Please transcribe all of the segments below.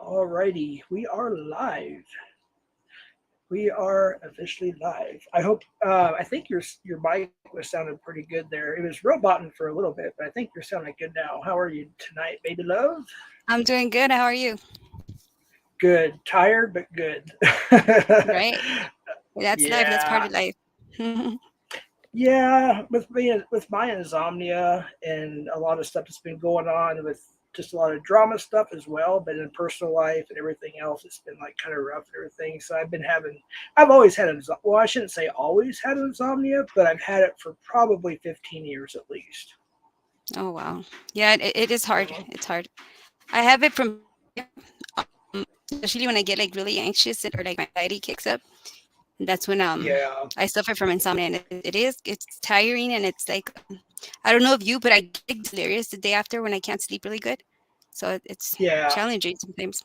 Alrighty, we are live. We are officially live. I hope. I think your mic was sounding pretty good there. It was roboting for a little bit, but I think you're sounding good now. How are you tonight, baby love? I'm doing good. How are you? Good. Tired, but good. Right? That's life. That's Yeah, part of life. yeah. With my insomnia and a lot of stuff that's been going on with just a lot of drama stuff as well, but in personal life and everything else, it's been like kind of rough and everything. So I've always had well, I shouldn't say always had insomnia, but I've had it for probably 15 years at least. Oh wow. Yeah, it is hard. It's hard. I have it from especially when I get like really anxious or like my anxiety kicks up. That's when Yeah, I suffer from insomnia, and it's tiring, and it's like I don't know if you, but I get like delirious the day after when I can't sleep really good. So it's yeah. challenging sometimes.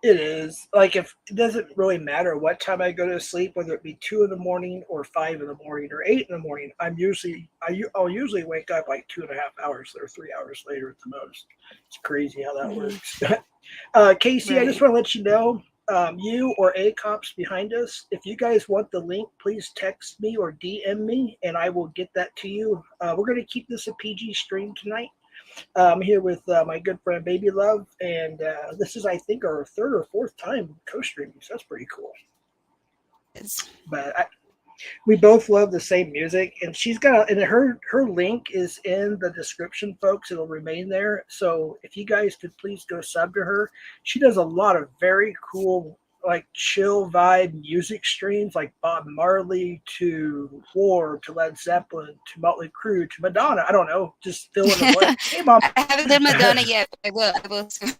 It is like if it doesn't really matter what time I go to sleep, whether it be 2 in the morning or 5 in the morning or 8 in the morning. I'll usually wake up like 2.5 hours or 3 hours later at the most. It's crazy how that Hmm. works. Casey, I just Right. want to let you know, you or A cops behind us, if you guys want the link, please text me or DM me, and I will get that to you. We're going to keep this a PG stream tonight. I'm here with my good friend Baby Love, and this is, I think, our third or fourth time co-streaming, so that's pretty cool. It's But we both love the same music, and and her link is in the description, folks. It'll remain there. So if you guys could please go sub to her, she does a lot of very cool, like chill vibe music streams, like Bob Marley to War to Led Zeppelin to Motley Crue to Madonna. I don't know, just fill in the blank. Hey, mom. I haven't done Madonna yet, but I will. I will soon.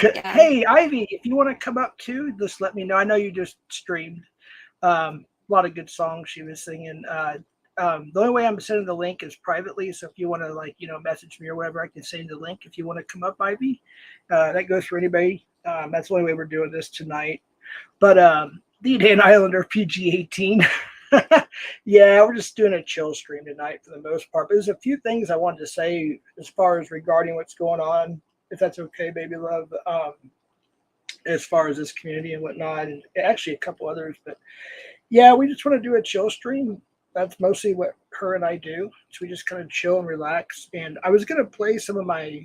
Yeah. Hey, Ivy, if you want to come up too, just let me know. I know you just streamed. A lot of good songs she was singing. The only way I'm sending the link is privately. So if you want to message me or whatever, I can send you the link if you want to come up, Ivy. That goes for anybody. That's the only way we're doing this tonight. But the Dan Islander PG-18. Yeah, we're just doing a chill stream tonight for the most part. But there's a few things I wanted to say as far as regarding what's going on, if that's okay, baby love. As far as this community and whatnot, and actually a couple others. But yeah, we just want to do a chill stream. That's mostly what her and I do. So we just kind of chill and relax. And I was gonna play some of my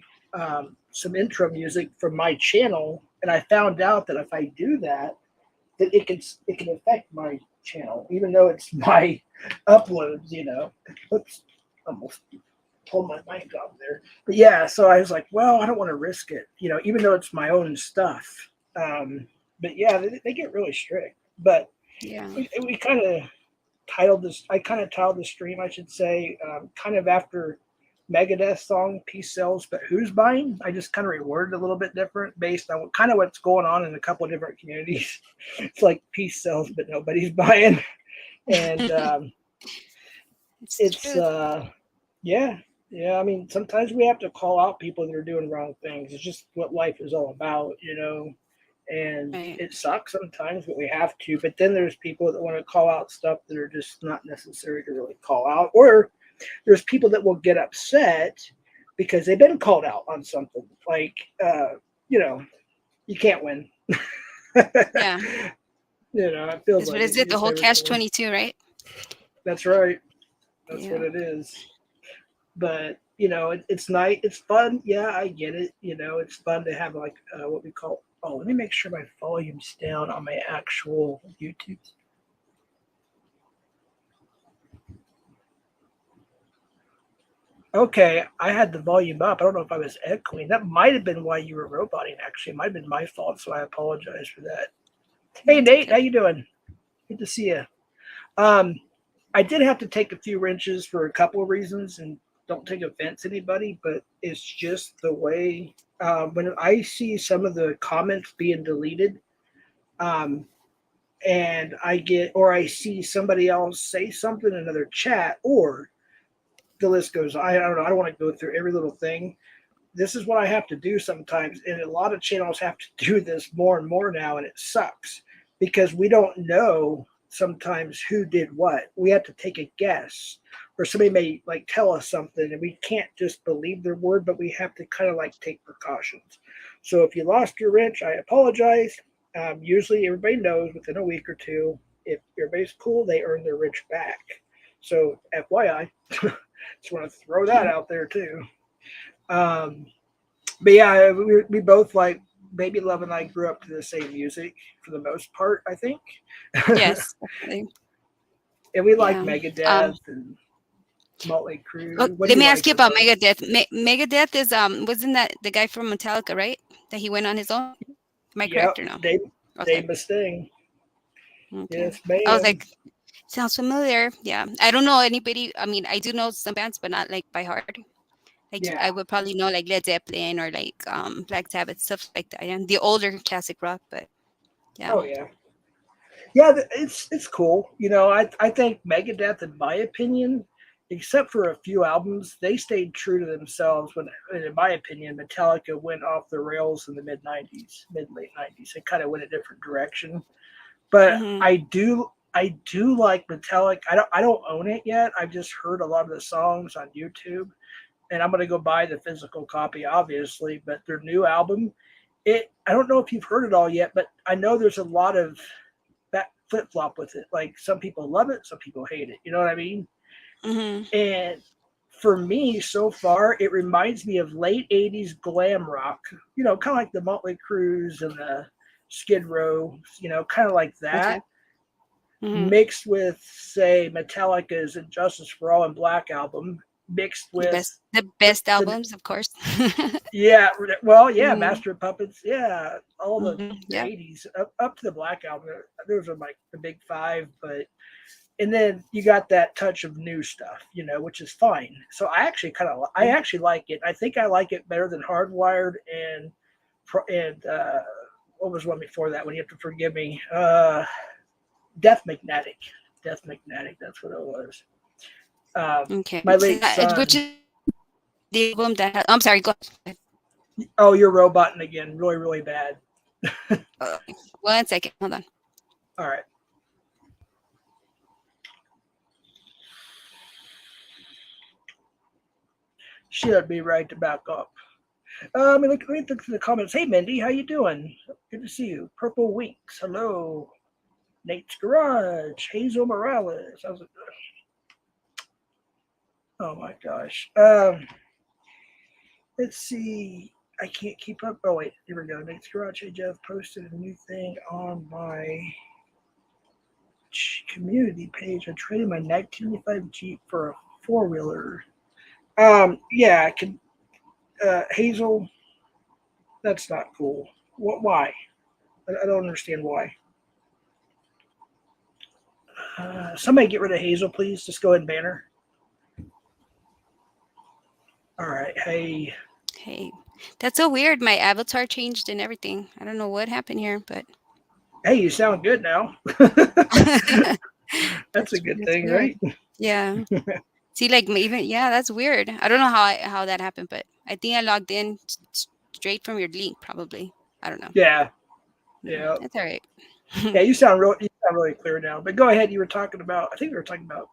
some intro music from my channel, and I found out that if I do that, that it can affect my channel, even though it's my uploads. Oops, almost pulled my mic off there. But yeah, so I was like, well, I don't want to risk it. Even though it's my own stuff. Um, but yeah, they get really strict. But Yeah. we kind of titled this. I kind of titled the stream, I should say, kind of after Megadeth song "Peace Sells," but who's buying? I just kind of reworded a little bit different based on kind of what's going on in a couple of different communities. It's like peace sells, but nobody's buying, and It's the it's truth. yeah, yeah. I mean, sometimes we have to call out people that are doing wrong things. It's just what life is all about. And Right. it sucks sometimes, but we have to. But then there's people that want to call out stuff that are just not necessary to really call out, or there's people that will get upset because they've been called out on something. Like, you know, you can't win. Yeah. It feels Is what like it. is You it? The just whole never catch can. 22, right? That's right. That's Yeah. what it is. But it's night. It's fun. Yeah, I get it. It's fun to have like what we call. Oh, let me make sure my volume's down on my actual YouTube. Okay, I had the volume up. I don't know if I was echoing. That might have been why you were roboting. Actually, it might have been my fault. So I apologize for that. Hey That's Nate, how okay. you doing? Good to see you. Um, I did have to take a few wrenches for a couple of reasons, and don't take offense anybody, but it's just the way when I see some of the comments being deleted, um, and I see somebody else say something in another chat, or the list goes. I don't know. I don't want to go through every little thing. This is what I have to do sometimes, and a lot of channels have to do this more and more now, and it sucks because we don't know sometimes who did what. We have to take a guess, or somebody may like tell us something and we can't just believe their word, but we have to kind of like take precautions. So if you lost your wrench, I apologize. Usually everybody knows within a week or two, if everybody's cool, they earn their wrench back. So FYI, just want to throw that out there too. Um, but yeah, we both like Baby Love and I grew up to the same music for the most part, I think. Yes, definitely. And we like Yeah. Megadeth and Motley Well, Crue. What do let you me ask like you the about most? Megadeth. Megadeth is wasn't that the guy from Metallica, right? That he went on his own. Am I Yep, correct or no? Dave Okay. Mustaine. Okay. Yes, I was ma'am. like, sounds familiar. Yeah. I don't know anybody. I mean, I do know some bands, but not like by heart. Like I Yeah. would probably know like Led Zeppelin or like Black Sabbath, stuff like that. And the older classic rock, but yeah. Oh yeah. Yeah, it's cool. You know, I think Megadeth, in my opinion, except for a few albums, they stayed true to themselves. When, in my opinion, Metallica went off the rails in the mid late '90s. It kind of went a different direction. But Mm-hmm. I do like Metallica. I don't own it yet. I've just heard a lot of the songs on YouTube, and I'm gonna go buy the physical copy, obviously. But their new album, I don't know if you've heard it all yet, but I know there's a lot of that flip flop with it. Like some people love it, some people hate it. You know what I mean? Mm-hmm. And for me, so far, it reminds me of late '80s glam rock. You know, kind of like the Motley Crues and the Skid Row. You know, kind of like Okay. that, Mm-hmm. mixed with say Metallica's "And Justice for All" and Black album, mixed with The the, best the albums, of course. yeah, well, yeah, Mm-hmm. Master of Puppets, yeah, all Mm-hmm. the Yeah. '80s up to the Black album. Those are like the big five, but and then you got that touch of new stuff, you know, which is fine. So I actually like it. I think I like it better than Hardwired and what was one before that one? You have to forgive me. Death Magnetic. Death Magnetic. That's what it was. Okay. My So late which son. is the album that I'm sorry, go ahead. Oh, you're roboting again. Really, really bad. 1 second. Hold on. All right. Should be right to back up. Let me look through the comments. Hey, Mindy, how you doing? Good to see you. Purple Winks. Hello. Nate's Garage. Hazel Morales. How's it going? Oh my gosh. Let's see. I can't keep up. Oh wait, here we go. Nate's Garage. Hey Jeff posted a new thing on my community page. I traded my 1995 Jeep for a four wheeler. Yeah, I could. Hazel, that's not cool. What? Why? I don't understand why. Somebody get rid of Hazel, please. Just go ahead and ban her. All right. Hey. Hey, that's so weird. My avatar changed and everything. I don't know what happened here, but Hey, you sound good now. That's a good that's thing, weird. right? Yeah. See, like even yeah, that's weird. I don't know how that happened, but I think I logged in straight from your link, probably. I don't know. Yeah. Yeah, Yeah. that's all right. Yeah. You sound really clear now. But go ahead. You were talking about. I think we were talking about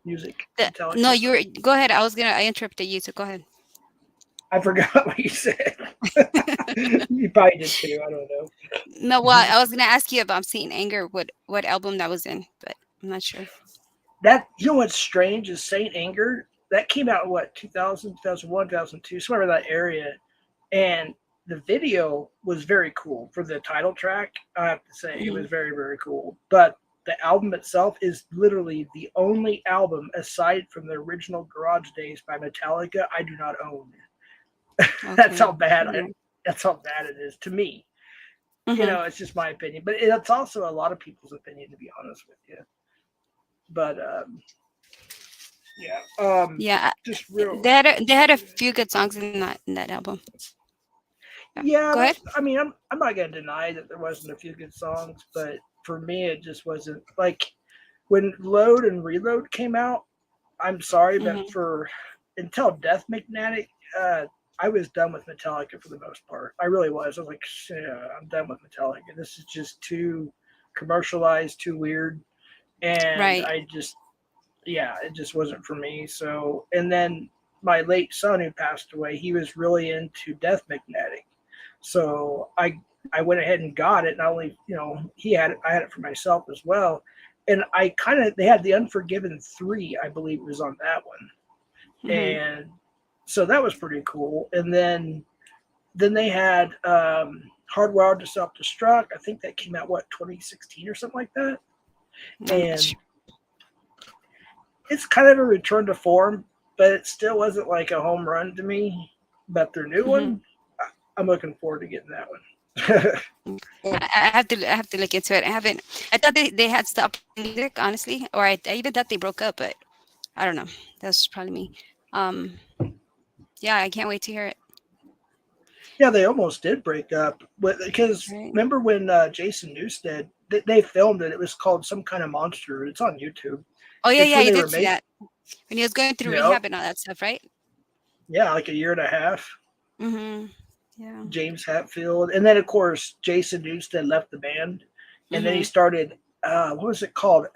music, No, Metallica. you were go ahead. I interrupted you, so go ahead. I forgot what you said. You probably did too. I don't know. No, well, I was gonna ask you about Saint Anger, what album that was in, but I'm not sure. That you know what's strange is Saint Anger that came out in what 2000, 2001, 2002, somewhere in that area, and the video was very cool for the title track. I have to say it Hmm. was very very cool. But the album itself is literally the only album aside from the original Garage Days by Metallica I do not own. That's Okay. how bad Yeah. that's how bad it is to me. You Hmm. know, it's just my opinion, but it's also a lot of people's opinion to be honest with you. But yeah, Yeah. just real. They had a few good songs in that album. Yeah. Yeah, Go ahead. I mean, I'm not gonna deny that there wasn't a few good songs, but for me, it just wasn't like when Load and Reload came out. I'm sorry, but Hmm. for until Death Magnetic, I was done with Metallica for the most part. I really was. I was like, yeah, I'm done with Metallica. This is just too commercialized, too weird, and Right. yeah, it just wasn't for me. So, and then my late son who passed away, he was really into Death Magnetic. So I went ahead and got it. Not only he had it, I had it for myself as well. And I kind of they had the Unforgiven 3, I believe, was on that one, Hmm. and so that was pretty cool. And then they had Hardwired to Self Destruct. I think that came out 2016 or something like that. I'm not And sure. it's kind of a return to form, but it still wasn't like a home run to me. But their new Hmm. one, I'm looking forward to getting that one. I have to look into it. I haven't. I thought they had stopped music, honestly, or I even thought they broke up, but I don't know. That's probably me. Um, yeah, I can't wait to hear it. Yeah, they almost did break up, but because Right. remember when Jason Newsted they filmed it? It was called Some Kind of Monster. It's on YouTube. Oh yeah, It's yeah, when you they were did see making, that when he was going through you know, rehab and all that stuff, right? yeah, like a year and a half. Mm-hmm. Yeah. James Hetfield, and then of course Jason Newsted left the band, and then he Mm-hmm. started. What was it called?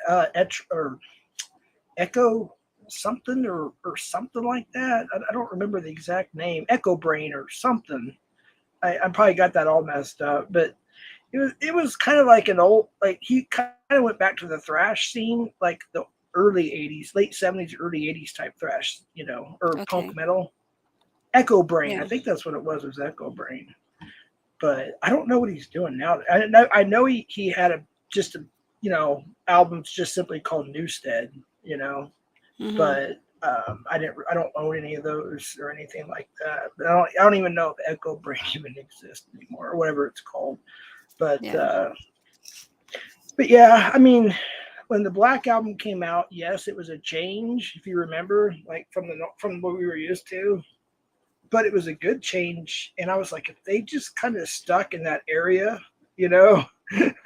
Or Echo something or something like that. I don't remember the exact name. Echo Brain or something. I probably got that all messed up, but it was kind of like an old like he kind of went back to the thrash scene, like the early '80s, late '70s, early '80s type thrash, or punk Okay. metal. Echo Brain, I Yeah. think that's what it was Echo Brain. But I don't know what he's doing now. I know he had just a albums just simply called Newstead, Mm-hmm. but I don't own any of those or anything like that. But I don't even know if Echo Brain even exists anymore or whatever it's called. But Yeah. but yeah, I mean, when the Black album came out, yes, it was a change if you remember, like from what we were used to. But it was a good change, and I was like, if they just kind of stuck in that area, you know,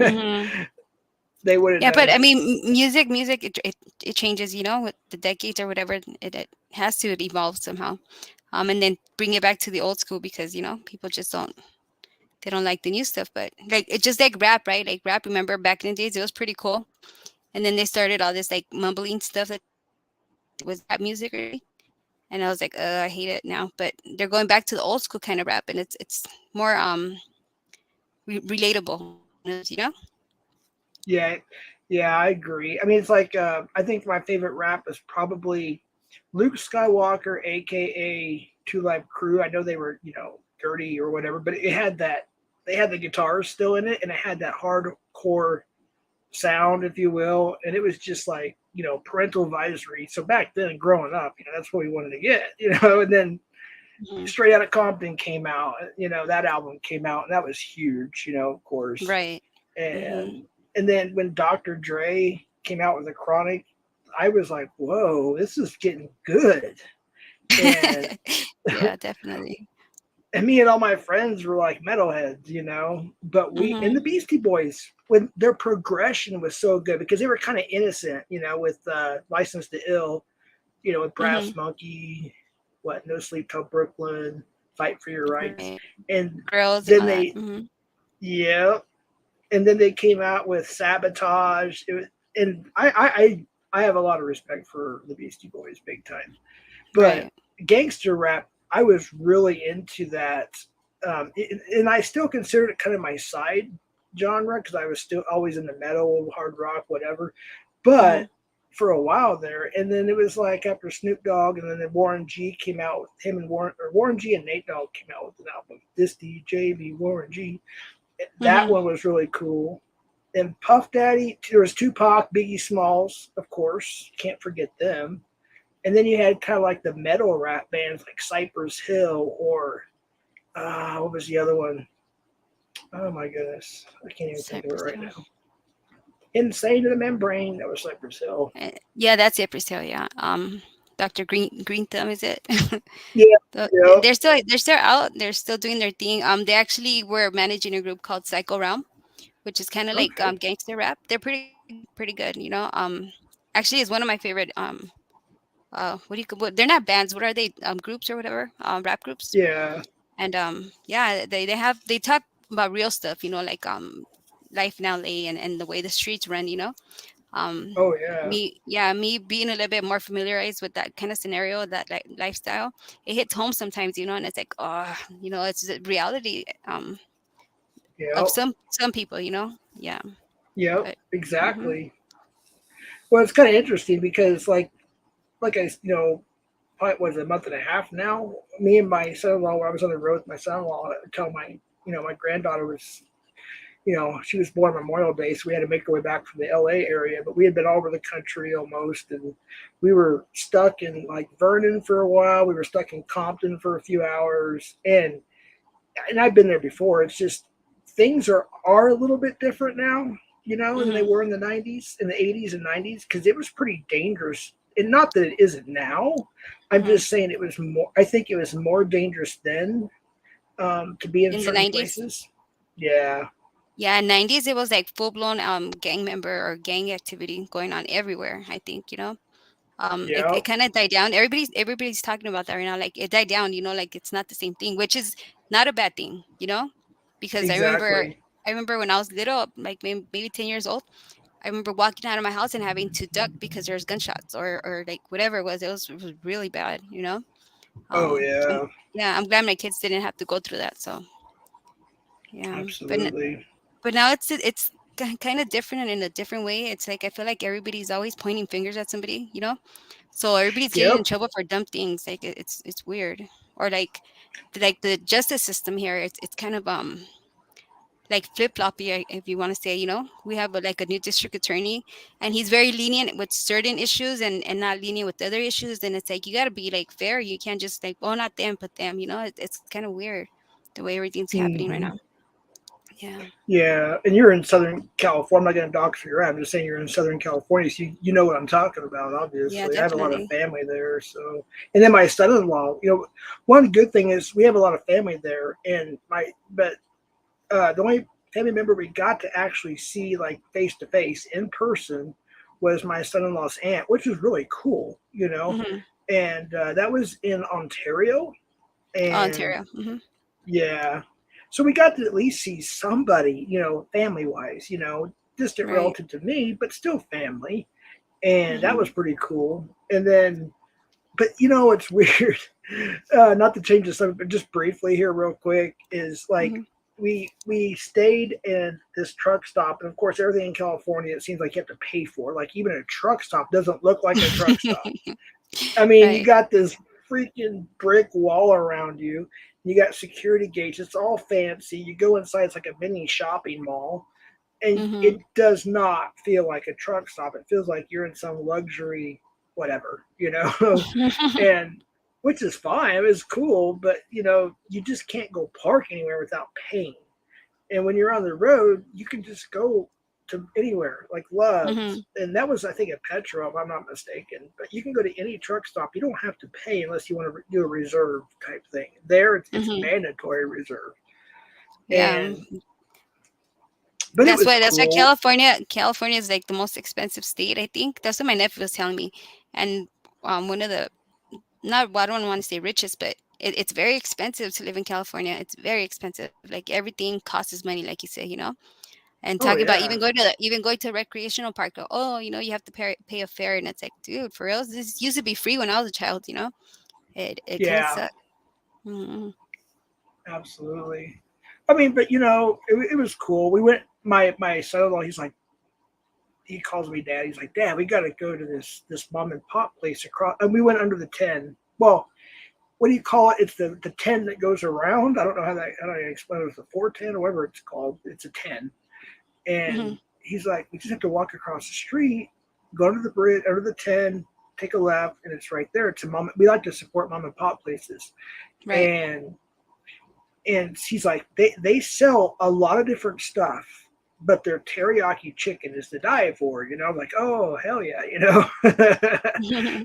Mm-hmm. they would have Yeah, but done. I mean, music, it changes, with the decades or whatever. It has to evolve somehow, and then bring it back to the old school because people just don't like the new stuff. But like it's just like rap, right? Like rap. Remember back in the days, it was pretty cool, and then they started all this like mumbling stuff that was rap music already, and I was like, I hate it now. But they're going back to the old school kind of rap, and it's more relatable, Yeah, yeah, I agree. I mean, it's like I think my favorite rap is probably Luke Skywalker, aka Two Live Crew. I know they were dirty or whatever, but it had that they had the guitars still in it, and it had that hardcore sound, if you will, and it was just like parental advisory. So back then, growing up, that's what we wanted to get. And then Mhm. Straight Outta Compton came out. That album came out, and that was huge. Of course, Right. Hmm. and then when Dr. Dre came out with the Chronic, I was like, whoa, this is getting good. And Yeah, definitely. and me and all my friends were like metalheads, But we and Hmm. the Beastie Boys, when their progression was so good because they were kind of innocent, with License to Ill, with Hmm. Brass Monkey, what No Sleep Till Brooklyn, Fight for Your Rights, Right. and Girls and then all that. they, Hmm. yeah, and then they came out with Sabotage. It was, and I have a lot of respect for the Beastie Boys, big time. But Right. gangster rap, I was really into that, and I still considered it kind of my side genre because I was still always into metal, hard rock, whatever. Hmm. But for a while there, and then it was like after Snoop Dogg, and then Warren G came out with him and Warren G and Nate Dogg came out with an album. This DJ be Warren G. That Hmm. one was really cool. And Puff Daddy, there was Tupac, Biggie Smalls, of course, can't forget them. And then you had kind of like the metal rap bands like Cypress Hill or what was the other one? Oh my goodness, I can't even think of it Cypress right Hill. now. Insane to the Membrane, that was Cypress Hill. Yeah, that's Cypress Hill. Yeah. Dr. Green Thumb, is it? Yeah, yeah. They're still out. They're still doing their thing. They actually were managing a group called Psycho Realm, which is kind of like Okay. gangster rap. They're pretty good. Actually, is one of my favorite what do you they're not bands. What are they? Groups or whatever. Rap groups. Yeah. And yeah, they talk about real stuff. Like life in LA and the way the streets run. um Oh yeah. me being a little bit more familiarized with that kind of scenario, that like lifestyle, it hits home sometimes, and it's like, oh, it's the reality, of Yep. some people, yeah. Yep. But hmm Exactly. Well, it's kind of interesting because like I probably was a month and a half now. Me and my son-in-law, when I was on the road with my son-in-law, until my granddaughter was, she was born Memorial Day, so we had to make our way back from the LA area. But we had been all over the country almost, and we were stuck in like Vernon for a while. We were stuck in Compton for a few hours, and I've been there before. It's just things are a little bit different now, than they hmm were in the '90s, in the '80s and '90s, because it was pretty dangerous. And not that it isn't now. I'm hmm just saying it was more. I think it was more dangerous then, to be in in the certain 90s. places. Yeah. Yeah, 90s, it was like full blown gang member or gang activity going on everywhere, I think, it Yep. kind of died down. Everybody's talking about that right now. Like, it died down, like it's not the same thing, which is not a bad thing, because Exactly. I remember when I was little, like maybe 10 years old, I remember walking out of my house and having to duck because there's gunshots, or like whatever it was. It was really bad. Oh I'm, yeah. yeah, I'm glad my kids didn't have to go through that. So yeah, Absolutely. but now it's kind of different, and in a different way. It's like I feel like everybody's always pointing fingers at somebody. So everybody's getting in Yep. trouble for dumb things. Like, it's weird. Or like the justice system here, it's kind of like flip floppy, if you want to say. We have like a new district attorney, and he's very lenient with certain issues, and not lenient with other issues. And it's like, you got to be like fair. You can't just like, oh, not them but them. It's kind of weird the way everything's happening right Hmm. now. Yeah. Yeah, and you're in Southern California. I'm not going to dox where you're at. I'm just saying you're in Southern California, so you know what I'm talking about. Yeah, Obviously, I have a lot of definitely. family there. So, and then my son-in-law. One good thing is we have a lot of family there, and the only family member we got to actually see like face to face in person was my son-in-law's aunt, which was really cool. Hmm. And that was in Ontario, Oh, and Ontario. Hmm. yeah. So we got to at least see somebody, family wise, distant Right. relative to me, but still family. And that Hmm. was pretty cool. And then, but it's weird. Not to change the subject, but just briefly here, real quick, is like Hmm. we stayed in this truck stop, and of course, everything in California it seems like you have to pay for. Like even a truck stop doesn't look like a truck stop. I mean, you Right. got this freaking brick wall around you. You got security gates. It's all fancy. You go inside, it's like a mini shopping mall. And Hmm. it does not feel like a truck stop. It feels like you're in some luxury whatever. And which is fine. It was cool, but you just can't go park anywhere without paying. And when you're on the road, you can just go to anywhere, like Hmm. Love's. And that was, I think, a Petro, if I'm not mistaken. But you can go to any truck stop. You don't have to pay unless you want to do a reserve type thing. There, it's Hmm. mandatory reserve. Yeah. And but it was That's why cool. California is like the most expensive state, I think. That's what my nephew was telling me. And one of the, not, well, I don't want to say richest, but it's very expensive to live in California. It's very expensive. Like, everything costs money, like you say. And talking Oh about yeah, even going to a recreational park. Oh, you have to pay a fare, and it's like, dude, for real, this used to be free when I was a child. It kind of yeah, sucked. Hmm. absolutely. I mean, but it was cool. We went. My son-in-law, he calls me dad. He's like, Dad, we got to go to this mom and pop place across. And we went under the 10. Well, what do you call it? It's the 10 that goes around. I don't know how do I explain it. It's a 410 or whatever it's called. It's a 10. Hmm. And he's like, we just have to walk across the street, go under the bridge, under the 10, take a left, and it's right there. It's a mom. We like to support mom and pop places. Right. And he's like, they sell a lot of different stuff, but their teriyaki chicken is to die for. I'm like, oh hell yeah.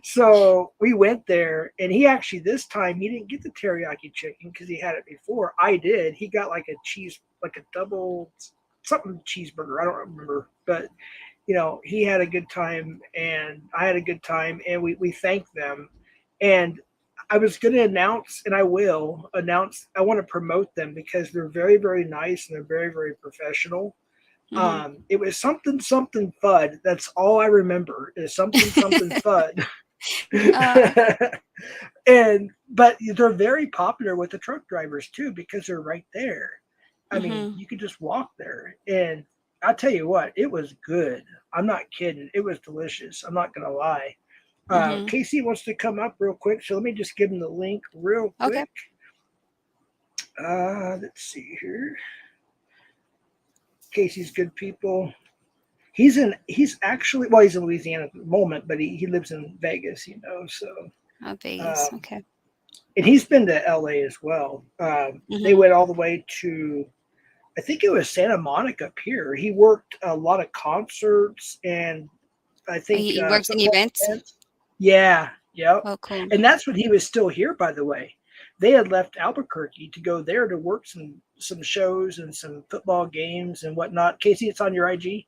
So we went there, and he actually this time he didn't get the teriyaki chicken because he had it before. I did. He got like a cheese, like a double something cheeseburger. I don't remember, but he had a good time, and I had a good time, and we thanked them. And I was going to announce, and I will announce, I want to promote them because they're very, very nice and they're very, very professional. Mhm. It was something something FUD. That's all I remember is something something FUD. Uh, And but they're very popular with the truck drivers too because they're right there. I mean, mhm. you could just walk there, and I tell you what, it was good. I'm not kidding. It was delicious. I'm not gonna lie. Mhm. Casey wants to come up real quick, so let me just give him the link real Okay. quick. Let's see here. Casey's good people. He's actually well, he's in Louisiana at the moment, but he lives in Vegas, so Oh, Vegas. um, Okay. and he's been to LA as well. They Mhm. went all the way to I think it was Santa Monica Pier. He worked a lot of concerts and I Oh, think he works in football events. events. Yeah, yep. Oh, cool. And that's when he was still here, by the way. They had left Albuquerque to go there to work some shows and some football games and whatnot. Casey, it's on your IG.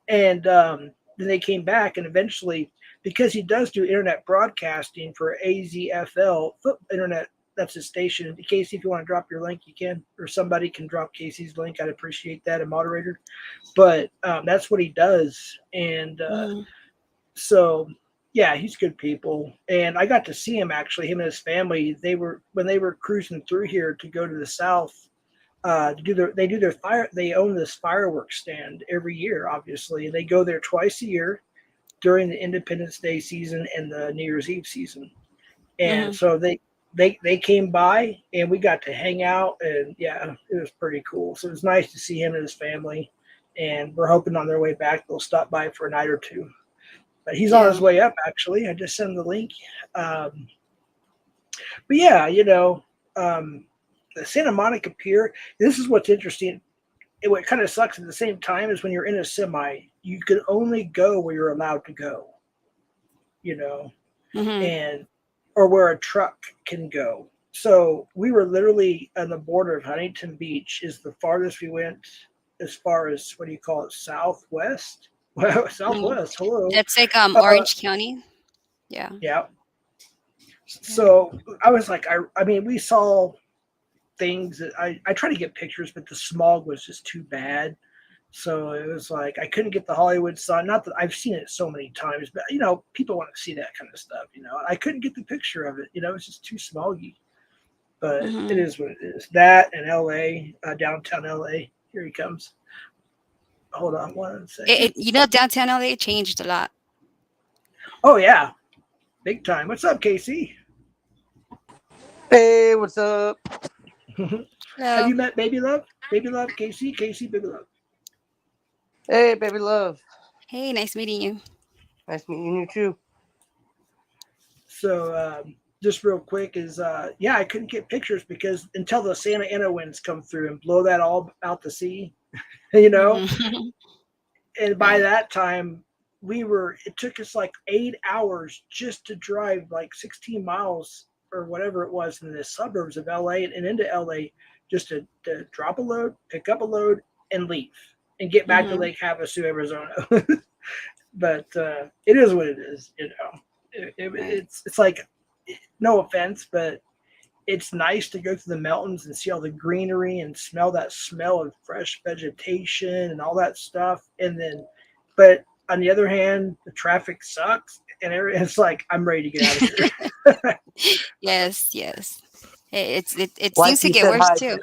And then they came back, and eventually, because he does do internet broadcasting for AZFL Internet, that's his station. Casey, if you want to drop your link, you can, or somebody can drop Casey's link. I'd appreciate that, a moderator. But that's what he does, and Mhm. so yeah, he's good people. And I got to see him actually. Him and his family. They were when they were cruising through here to go to the south to do their they do their fire they own this fireworks stand every year obviously and they go there twice a year during the Independence Day season and the New Year's Eve season and Mhm. so they came by and we got to hang out and yeah it was pretty cool so it was nice to see him and his family and we're hoping on their way back they'll stop by for a night or two but he's on his Yeah. way up actually I just sent him the link um, but yeah um, the Santa Monica Pier this is what's interesting what kind of sucks at the same time is when you're in a semi, you can only go where you're allowed to go, you know, Mhm. and or where a truck can go. So we were literally on the border of Huntington Beach is the farthest we went as far as what do you call it, southwest? Well, Mhm. southwest. Hello. That's like Uh, Orange County. Yeah. yeah. Yeah. So I was like, I mean, we saw things that I try to get pictures, but the smog was just too bad. So it was like I couldn't get the Hollywood sign. Not that I've seen it so many times, but people want to see that kind of stuff. I couldn't get the picture of it. It's just too smoggy. But it Mhm. is what it is. That and L.A., downtown L.A. Here he comes. Hold on one second. Downtown LA changed a lot. Oh yeah, big time. What's up, Casey? Hey, what's up? Have Hello. you met Baby Love? Baby Love, Casey, Casey, Baby Love. Hey, baby love. Hey, nice meeting you. Nice meeting you too. So just real quick is yeah, I couldn't get pictures because until the Santa Ana winds come through and blow that all out to sea, you know. Mhm. And by Right. that time, it took us like 8 hours just to drive like 16 miles or whatever it was in the suburbs of LA and into LA just to drop a load, pick up a load, and leave and get back to Mhm. Lake Havasu, Arizona. But it is what it is. Right. It's like no offense, but it's nice to go through the mountains and see all the greenery and smell that smell of fresh vegetation and all that stuff. And then, but on the other hand, the traffic sucks, and it's like I'm ready to get out of here. Yes. Yes. It seems to Wifey get said worse hi. too.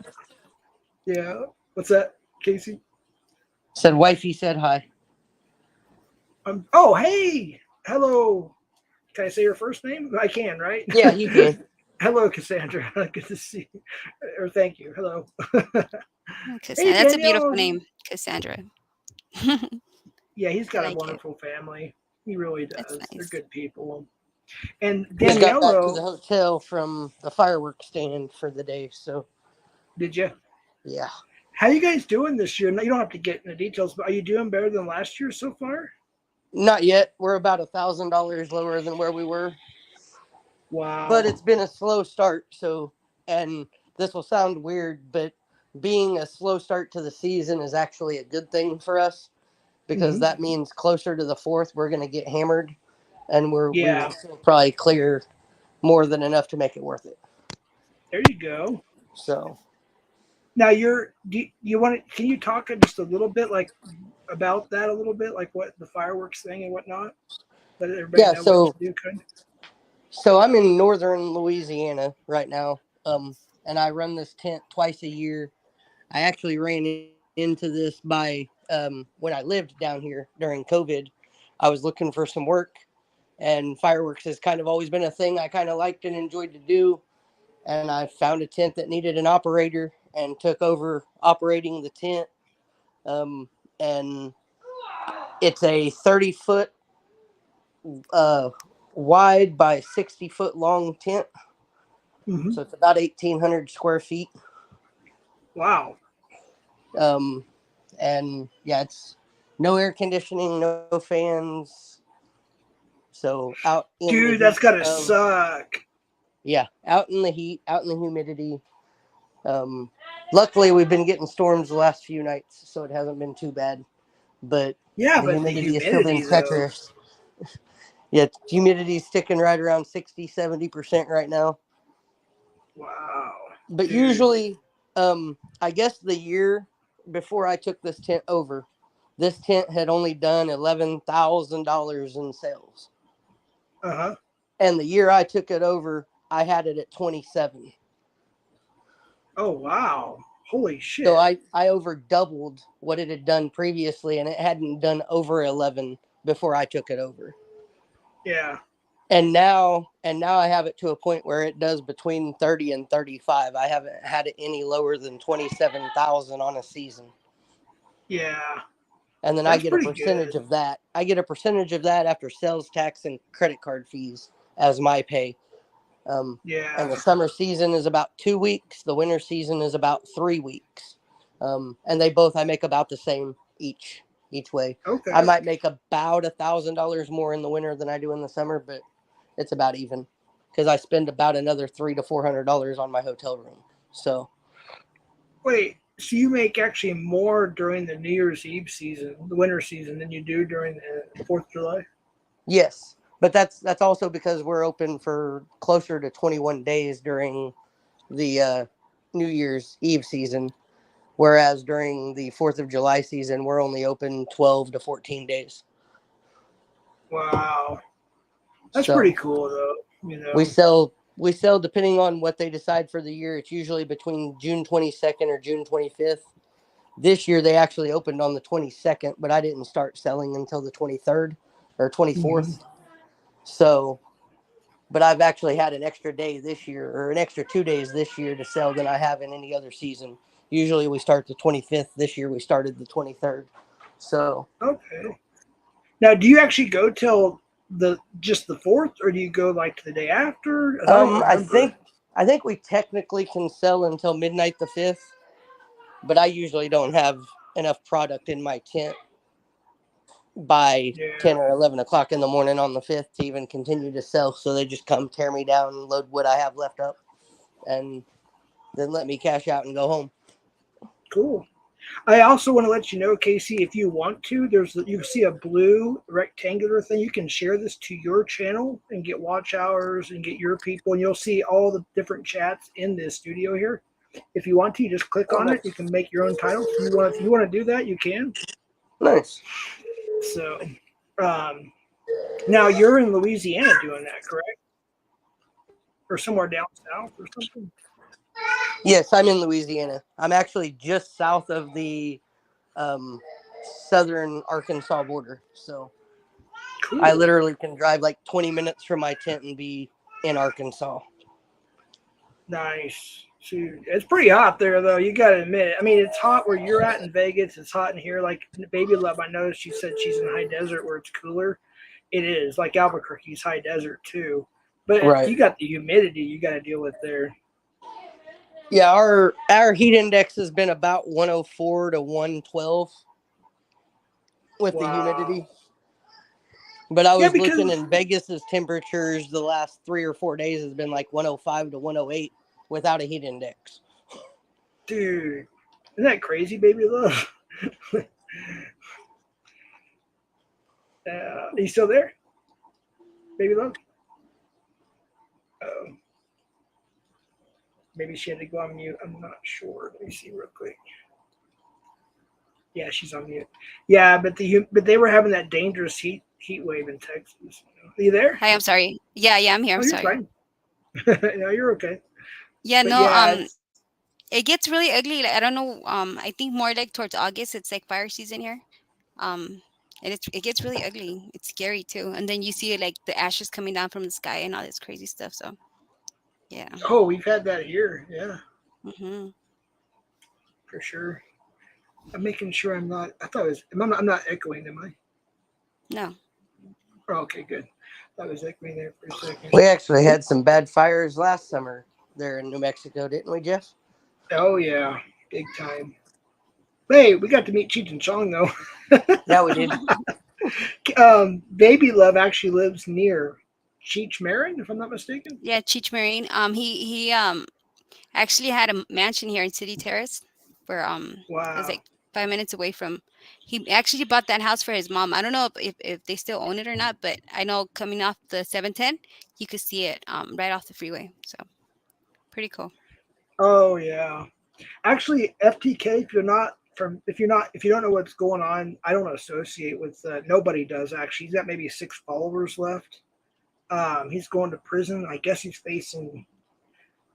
Yeah. What's that, Casey? Said wifey said hi. Oh, hey, hello. Can I say your first name? I can, right? Yeah, you can. Hello, Cassandra. Good to see you. Or thank you. Hello. Hey, That's a beautiful Danielle. name, Cassandra. I Yeah, he's got a like it. wonderful family. He really That's does. They're nice. good people. And Just got back to the Daniello, hotel from the fireworks stand for the day, so did you? yeah. How you guys doing this year? No, you don't have to get into details, but are you doing better than last year so far? Not yet. We're about $1,000 lower than where we were, but Wow. it's been a slow start. So, and this will sound weird, but being a slow start to the season is actually a good thing for us because Hmm. that means closer to the fourth we're going to get hammered, and we will Yeah. still probably clear more than enough to make it worth it. There you go. So Now you want to? Can you talk just a little bit like about that a little bit, like what the fireworks thing and whatnot? Let everybody Yeah, know what so you do. Kind. so I'm in northern Louisiana right now, and I run this tent twice a year. I actually ran into this by when I lived down here during COVID. I was looking for some work, and fireworks has kind of always been a thing I kind of liked and enjoyed to do. And I found a tent that needed an operator and took over operating the tent. Um, and it's a 30-foot uh, wide by 60-foot long tent. Mm-hmm. So it's about 1,800 square feet. Wow, Um, and yeah, it's no air conditioning, no fans. So out in the dude, that's heat gotta of, suck. yeah, out in the heat, out in the humidity. Um, Luckily, we've been getting storms the last few nights, so it hasn't been too bad. But Yeah, the but the humidity has still been humidity though. treacherous. Yeah, humidity is sticking right around 60-70% right now. Wow, But dude. usually, I guess the year before I took this tent over, this tent had only done $11,000 in sales. Uh huh. And the year I took it over, I had it at 27. Oh wow, holy So shit. I over doubled what it had done previously, and it hadn't done over 11 before I took it over. Yeah. And now I have it to a point where it does between 30 and 35. I haven't had it any lower than 27,000 on a season. Yeah. And then I That's get a pretty good. percentage of that. I get a percentage of that after sales tax and credit card fees as my pay. And Yeah. the summer season is about 2 weeks. The winter season is about 3 weeks. And I make about the same each way. I Okay. might make about $1,000 more in the winter than I do in the summer, but it's about even because I spend about another $300 to $400 on my hotel room. So Wait, so you make actually more during the New Year's Eve season, the winter season, than you do during the Fourth of July? yes, but that's also because we're open for closer to 21 days during the New Year's Eve season, whereas during the 4th of July season, we're only open 12 to 14 days. Wow. That's pretty So cool though. we sell depending on what they decide for the year. It's usually between June 22nd or June 25th. This year they actually opened on the 22nd, but I didn't start selling until the 23rd or Mhm. 24th. So, but I've actually had an extra day this year or an extra 2 days this year to sell than I have in any other season. Usually we start the 25th. This year we started the 23rd. So, Okay. Now, do you actually go till the just the fourth, or do you go like the day after? I don't I remember. think we technically can sell until midnight the 5th, but I usually don't have enough product in my tent by Yeah. 10 or 11 o'clock in the morning on the 5th to even continue to sell. So they just come tear me down and load what I have left up and then let me cash out and go home. Cool. I also want to let you know, Casey, if you want to, you see a blue rectangular thing. You can share this to your channel and get watch hours and get your people, and you'll see all the different chats in this studio here. If you want to, you just click Oh, on it. You nice. can make your own titles. If you want to do that, you can. Nice. So, um, now you're in Louisiana doing that, correct? Or somewhere down south or something? Yes, I'm in Louisiana. I'm actually just south of the um, southern Arkansas border. So I Cool. literally can drive like 20 minutes from my tent and be in Arkansas. Nice. Shoot. It's pretty hot there, though. You got to admit it. I mean, it's hot where you're at in Vegas. It's hot in here. Like Baby Love, I noticed she said she's in high desert where it's cooler. It is. Like Albuquerque's high desert, too. But Right. you got the humidity you got to deal with there. Yeah, our heat index has been about 104 to 112 with the Wow. humidity. But I Yeah, was looking because, in Vegas's temperatures the last 3 or 4 days has been like 105 to 108 without a heat index. dude, isn't that crazy, Baby Love? Are you still there, Baby Love? Maybe she had to go on mute. I'm not sure. Let me see real quick. Yeah, she's on mute. Yeah, but they were having that dangerous heat wave in Texas. Are you there? Hi, I'm sorry. Yeah, I'm here. I'm Oh, you're sorry. fine. No, you're okay. Yeah, But no, yeah, it's it gets really ugly. Like, I don't know. I think more like towards August, it's like fire season here. And it gets really ugly. It's scary too. And then you see like the ashes coming down from the sky and all this crazy stuff. So yeah. oh, we've had that here. Yeah, Hmm. for sure. I'm making sure I'm not. I thought it was. I'm not echoing, am I? No. Oh, okay, good. I was echoing there for a second. We actually had some bad fires last summer there in New Mexico, didn't we, Jeff? Oh yeah, big time. Hey, we got to meet Cheech and Chong though. Yeah, we did. Baby Love actually lives near Cheech Marin, if I'm not mistaken. Yeah, Cheech Marine. He actually had a mansion here in City Terrace, where it was Wow. like 5 minutes away from. He actually bought that house for his mom. I don't know if they still own it or not, but I know coming off the 710, you could see it right off the freeway. So pretty cool. Oh yeah. Actually, FTK. If you don't know what's going on, I don't associate with. Nobody does actually. He's got maybe 6 followers left. He's going to prison. I guess he's facing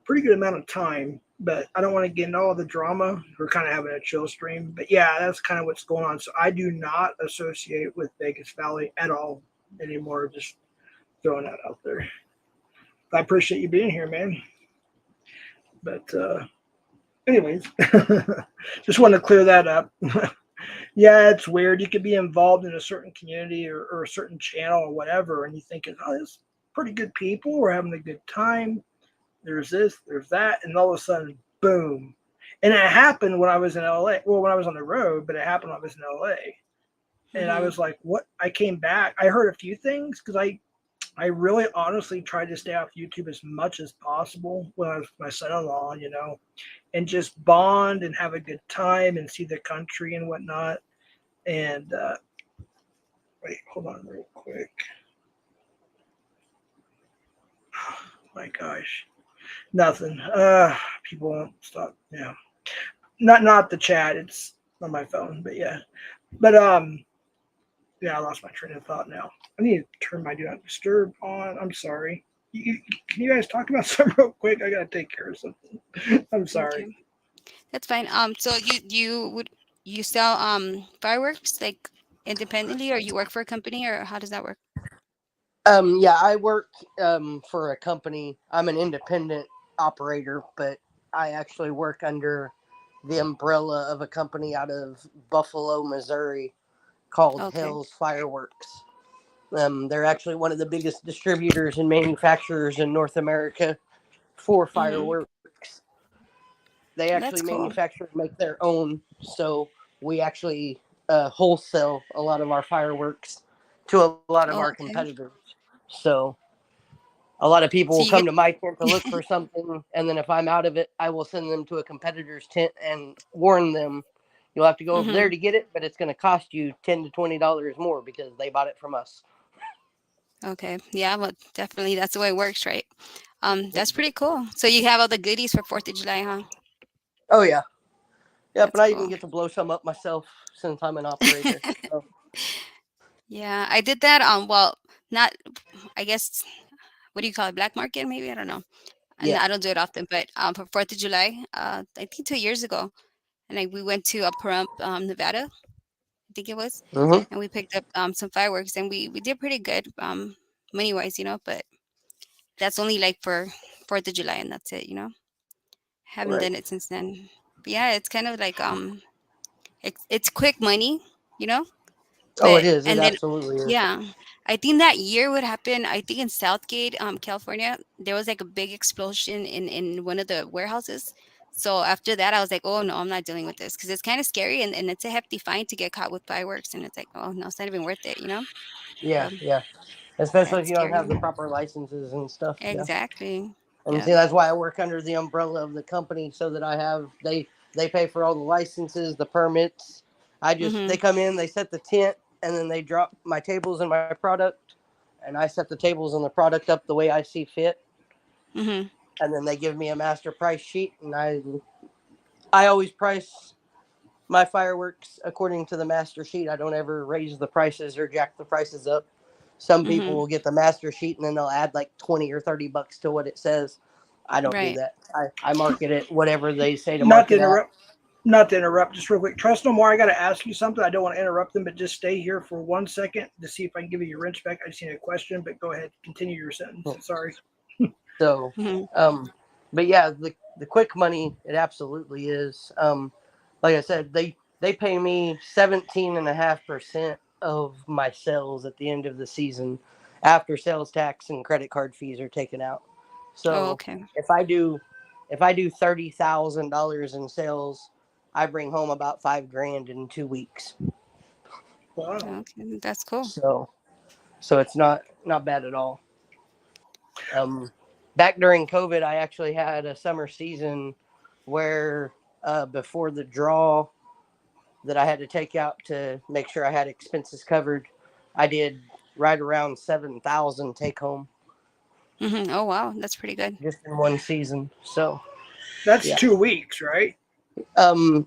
pretty good amount of time, but I don't want to get into all the drama. We're kind of having a chill stream, but yeah, that's kind of what's going on. So I do not associate with Vegas Valley at all anymore. Just throwing that out there. I appreciate you being here, man. But anyways, just want to clear that up. Yeah, it's weird. You could be involved in a certain community or a certain channel or whatever, and you think, oh, this pretty good people. We're having a good time. There's this, there's that, and all of a sudden, boom. And it happened when I was in LA. Well, when I was on the road, but it happened when I was in LA. And I Hmm. was like, what? I came back. I heard a few things because I really honestly tried to stay off YouTube as much as possible when I was with my son-in-law, and just bond and have a good time and see the country and whatnot. And wait, hold on real quick. My gosh, nothing. People won't stop. Yeah, not the chat. It's on my phone, but yeah. But yeah, I lost my train of thought now. I need to turn my do not disturb on. I'm sorry. Can you guys talk about something real quick? I gotta take care of something. I'm sorry. Okay, that's fine. So you sell fireworks like independently, or you work for a company, or how does that work? Yeah, I work for a company. I'm an independent operator, but I actually work under the umbrella of a company out of Buffalo, Missouri called Okay. Hell's Fireworks. They're actually one of the biggest distributors and manufacturers in North America for Hmm. fireworks. They actually That's cool. manufacture and make their own, so we actually wholesale a lot of our fireworks to a lot of our Oh, okay. competitors. So a lot of people So will you come get. to my tent to look for something, and then if I'm out of it, I will send them to a competitor's tent and warn them you'll have to go over Hmm. there to get it, but it's going to cost you $10 to $20 more because they bought it from us. Okay. Yeah, well, definitely that's the way it works, right? That's pretty cool. So you have all the goodies for 4th of July, huh? Oh yeah, yep. That's And I even cool. get to blow some up myself since I'm an operator. So, Yeah, I did that. Well, not, I guess, what do you call it? Black market, maybe? I don't know. And yeah. I don't do it often, but for 4th of July, I think 2 years ago, and we went to Pahrump, Nevada, I think it was, Hmm. and we picked up some fireworks, and we did pretty good, money wise, but that's only like for 4th of July, and that's it, Haven't Right. done it since then. But yeah, it's kind of like it's quick money, you know. Oh, it But is. It and then absolutely is. yeah, I think that year would happen. I think in Southgate, California, there was like a big explosion in one of the warehouses. So after that, I was like, oh no, I'm not dealing with this because it's kind of scary and it's a hefty fine to get caught with fireworks, and it's like, oh no, it's not even worth it. Yeah, So yeah. Especially if that's you don't have the scary. proper licenses and stuff. Yeah. Exactly. And Yeah. see, that's why I work under the umbrella of the company so that I have they pay for all the licenses, the permits. They Mhm. come in, they set the tent, and then they drop my tables and my product, and I set the tables and the product up the way I see fit. Mhm. and then they give me a master price sheet, and I always price my fireworks according to the master sheet. I don't ever raise the prices or jack the prices up. Some people Mm-hmm. will get the master sheet and then they'll add like 20 or $30 to what it says. I don't do Right. that. I market it whatever they say to Not to market at. interrupt. Not to interrupt, just real quick. Trust no more. I got to ask you something. I don't want to interrupt them, but just stay here for 1 second to see if I can give you your wrench back. I just need a question, but go ahead. Continue your sentence. Sorry. So, Mm-hmm. but yeah, the quick money, it absolutely is. Like I said, they pay me 17.5% of my sales at the end of the season after sales tax and credit card fees are taken out. Oh, So okay. if I do $30,000 in sales, I bring home about 5 grand in 2 weeks. Wow. Okay, that's cool. So it's not bad at all. Um, Back during COVID, I actually had a summer season where before the draw that I had to take out to make sure I had expenses covered, I did right around 7,000 take home Mm-hmm. Oh, wow, that's pretty good. just in one season. So That's yeah, 2 weeks, right?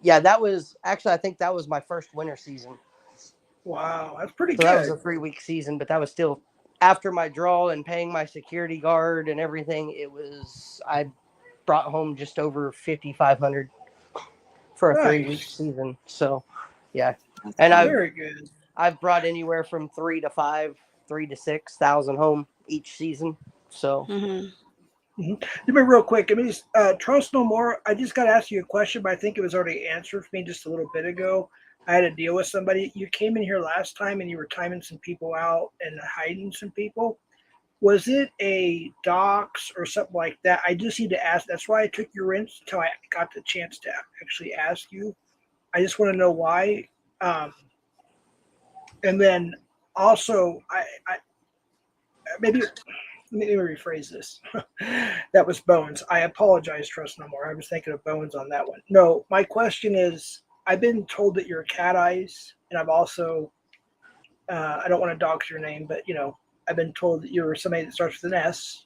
yeah, that was actually, I think that was my first winter season. Wow. That's pretty So that was good. a 3 week season, but that was still after my draw and paying my security guard and everything. I brought home just over 5,500 for a 3 week Nice. season. So yeah, That's and cool. Very good. I've brought anywhere from 3 to 6 thousand home each season. So Mm-hmm. Do me real quick. I mean, trust no more. I just got to ask you a question, but I think it was already answered for me just a little bit ago. I had to deal with somebody. You came in here last time and you were timing some people out and hiding some people. Was it a dox or something like that? I just need to ask. That's why I took your rinse until I got the chance to actually ask you. I just want to know why. Um, and then also, I maybe let me rephrase this. That was Bones. I apologize, Trust No More. I was thinking of Bones on that one. No, my question is I've been told that you're Cat Eyes, and I've also, I don't want to dox your name, but, I've been told that you're somebody that starts with an S,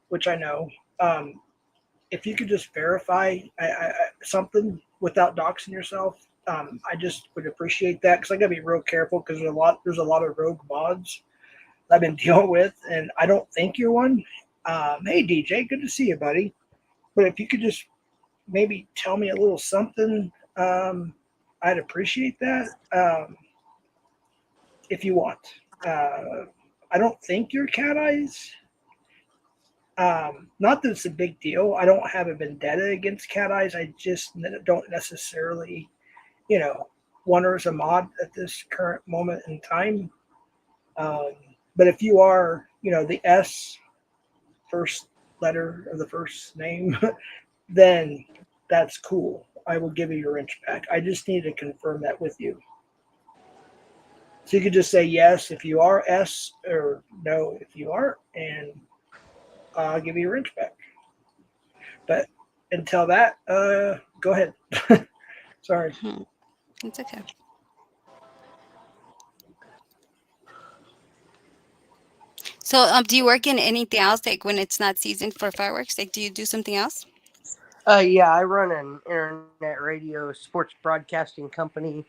which I know. Um, if you could just verify something without doxing yourself, I just would appreciate that because I got to be real careful because there's a lot of rogue mods I've been dealing with, and I don't think you're one. Hey, DJ, good to see you, buddy. But if you could just maybe tell me a little something, I'd appreciate that if you want. I don't think you're Cat Eyes. Not that it's a big deal. I don't have a vendetta against Cat Eyes. I just don't necessarily, you know, want her as a mod at this current moment in time. Um, but if you are, the S first letter of the first name, then that's cool. I will give you your inch back. I just need to confirm that with you. So you could just say yes if you are S or no if you aren't, and I'll give you your inch back. But until that, go ahead. Sorry. Hmm. It's okay. So, do you work in anything else, like when it's not season for fireworks? Like, do you do something else? yeah, I run an internet radio sports broadcasting company,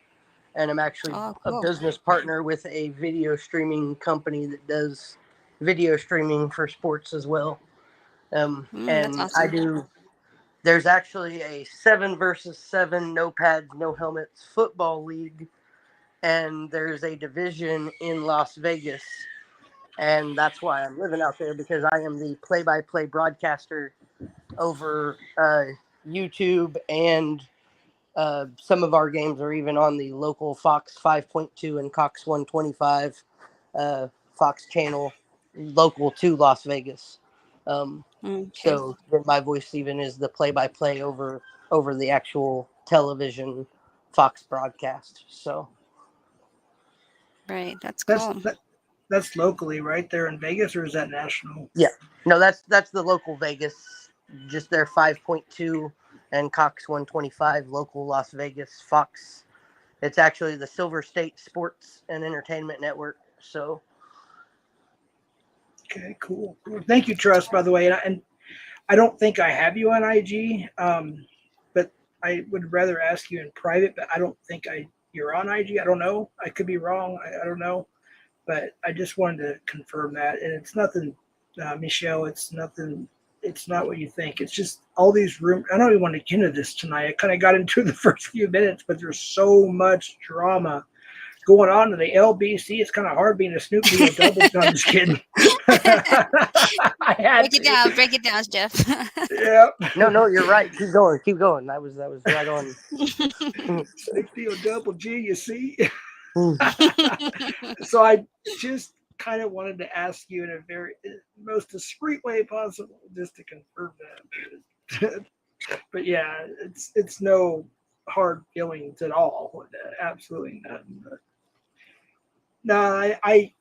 and I'm actually Oh, a cool. business partner with a video streaming company that does video streaming for sports as well. That's And I awesome. do. There's actually a 7 versus 7 no pads no helmets football league, and there's a division in Las Vegas, and that's why I'm living out there because I am the play-by-play broadcaster over YouTube, and some of our games are even on the local Fox 5.2 and Cox 125 uh, Fox channel, local to Las Vegas. Okay. So my voice even is the play-by-play over the actual television Fox broadcast. So Right. That's That's cool. that, that's locally, right there in Vegas, or is that national? yeah, no, that's the local Vegas, just their 5.2 and Cox 125 local Las Vegas Fox. It's actually the Silver State Sports and Entertainment Network. So Okay, cool. Thank you, Trust. By the way, and I don't think I have you on IG, but I would rather ask you in private. But I don't think you're on IG. I don't know. I could be wrong. I don't know. But I just wanted to confirm that, and it's nothing, Michelle. It's nothing. It's not what you think. It's just all these room. I don't even want to get into this tonight. I kind of got into the first few minutes, but there's so much drama going on in the LBC. It's kind of hard being a Snoop Deal double. No, I'm just kidding. I had to. break it down, Jeff. Yeah. No, you're right. Keep going. That was right on. Snoop Deal double G. You see. So I just kind of wanted to ask you in a very most discreet way possible, just to confirm that. But yeah, it's no hard feelings at all. Absolutely none. But no, I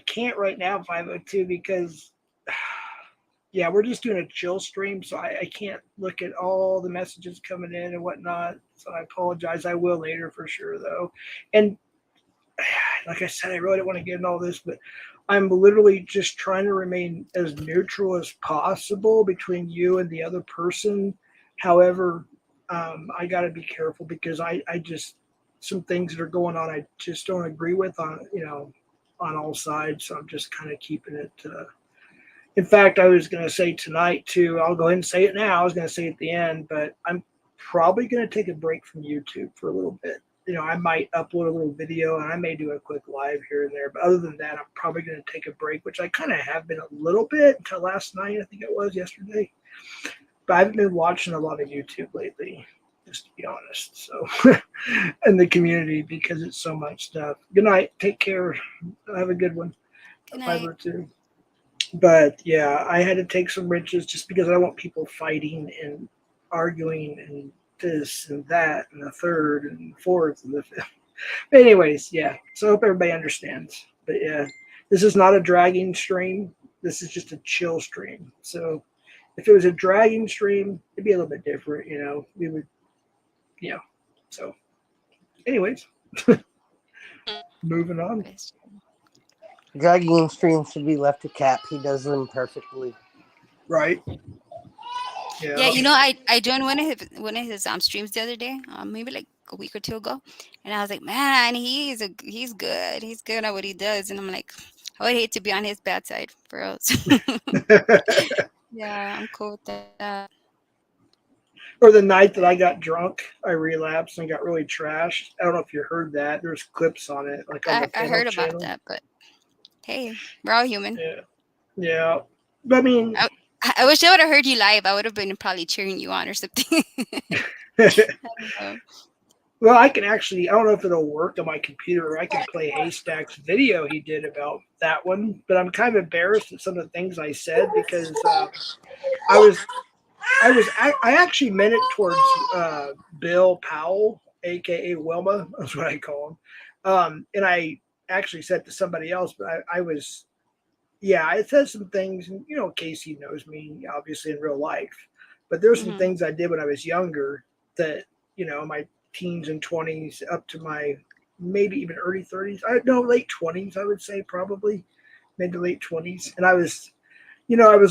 can't right now 502 because yeah, we're just doing a chill stream, so I can't look at all the messages coming in and whatnot. So I apologize. I will later for sure though. And like I said, I really don't want to get into all this, but I'm literally just trying to remain as neutral as possible between you and the other person. However, I got to be careful because I just some things that are going on I just don't agree with on on all sides. So I'm just kind of keeping it. In fact, I was going to say tonight too. I'll go ahead and say it now. I was going to say it at the end, but I'm probably going to take a break from YouTube for a little bit. I might upload a little video and I may do a quick live here and there. But other than that, I'm probably going to take a break, which I kind of have been a little bit until last night. I think it was yesterday. But I haven't been watching a lot of YouTube lately, just to be honest. So, and the community because it's so much stuff. Good night. Take care. Have a good one. Good Five night. or two. But yeah, I had to take some wrenches just because I don't want people fighting and arguing and this and that and the third and fourth and the fifth. But anyways, yeah. So I hope everybody understands. But yeah, this is not a dragging stream. This is just a chill stream. So if it was a dragging stream, it'd be a little bit different, We would, So anyways, moving on. Dragging streams should be left to Cap. He does them perfectly. Right. Yeah, I joined one of his streams the other day, maybe like a week or two ago, and I was like, man, he's good. He's good at what he does, and I'm like, I would hate to be on his bad side for us. Yeah, I'm cool with that. Or the night that I got drunk, I relapsed and got really trashed. I don't know if you heard that. There's clips on it, like on the I heard channel. about that, but hey, we're all human. Yeah. But I mean, I wish I would have heard you live. I would have been probably cheering you on or something. well, I can actually, I don't know if it'll work on my computer, or I can play Haystack's video he did about that one. But I'm kind of embarrassed at some of the things I said because I actually meant it towards Bill Powell, aka Wilma. That's what I call him. And I actually said to somebody else, but I said some things. And Casey knows me obviously in real life, but there's some things I did when I was younger that my teens and 20s up to my maybe even early 30s. Late 20s. I would say probably mid to late 20s, and I was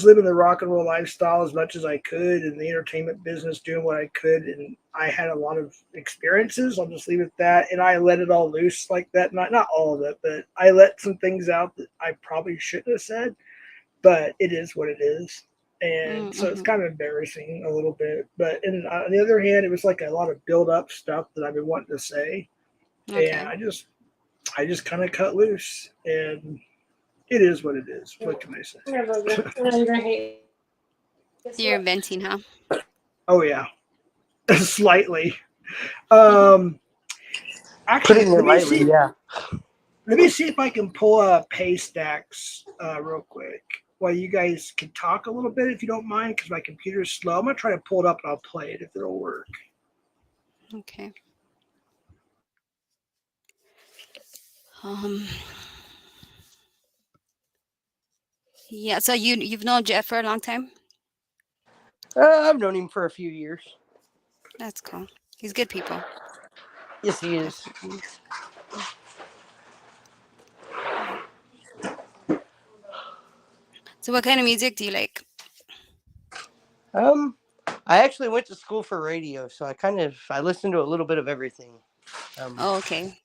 living the rock and roll lifestyle as much as I could in the entertainment business, doing what I could. And I had a lot of experiences. I'll just leave it at that. And I let it all loose like that. Not all of it, but I let some things out that I probably shouldn't have said, but it is what it is. And so it's kind of embarrassing a little bit. But on the other hand, it was like a lot of build up stuff that I've been wanting to say. Okay. And I just kind of cut loose, and it is what it is. What can I say? You're venting, huh? Oh yeah, slightly. Actually, Putting it lightly, yeah. Let me see if I can pull up Haystacks real quick while you guys can talk a little bit, if you don't mind, because my computer's slow. I'm gonna try to pull it up and I'll play it if it'll work. Okay. Yeah. So you've known Jeff for a long time? I've known him for a few years. That's cool. He's good people. Yes, he is. So what kind of music do you like? Um, I actually went to school for radio, so I listened to a little bit of everything. Um, Oh, okay.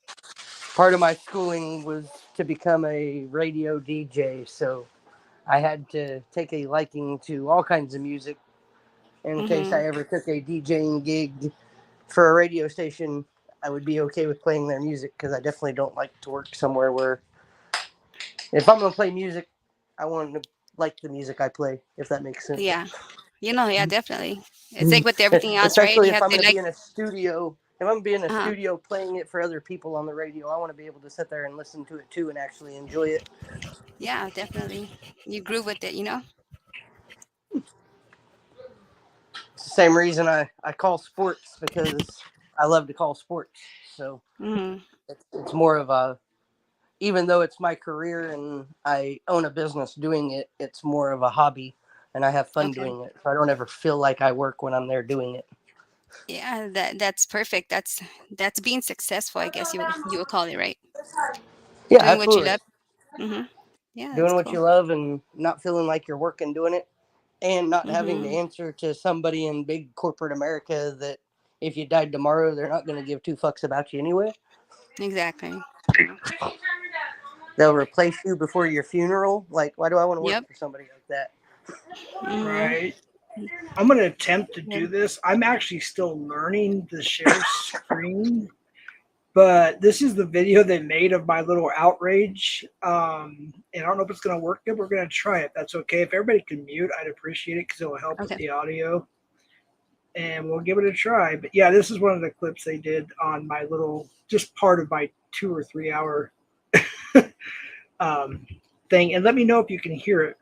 Part of my schooling was to become a radio DJ, so I had to take a liking to all kinds of music. In case Mm-hmm. I ever took a DJing gig for a radio station, I would be okay with playing their music because I definitely don't like to work somewhere where if I'm going to play music, I want to like the music I play, if that makes sense. Yeah. Yeah, definitely. It's like with everything else, right? Especially You if have I'm to going to be like, in a studio. If I'm going to be in a uh-huh. studio playing it for other people on the radio, I want to be able to sit there and listen to it too and actually enjoy it. Yeah, definitely. You groove with it, you know? It's the same reason I call sports because I love to call sports. So Mm-hmm. it's more of a, even though it's my career and I own a business doing it, it's more of a hobby and I have fun Okay. doing it. So I don't ever feel like I work when I'm there doing it. Yeah, that's perfect. That's being successful, I guess you would call it, right? Yeah, Doing what you absolutely. love. Mm-hmm. Yeah, that's Doing what cool. you love and not feeling like you're working doing it and not having to Mm-hmm. answer to somebody in big corporate America that if you died tomorrow, they're not going to give two fucks about you anyway. Exactly. They'll replace you before your funeral. Like, why do I want to work Yep. for somebody like that? Mm-hmm. Right. I'm going to attempt to Yeah. do this. I'm actually still learning the share screen, but this is the video they made of my little outrage. And I don't know if it's going to work good. We're going to try it. That's okay. If everybody can mute, I'd appreciate it because it will help with Okay. the audio. And we'll give it a try. But yeah, this is one of the clips they did on my little, just part of my 2 or 3 hour um, thing. And let me know if you can hear it.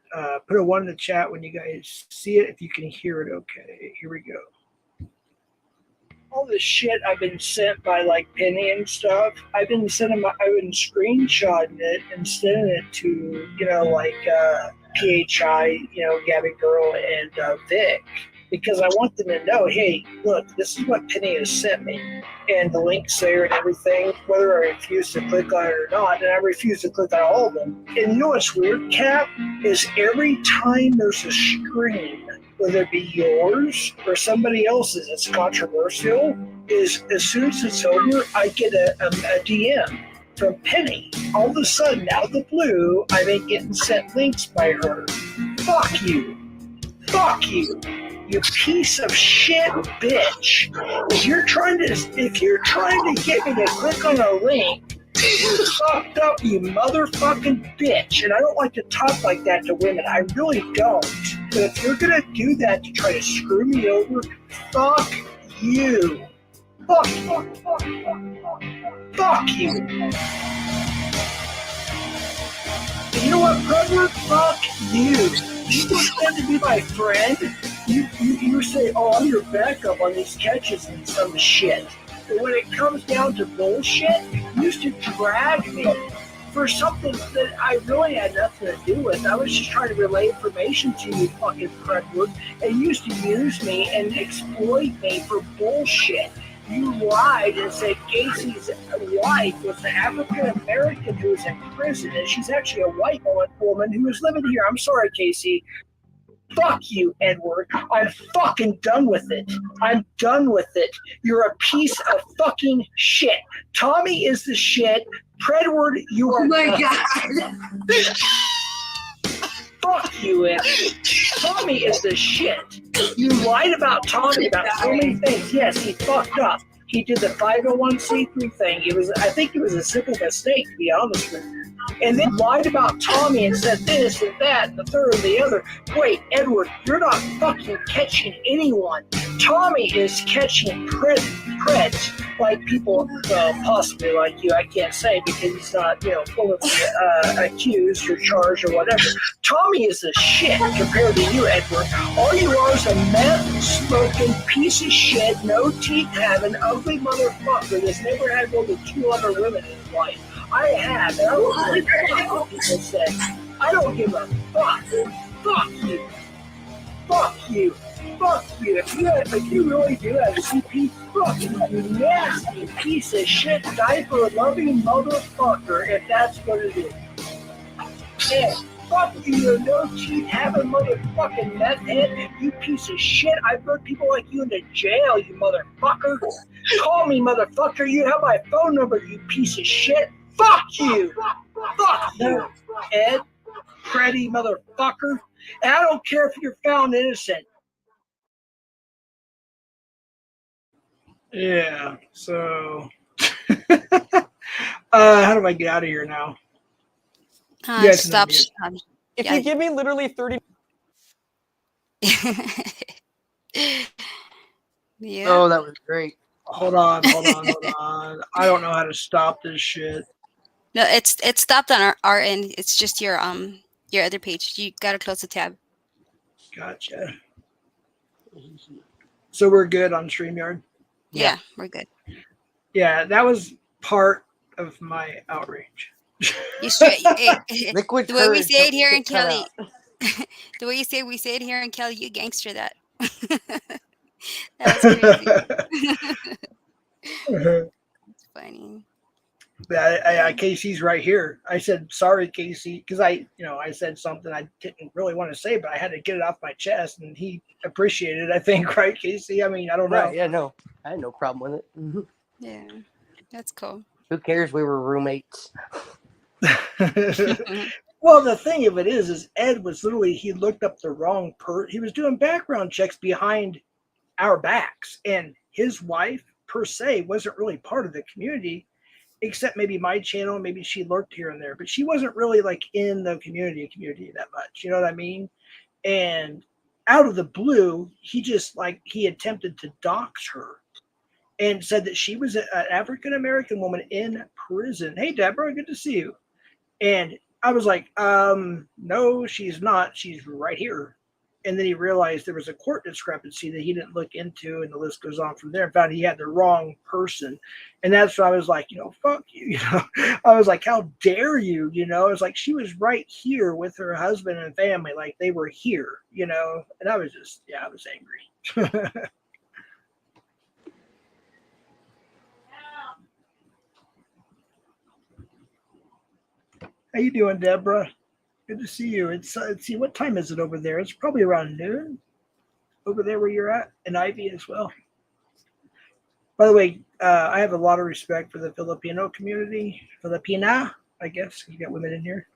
Put a one in the chat when you guys see it, if you can hear it okay. Here we go. All this shit I've been sent by like Penny and stuff. I've been screenshotting it and sending it to, like PHI, Gabby Girl and Vic, because I want them to know, hey, look, this is what Penny has sent me, and the links there and everything, whether I refuse to click on it or not, and I refuse to click on all of them. And you know what's weird, Cap, is every time there's a screen, whether it be yours or somebody else's that's controversial, is as soon as it's over, I get a DM from Penny. All of a sudden, out of the blue, I've been getting sent links by her. Fuck you. Fuck you. You piece of shit bitch. If you're trying to get me to click on a link, you're fucked up, you motherfucking bitch. And I don't like to talk like that to women. I really don't. But if you're gonna do that to try to screw me over, fuck you. Fuck you. And you know what, brother? Fuck you. You pretend to be my friend. You say, oh, I'm your backup on these catches and some shit. But when it comes down to bullshit, you used to drag me for something that I really had nothing to do with. I was just trying to relay information to you, fucking Fredwood, and you used to use me and exploit me for bullshit. You lied and said Casey's wife was an African American who was in prison, and she's actually a white woman who was living here. I'm sorry, Casey. Fuck you, Edward. I'm fucking done with it. I'm done with it. You're a piece of fucking shit. Tommy is the shit. Predward, you are. Oh my God. Fuck you, Edward. Tommy is the shit. You lied about Tommy about so many things. Yes, he fucked up. He did the 501c3 thing. I think it was a simple mistake, to be honest with you. And then lied about Tommy and said this and that and the third and the other. Wait, Edward, you're not fucking catching anyone. Tommy is catching preds like people, possibly like you. I can't say because he's not, accused or charged or whatever. Tommy is a shit compared to you, Edward. All you are is a meth-smoking piece of shit, no teeth having, ugly motherfucker that's never had more than 2 other women in his life. I have, and I don't give a fuck what people say. I don't give a fuck. Fuck you. Fuck you. Fuck you. If you really do have a CP, fuck you nasty piece of shit, diaper-loving motherfucker, if that's what it is. And Fuck you, no cheat having motherfucking meth head. You piece of shit. I put people like you into jail, you motherfucker. Call me, motherfucker. You have my phone number, you piece of shit. Fuck you. Fuck you, Ed. Freddy, motherfucker. And I don't care if you're found innocent. Yeah, so how do I get out of here now? You guys can Stop. unmute. If Yeah. you give me literally 30. Yeah. Oh, that was great. Hold on. I don't know how to stop this shit. No, it's stopped on our end. It's just your other page. You gotta close the tab. Gotcha. So we're good on StreamYard? Yeah, we're good. Yeah, that was part of my outrage. You straight. Liquid The way we courage say it helps here in it cut Kelly. out. The way we say it here in Kelly, you gangster that. That was crazy. It's funny. Casey's right here. I said sorry, Casey, because I said something I didn't really want to say, but I had to get it off my chest, and he appreciated it. I think, right, Casey? I mean, I don't know. Right? Yeah, no, I had no problem with it. Mm-hmm. Yeah, that's cool. Who cares? We were roommates. Well, the thing of it is Ed was literally, he looked up the wrong he was doing background checks behind our backs, and his wife per se wasn't really part of the community, except maybe my channel. Maybe she lurked here and there, but she wasn't really like in the community that much. You know what I mean? And out of the blue, he attempted to dox her and said that she was an African American woman in prison. Hey, Deborah, good to see you. And I was like, no, she's not. She's right here. And then he realized there was a court discrepancy that he didn't look into, and the list goes on from there. And found he had the wrong person. And that's why I was like, fuck you. I was like, how dare you? I was like, she was right here with her husband and family. Like, they were here, and I was just, I was angry. How you doing, Deborah? Good to see you. Let's see, what time is it over there? It's probably around noon over there where you're at, and Ivy as well. By the way, I have a lot of respect for the Filipino community. Filipina, I guess. You got women in here.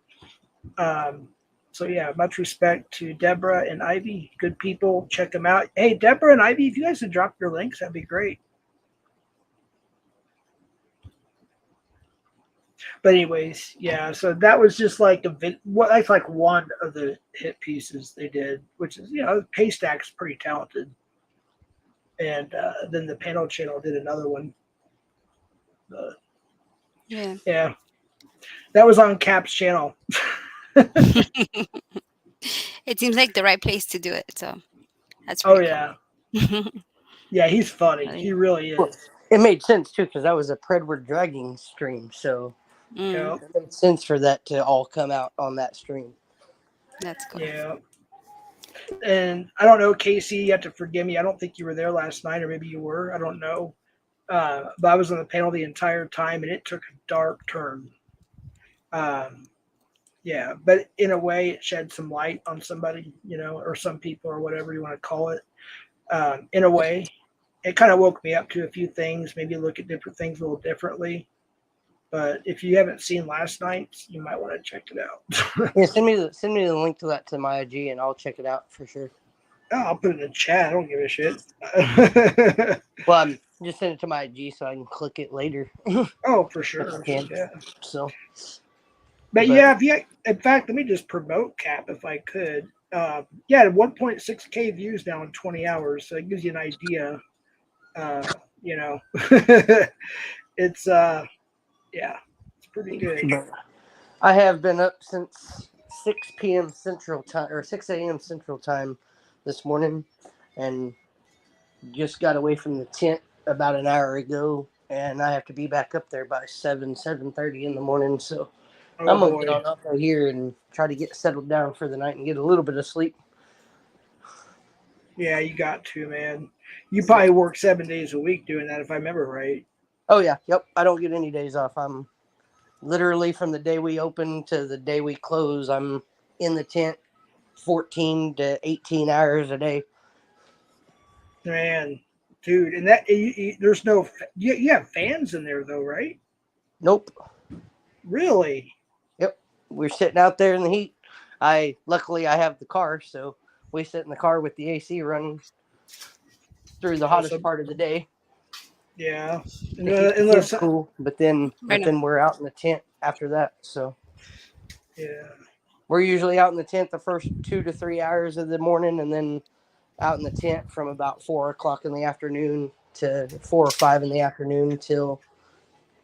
So, yeah, much respect to Deborah and Ivy. Good people. Check them out. Hey, Deborah and Ivy, if you guys would drop your links, that'd be great. But anyways, yeah, so that was just like that's like one of the hit pieces they did, which is, Paystack's pretty talented. And then the panel channel did another one. Yeah. That was on Cap's channel. It seems like the right place to do it, so that's pretty cool. Yeah, he's funny. He really is. Well, it made sense too, because that was a Predward Dragging stream, so it made sense for that to all come out on that stream. That's cool. Yeah. And I don't know, Casey, you have to forgive me. I don't think you were there last night, or maybe you were. I don't know. But I was on the panel the entire time, and it took a dark turn. Yeah, but in a way, it shed some light on somebody, or some people, or whatever you want to call it. In a way, it kind of woke me up to a few things, maybe look at different things a little differently. But if you haven't seen last night's, you might want to check it out. Yeah, send me the link to that to my IG, and I'll check it out for sure. Oh, I'll put it in the chat. I don't give a shit. Well, I'm just send it to my IG so I can click it later. Oh, for sure. Yeah. So. But yeah, in fact, let me just promote Cap if I could. Yeah, 1.6K views now in 20 hours. So it gives you an idea. It's it's pretty good. I have been up since 6 p.m. Central Time, or 6 a.m. Central Time this morning, and just got away from the tent about an hour ago, and I have to be back up there by 7:30 in the morning, so I'm going to get on up here and try to get settled down for the night and get a little bit of sleep. Yeah, you got to, man. You probably work 7 days a week doing that, if I remember right. Oh, yeah. Yep. I don't get any days off. I'm literally, from the day we open to the day we close, I'm in the tent 14 to 18 hours a day. Man, dude, and that there's no you have fans in there though, right? Nope. Really? Yep. We're sitting out there in the heat. Luckily I have the car, so we sit in the car with the AC running through the hottest Awesome. part of the day Yeah. to keep the kids cool. But then we're out in the tent after that. So yeah. we're usually out in the tent the first 2 to 3 hours of the morning, and then out in the tent from about 4 o'clock in the afternoon to 4 or 5 in the afternoon till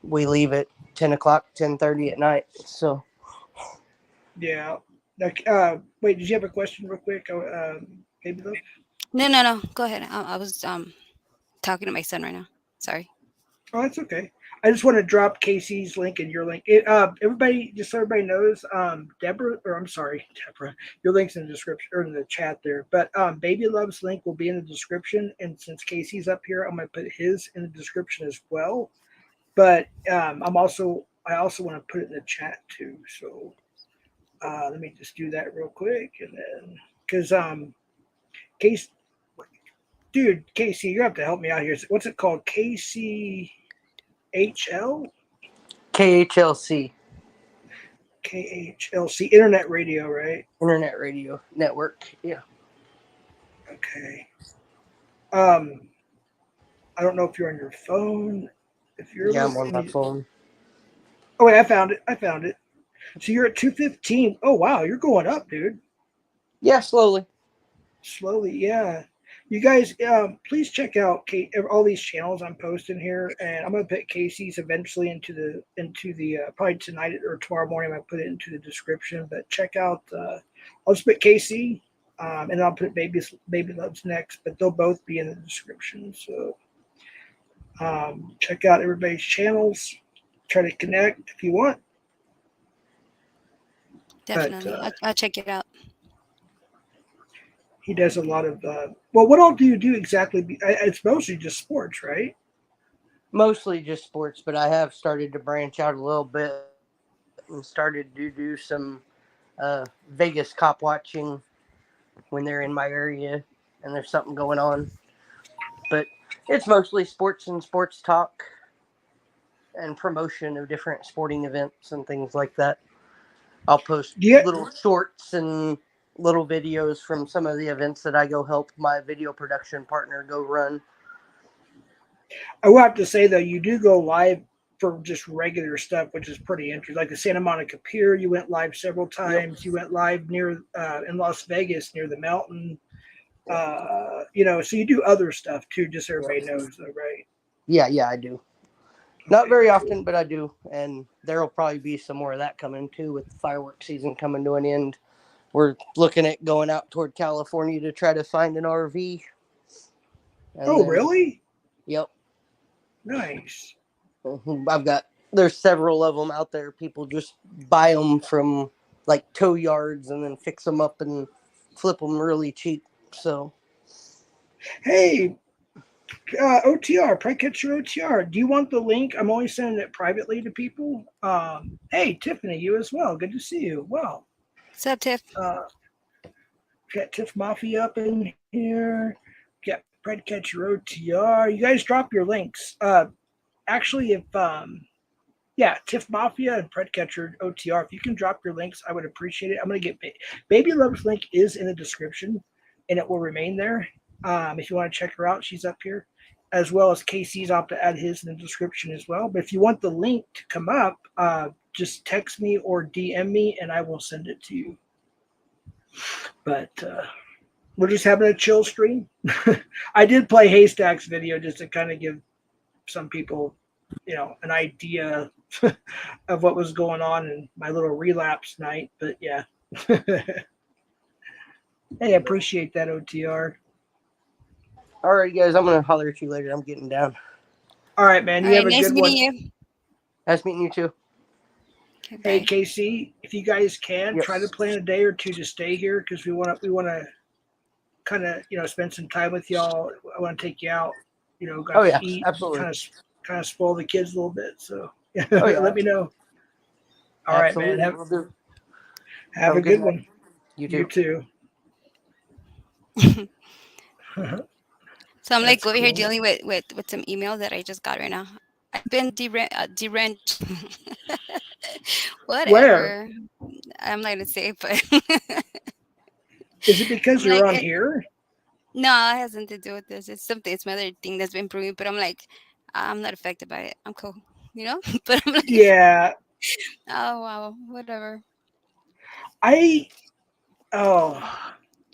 we leave at 10 o'clock, 10:30 at night. So Yeah. Like, wait, did you have a question real quick? Maybe though. No. Go ahead. I was talking to my son right now. Sorry. Oh, that's okay. I just want to drop Casey's link and your link. Everybody, just so everybody knows, Deborah, or I'm sorry, Deborah, your link's in the description or in the chat there. But Baby Love's link will be in the description, and since Casey's up here, I'm gonna put his in the description as well. But I also want to put it in the chat too. So let me just do that real quick, and then because Casey, dude, Casey, you have to help me out here. What's it called? KCHL? KHLC. KHLC Internet Radio, right? Internet Radio Network. Yeah. Okay. I don't know if you're on your phone. If you're I'm on my phone. Oh wait, I found it. So you're at 215. Oh wow, you're going up, dude. Yeah, slowly. Slowly, yeah. You guys, please check out all these channels I'm posting here, and I'm gonna put Casey's eventually into the probably tonight or tomorrow morning. I put it into the description, but check out. I'll just put Casey, and I'll put Baby Loves next, but they'll both be in the description. So check out everybody's channels. Try to connect if you want. Definitely. But, I'll check it out. he does a lot of what all do you do exactly? It's mostly just sports, right? Mostly just sports, but I have started to branch out a little bit and started to do some Vegas cop watching when they're in my area and there's something going on. But it's mostly sports and sports talk and promotion of different sporting events and things like that. I'll post little shorts and little videos from some of the events that I go help my video production partner go run. I will have to say though, you do go live for just regular stuff, which is pretty interesting. Like the Santa Monica Pier, you went live several times. Yep. You went live near in Las Vegas near the mountain. So you do other stuff too, just so everybody knows though, right? Yeah, I do. Not very often, but I do. And there will probably be some more of that coming too with the fireworks season coming to an end. We're looking at going out toward California to try to find an RV. Really? Yep. Nice. There's several of them out there. People just buy them from like tow yards and then fix them up and flip them really cheap. So. Hey, OTR, probably catch your OTR. Do you want the link? I'm only sending it privately to people. Hey, Tiffany, you as well. Good to see you. Wow. What's up, Tiff? Got Tiff Mafia up in here. Got Fred Catch Your OTR. You guys drop your links. Actually, if Tiff Mafia and Fred Catcher OTR, if you can drop your links, I would appreciate it. I'm gonna get Baby Love's link is in the description, and it will remain there. If you want to check her out, she's up here, as well as Casey's. I'll have to add his in the description as well. But if you want the link to come up, just text me or DM me, and I will send it to you. But we're just having a chill stream. I did play Haystack's video just to kind of give some people, an idea of what was going on in my little relapse night. But yeah. Hey, I appreciate that, OTR. All right, guys, I'm going to holler at you later. I'm getting down. All right, man. You have a good one. Nice meeting you. Nice meeting you too. Okay, hey, KC, if you guys can, try to plan a day or two to stay here because we want to kind of, spend some time with y'all. I want to take you out, eat, absolutely. Kind of spoil the kids a little bit. So let me know. All right, man. Have a good one. You You too. too. So I'm like That's over here cool. dealing with some email that I just got right now. I've been derent. Where? Whatever. I'm not gonna say, it, but Is it because I'm you're like, on here? no, it has nothing to do with this. It's something. It's another thing that's been brewing. But I'm like, I'm not affected by it. I'm cool, you know. But I'm like, Yeah. oh wow, whatever. I oh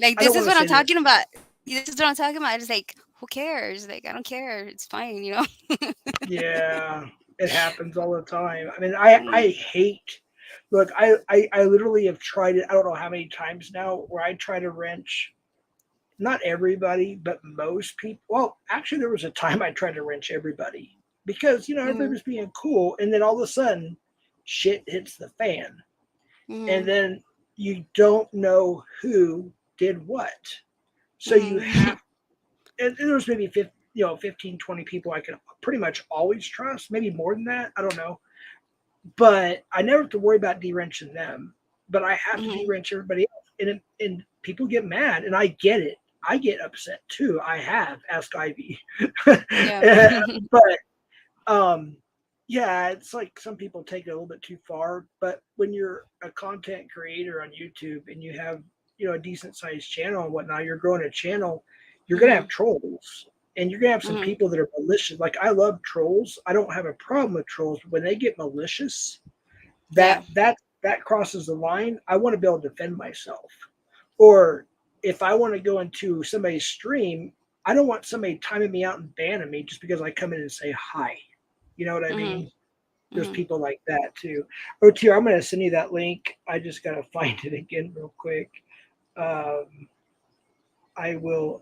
Like I don't this want is to what I'm say this. talking about. This is what I'm talking about. It's like, who cares? Like, I don't care. It's fine, you know. Yeah, it happens all the time. I mean, I Mm, hate. Look, I literally have tried it. I don't know how many times now where I try to wrench. Not everybody, but most people. Well, actually, there was a time I tried to wrench everybody because everybody mhm, was being cool, and then all of a sudden, shit hits the fan, and mhm, then you don't know who did what. So you mhm, have, and there was maybe 50, 15, 20 people I could pretty much always trust, maybe more than that. I don't know. But I never have to worry about de-wrenching them. But I have to mhm. de-wrench everybody else. And people get mad, and I get it. I get upset too. I have. Ask Ivy. Yeah. But um, yeah, it's like some people take it a little bit too far. But when you're a content creator on YouTube and you have a decent sized channel and whatnot, you're growing a channel, you're gonna have Mhm, trolls. And you're gonna have some mhm. people that are malicious. Like I love trolls. I don't have a problem with trolls, but when they get malicious, Yeah. that crosses the line. I want to be able to defend myself. Or if I want to go into somebody's stream, I don't want somebody timing me out and banning me just because I come in and say hi. You know what I Mhm, mean? There's mhm. people like that too. OTR, I'm going to send you that link. I just got to find it again real quick. Um, I will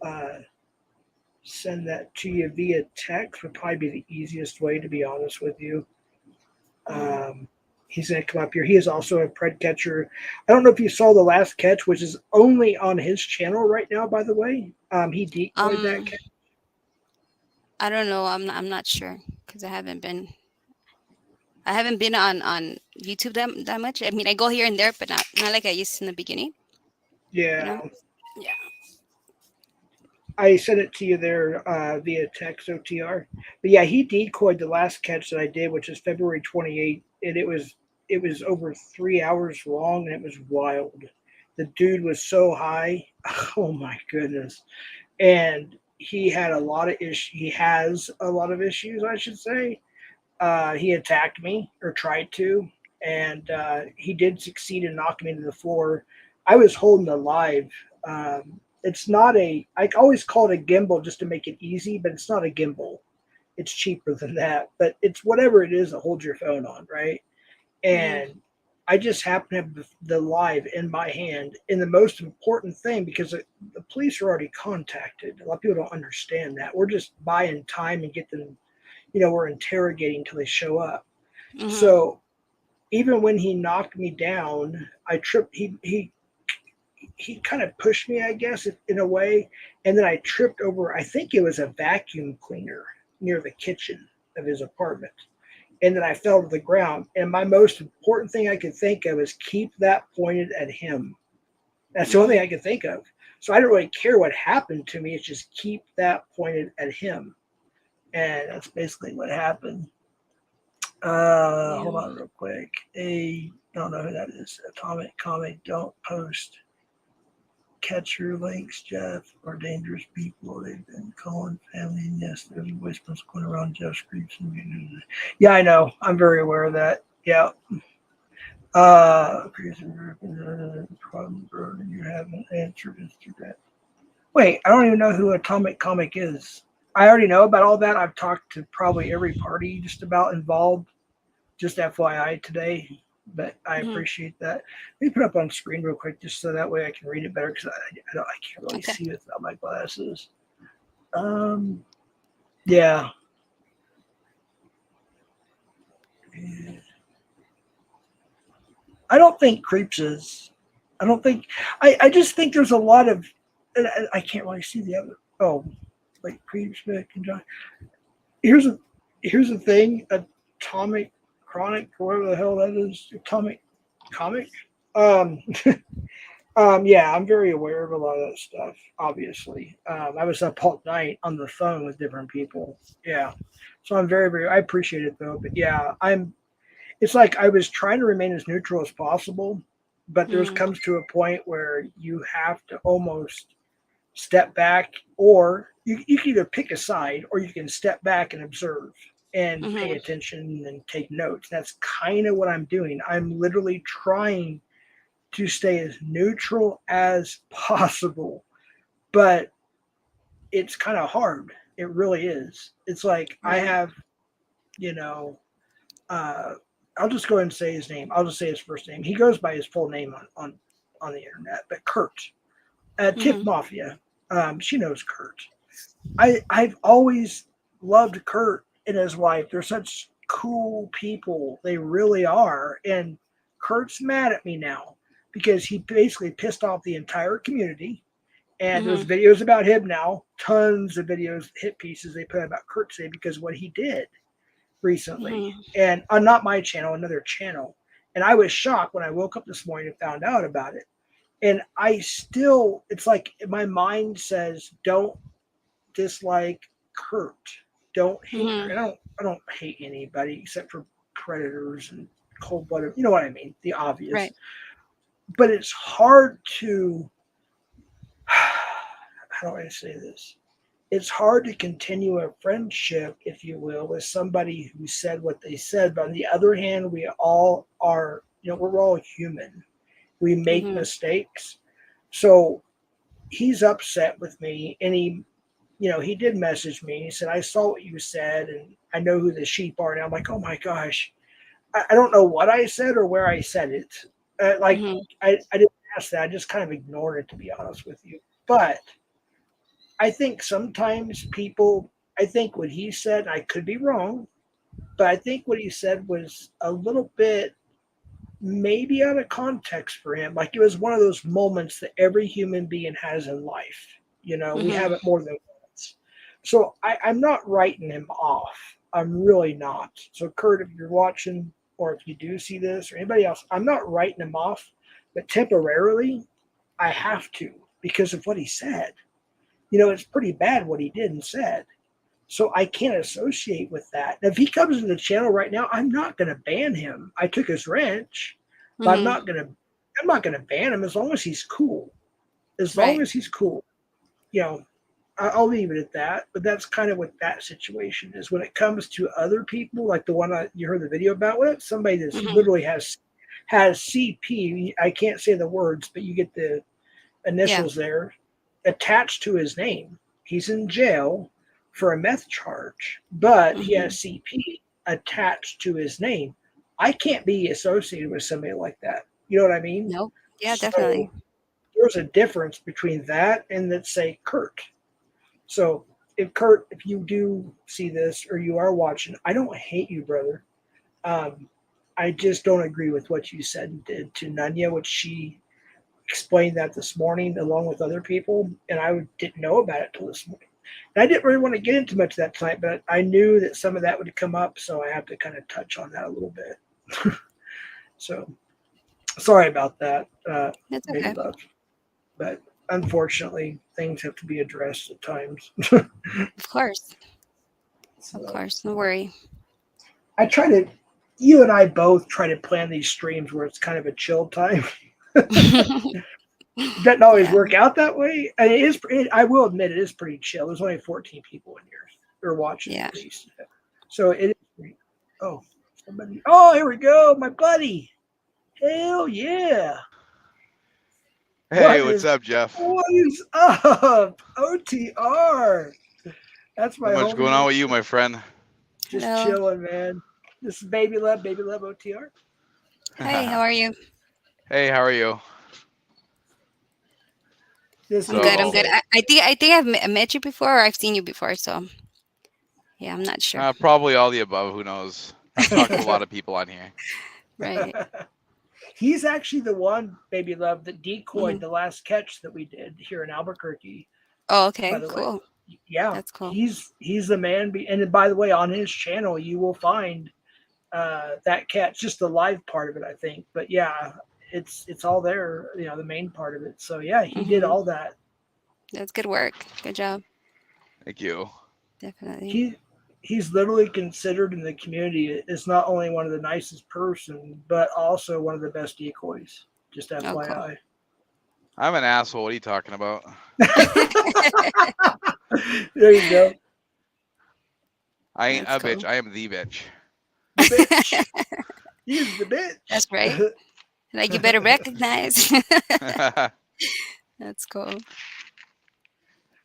send that to you via text. Would probably be the easiest way, to be honest with you. Mhm. Um, he's going to come up here. He is also a pred catcher. I don't know if you saw the last catch, which is only on his channel right now, by the way. He decoyed that Um, catch. I don't know. I'm not sure because I haven't been on YouTube that much. I mean, I go here and there, but not like I used to in the beginning. You Yeah. know. Yeah. I sent it to you there via text OTR. But yeah, he decoyed the last catch that I did, which is February 28th, and it was over 3 hours long, and it was wild. The dude was so high. Oh my goodness. And he had a lot of issues. He has a lot of issues, I should say. He attacked me or tried to, and he did succeed in knocking me to the floor. I was holding the live. It's not a. I always call it a gimbal just to make it easy, but it's not a gimbal. It's cheaper than that, but it's whatever it is that holds your phone on, right? Mhm. And I just happen to have the live in my hand. And the most important thing, because the police are already contacted, a lot of people don't understand that. We're just buying time and get them, we're interrogating until they show up. Mhm. So even when he knocked me down, I tripped. He kind of pushed me, I guess, in a way, and then I tripped over. I think it was a vacuum cleaner near the kitchen of his apartment, and then I fell to the ground. And my most important thing I could think of is keep that pointed at him. That's the only thing Mhm. I could think of. So I don't really care what happened to me. It's just keep that pointed at him, and that's basically what happened. Hold Yeah. on real quick. I don't know who that is. Atomic Comic. Don't post catcher links, Jeff, are dangerous people. They've been calling family. And yes, there's whispers going around Jeff Creeps. Yeah, I know. I'm very aware of that. Yeah. Problem, bro. You haven't answered Instagram. Wait, I don't even know who Atomic Comic is. I already know about all that. I've talked to probably every party just about involved. Just FYI today, but I Mhm. appreciate that. Let me put it up on screen real quick just so that way I can read it better because I can't really Okay. see without my glasses. Um, yeah. I don't think Creeps is. I don't think. I just think there's a lot of. I can't really see the other. Oh, like Creeps, Vic, and John. Here's a here's the thing. Atomic Chronic, or whatever the hell that is. Atomic Comic. Um, Yeah, I'm very aware of a lot of that stuff. Obviously, I was up all night on the phone with different people. Yeah, so I'm very, very. I appreciate it though, but yeah, I'm. It's like I was trying to remain as neutral as possible, but there's Mm-hmm. comes to a point where you have to almost step back, or you can either pick a side, or you can step back and observe and pay Mm-hmm. attention and take notes. That's kind of what I'm doing. I'm literally trying to stay as neutral as possible, but it's kind of hard. It really is. It's like I Right. have, you know, uh, I'll just go ahead and say his name. I'll just say his first name. He goes by his full name on the internet, but Kurt, Tiff Mm-hmm. Mafia. She knows Kurt. I've always loved Kurt and his wife. They're such cool people. They really are. And Kurt's mad at me now because he basically pissed off the entire community. And there's Mm-hmm. videos about him now, tons of videos, hit pieces they put about Kurt today because of what he did recently. Mm-hmm. And on not my channel, another channel. And I was shocked when I woke up this morning and found out about it. And I still, it's like my mind says, don't dislike Kurt. Don't hate Mm-hmm. Kurt. I don't hate anybody except for predators and cold blooded. You know what I mean? The obvious. Right. But it's hard to. How do I say this? It's hard to continue a friendship, if you will, with somebody who said what they said. But on the other hand, we all are. We're all human. We make Mm-hmm. mistakes. So he's upset with me, and he did message me. He said, I saw what you said, and I know who the sheep are. And I'm like, oh my gosh, I don't know what I said or where I said it. Like, Mm-hmm. I didn't ask that. I just kind of ignored it, to be honest with you. But I think sometimes I think what he said, I could be wrong, but I think what he said was a little bit maybe out of context for him. Like it was one of those moments that every human being has in life. We Mm-hmm. have it more than once. So I'm not writing him off. I'm really not. So Kurt, if you're watching or if you do see this or anybody else, I'm not writing him off, but temporarily I have to because of what he said. It's pretty bad what he did and said. So I can't associate with that. If he comes to the channel right now, I'm not going to ban him. I took his wrench, but I'm Mm-hmm. not going to. I'm not going to ban him as long as he's cool. As long Right. as he's cool, you know, I'll leave it at that. But that's kind of what that situation is. When it comes to other people, like the one you heard the video about, with somebody that Mm-hmm. literally has CP. I can't say the words, but you get the Yeah. initials there attached to his name. He's in jail for a meth charge, but he Mm-hmm. has CP attached to his name. I can't be associated with somebody like that. You know what I mean? Nope. Yeah, So definitely. there's a difference between that and let's say Kurt. So if Kurt, if you do see this or you are watching, I don't hate you, brother. Um, I just don't agree with what you said and did to Nunya, which she explained that this morning along with other people, and I didn't know about it till this morning. And I didn't really want to get into much of that tonight, but I knew that some of that would come up, so I have to kind of touch on that a little bit. So sorry about that, That's baby okay. love, but unfortunately, things have to be addressed at times. Of course. Of So course. No worry. I try to. You and I both try to plan these streams where it's kind of a chill time. Doesn't always Yeah. work out that way. And it is. I will admit, it is pretty chill. There's only 14 people in here. They're watching Yeah. at least. So it is. Oh, somebody. Oh, here we go, my buddy. Hell yeah! Hey, What what's is up, Jeff? what is up? OTR. That's my Not much going on homie. with you, my friend. Just Hello. chilling, man. This is Baby Love OTR. Hi, how are you? Hey, how are you? This I'm good. I'm is So, good. I think I've met you before or I've seen you before, so yeah, I'm not sure. probably all the above. Who knows? I've talked to a lot of people on here. Right. He's actually the one, Baby Love, that decoyed Hmm. the last catch that we did here in Albuquerque. Oh, By okay. the way, Cool. yeah, That's cool. he's the man. And by the way, on his channel, you will find that catch, just the live part of it, I think. But yeah, it's all there, the main part of it. So yeah, he did Hmm. all that. That's good work. Good job. Thank you. Definitely. He's literally considered in the community as not only one of the nicest person, but also one of the best decoys. Just Oh, cool. FYI. I'm an asshole. What are you talking about? There you go. I ain't That's a cool. bitch. I am the bitch. The bitch. He's the That's right. bitch. Like you better recognize. That's cool.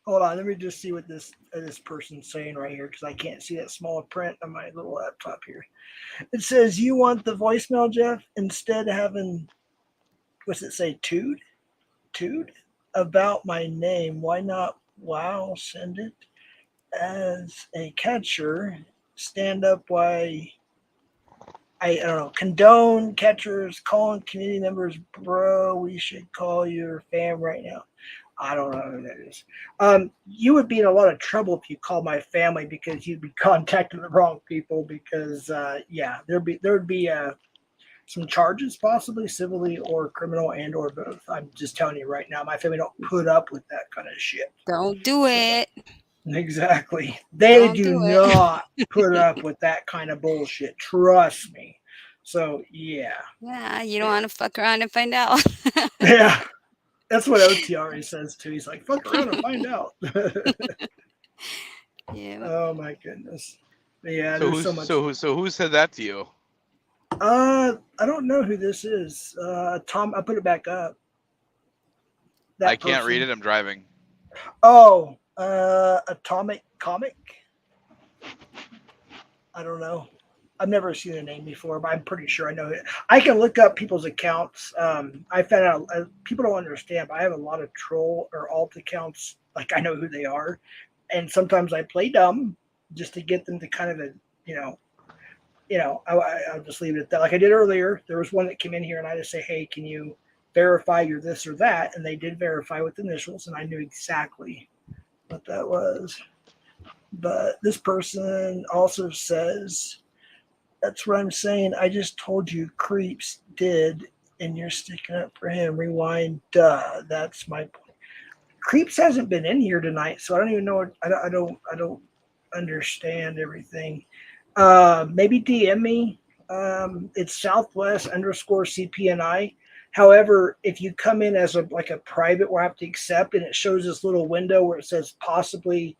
Hold on, let me just see what this person's saying right here because I can't see that small print on my little laptop here. It says you want the voicemail, Jeff, instead of having what's it say, Tude about my name. Why not? Wow, send it as a catcher. Stand up. Why? I don't know. Condone catchers calling community members, bro. We should call your fam right now. I don't know who that is. You would be in a lot of trouble if you called my family because you'd be contacting the wrong people. Because yeah, there would be some charges, possibly civilly or criminal and or both. I'm just telling you right now, my family don't put up with that kind of shit. Don't do So it. exactly, they Don't do do it. not put up with that kind of bullshit. Trust me. So yeah, Yeah, you don't want to fuck around and find out. yeah. That's what OTR says too. He's like, fuck around and find out. Yeah. Oh my goodness. But yeah, So there's who's so much. who said that to you? I don't know who this is. Tom, I put it back up. I That can't read person. it. I'm driving. Oh, Atomic Comic. I don't know. I've never seen the name before, but I'm pretty sure I know it. I can look up people's accounts. I found out people don't understand, but I have a lot of troll or alt accounts. Like I know who they are, and sometimes I play dumb just to get them to kind of you know, I'll just leave it at that. Like I did earlier, there was one that came in here, and I just say, "Hey, can you verify you're this or that?" And they did verify with initials, and I knew exactly what that was. But this person also says, that's what I'm saying. I just told you Creeps did, and you're sticking up for him. Rewind. Duh. That's my point. Creeps hasn't been in here tonight, so I don't even know. I don't understand everything. Maybe DM me. It's Southwest underscore CPNI. However, if you come in as a private, we'll have to accept, and it shows this little window where it says possibly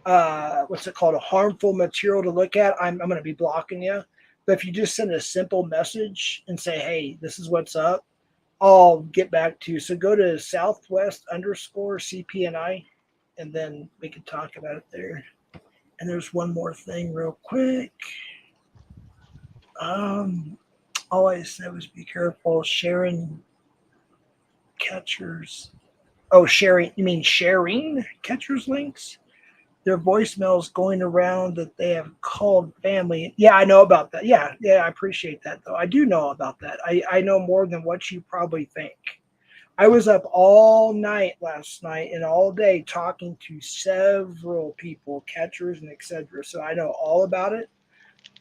what's it called, a harmful material to look at. I'm going to be blocking you. But if you just send a simple message and say, hey, this is what's up, I'll get back to you. So go to Southwest underscore CPNI, and then we can talk about it there. And there's one more thing real quick. All I said was be careful sharing catchers. Oh, sharing. You mean sharing catchers links? Their voicemails going around that they have called family. Yeah, I know about that. Yeah, I appreciate that though. I do know about that. I know more than what you probably think. I was up all night last night and all day talking to several people, catchers and etc. So I know all about it.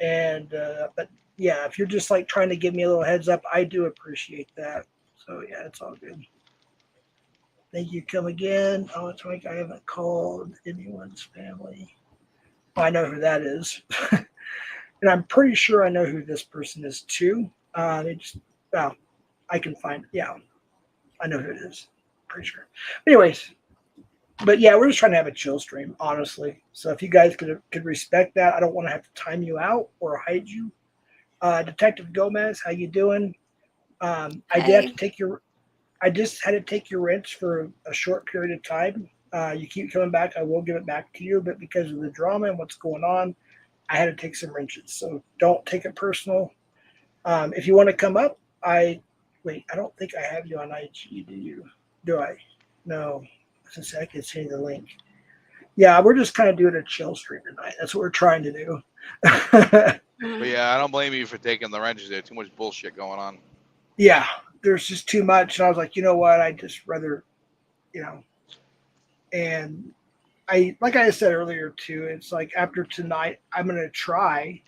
And but yeah, if you're just like trying to give me a little heads up, I do appreciate that. So yeah, it's all good. Thank you. Come again. Oh, it's like I haven't called anyone's family. Well, I know who that is. And I'm pretty sure I know who this person is too. They just, well, I can find, yeah, I know who it is. Pretty sure. Anyways, but yeah, we're just trying to have a chill stream, honestly. So if you guys could respect that, I don't want to have to time you out or hide you. Detective Gomez, how you doing? I did have Hi. to take your I just had to take your wrench for a short period of time. You keep coming back. I will give it back to you, but because of the drama and what's going on, I had to take some wrenches. So don't take it personal. If you want to come up, I don't think I have you on IG. Do you? Do I? No. Since I can send you the link. Yeah, we're just kind of doing a chill stream tonight. That's what we're trying to do. But yeah, I don't blame you for taking the wrenches. There's too much bullshit going on. Yeah, there's just too much. And I was like, you know what? I just rather, you know, and like I said earlier too, it's like after tonight, I'm gonna try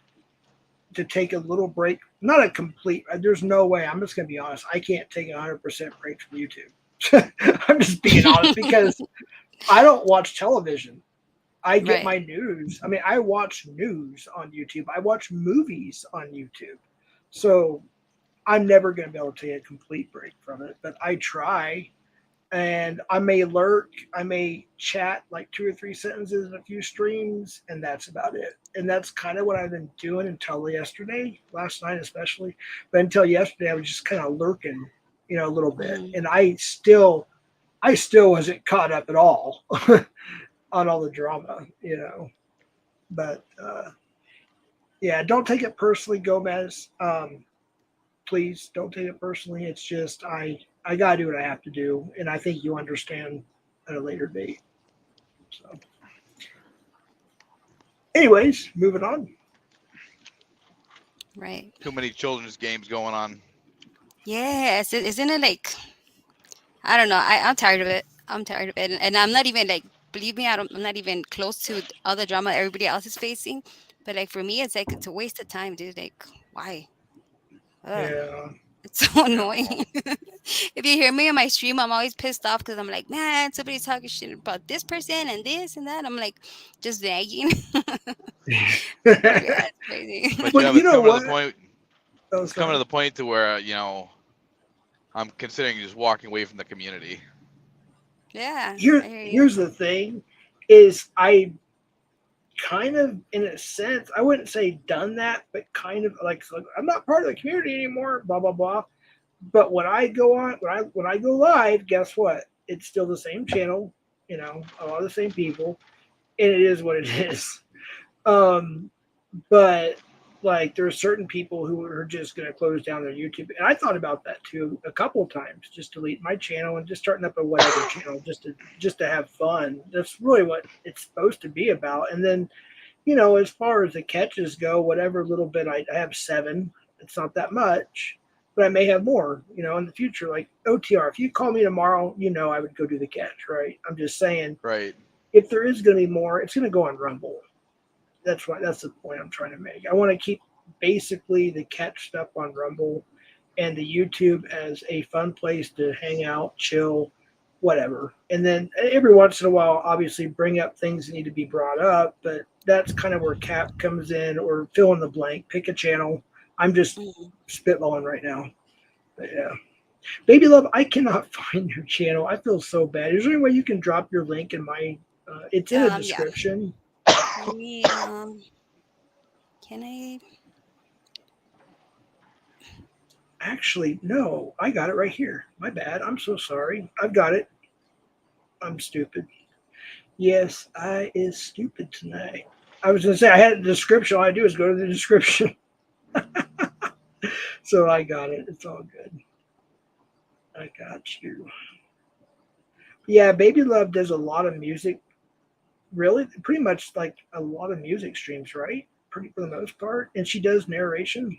to take a little break, not a complete. There's no way. I'm just gonna be honest. I can't take 100% break from YouTube. I'm just being honest because I don't watch television. I get Right. my news. I mean, I watch news on YouTube. I watch movies on YouTube. So I'm never going to be able to take a complete break from it, but I try. And I may lurk, I may chat like 2 or 3 sentences in a few streams, and that's about it. And that's kind of what I've been doing until yesterday, last night especially. But until yesterday, I was just kind of lurking, a little bit. Mhm. And I still wasn't caught up at all on all the drama. But yeah, don't take it personally, Gomez. Please don't take it personally. It's just I gotta do what I have to do, and I think you understand at a later date. So, anyways, moving on. Right. Too many children's games going on. Yes. Isn't it like, I don't know. I'm tired of it. I'm tired of it. And I'm not even like, believe me, I'm not even close to all the drama everybody else is facing. But like for me, it's like, it's a waste of time, dude. Like, why? Ugh, Yeah, it's so yeah. annoying. If you hear me on my stream, I'm always pissed off because I'm like, man, somebody's talking shit about this person and this and that. I'm like, just nagging. Like, yeah, it's crazy. But But Jeff, you it's know coming to what? the point. Oh, It's coming to sorry. the point to where I'm considering just walking away from the community. Yeah, Here, I hear you. here's the thing: is I kind of, in a sense, I wouldn't say done that, but kind of like I'm not part of the community anymore. Blah blah blah. But when I go on, when I go live, guess what? It's still the same channel. A lot of the same people, and it is what it is. Um, but like, there are certain people who are just going to close down their YouTube, and I thought about that too a couple of times. Just delete my channel and just starting up a whatever channel, just to have fun. That's really what it's supposed to be about. And then, as far as the catches go, whatever little bit I have 7. It's not that much, but I may have more. In the future, like OTR. If you call me tomorrow, I would go do the catch. Right? I'm just saying, Right. if there is going to be more, it's going to go on Rumble. That's the point I'm trying to make. I want to keep basically the catch stuff on Rumble and the YouTube as a fun place to hang out, chill, whatever. And then every once in a while, obviously bring up things that need to be brought up, but that's kind of where Cap comes in, or fill in the blank, pick a channel. I'm just Mhm. spitballing right now. But yeah. Baby Love, I cannot find your channel. I feel so bad. Is there any way you can drop your link in my it's in a Yeah. description. Let me can I Actually, no, I got it right here. My bad. I'm so sorry. I've got it. I'm stupid. Yes, I is stupid tonight. I was gonna say I had a description. All I do is go to the description. So I got it. It's all good. I got you. Yeah, Baby Love does a lot of music. Really, pretty much like a lot of music streams, right? Pretty for the most part. And she does narration.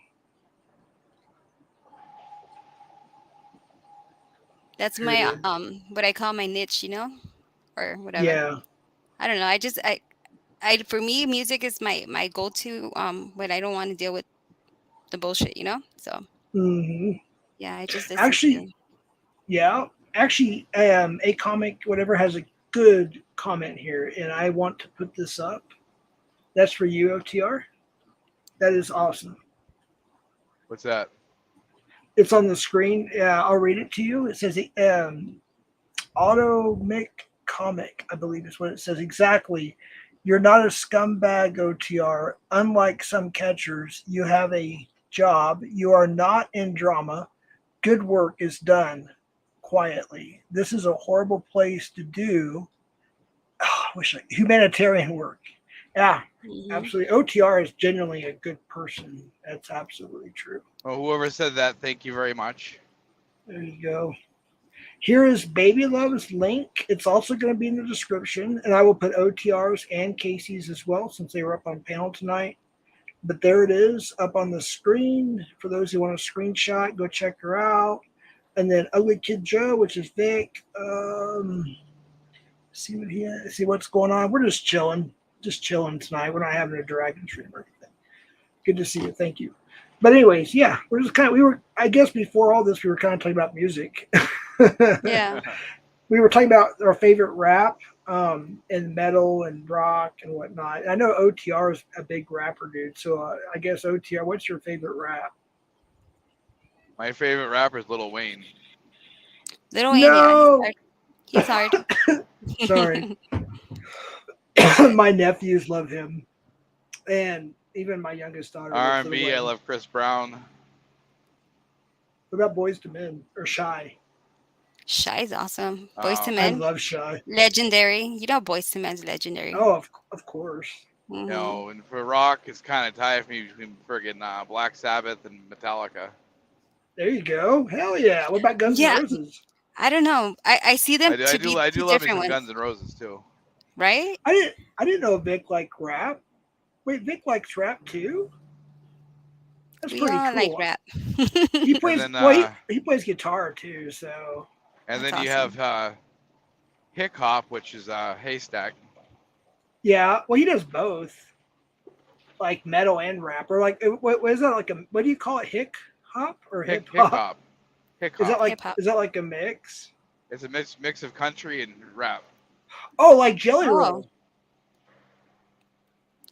that's Here it my is. what I call my niche, or whatever. Yeah. I don't know. I for me music is my go-to when I don't want to deal with the bullshit. So, hmm yeah, I just listen Actually, to. yeah. Actually, a comic, whatever, has a good comment here, and I want to put this up. That's for you, OTR. That is awesome. What's that? It's on the screen. Yeah, I'll read it to you. It says, Automic Comic, I believe is what it says exactly. You're not a scumbag, OTR. Unlike some catchers, you have a job. You are not in drama. Good work is done quietly. This is a horrible place to do humanitarian work. Yeah, Hmm. absolutely. OTR is genuinely a good person. That's absolutely true. Well, whoever said that, thank you very much. There you go. Here is Baby Love's link. It's also going to be in the description, and I will put OTR's and Casey's as well since they were up on panel tonight. But there it is up on the screen. For those who want a screenshot, go check her out. And then Ugly Kid Joe, which is Vic. See what's going on. We're just chilling tonight. We're not having a dragon stream or anything. Good to see you. Thank you. But anyways, yeah, we were, I guess before all this, we were kind of talking about music. Yeah. We were talking about our favorite rap, and metal and rock and whatnot. I know OTR is a big rapper, dude. So I guess OTR, what's your favorite rap? My favorite rapper is Lil Wayne. Little Wayne, yeah, No, he's hard. sorry. My nephews love him, and even my youngest daughter loves Lil R&B, I Wayne. love Chris Brown. What about Boys to Men or Shy? Shy's awesome. Boys to I You Men, love Shy. legendary. You know, Boys to Men's legendary. Oh, of course. Hmm. and for rock, it's kind of tied for me between friggin' Black Sabbath and Metallica. There you go. Hell yeah. What about Guns N' Yeah, Roses? I don't know. I see them to be I two do love me different some ones, Guns N' Roses too. right? I didn't know Vic liked rap. Wait, Vic likes rap too? That's We pretty all like cool. rap. He And plays then well. He plays guitar too. So That's you have awesome. Hick Hop, which is Haystack. yeah. Well, he does both, like metal and rap. Or like, what is that like? What do you call it? Hick hop or hip Hick hop? Hop. Hick Is that Hop. like Hip hop. is that like a mix? It's a mix of country and rap. Oh, like Jelly Oh, Roll,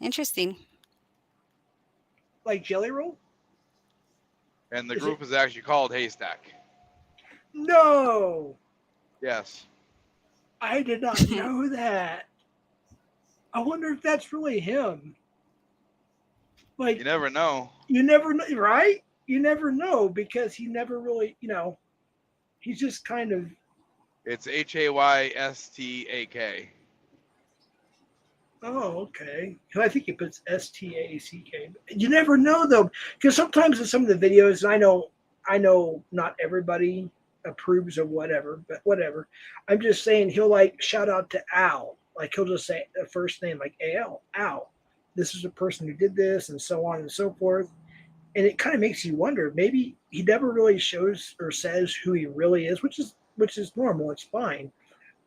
interesting. like Jelly Roll. And the Is it? group is actually called Haystack. No, Yes. I did not know that. I wonder if that's really him. You Like, never know. you never know, right? You never know because he never really, he's just kind of. It's Haystak. Oh, okay. I think he puts Stack. You never know though, because sometimes in some of the videos, and I know, not everybody approves of whatever, but whatever. I'm just saying he'll like shout out to Al, like he'll just say the first name like Al. This is the person who did this, and so on and so forth. And it kind of makes you wonder. Maybe he never really shows or says who he really is, which is normal. It's fine,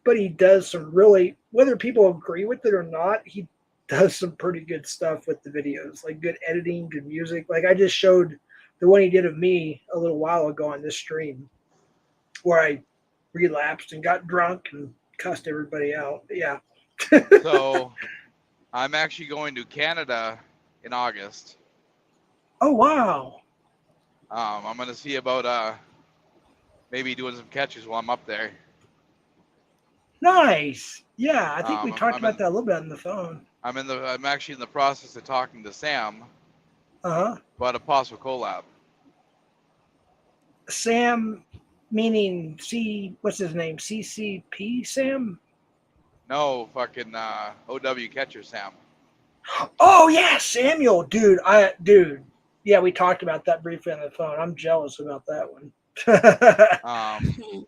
but he does some really, whether people agree with it or not, he does some pretty good stuff with the videos, like good editing, good music. Like I just showed the one he did of me a little while ago on this stream where I relapsed and got drunk and cussed everybody out. But yeah. So I'm actually going to Canada in August. Oh wow. I'm gonna see about maybe doing some catches while I'm up there. Nice. Yeah, I think we I'm, talked I'm about in that a little bit on the phone. I'm actually in the process of talking to Sam Uh-huh. about a possible collab. Sam, meaning what's his name? CCP Sam? No, fucking OW catcher Sam. Oh yeah, Samuel, dude. Yeah, we talked about that briefly on the phone. I'm jealous about that one. Hmm.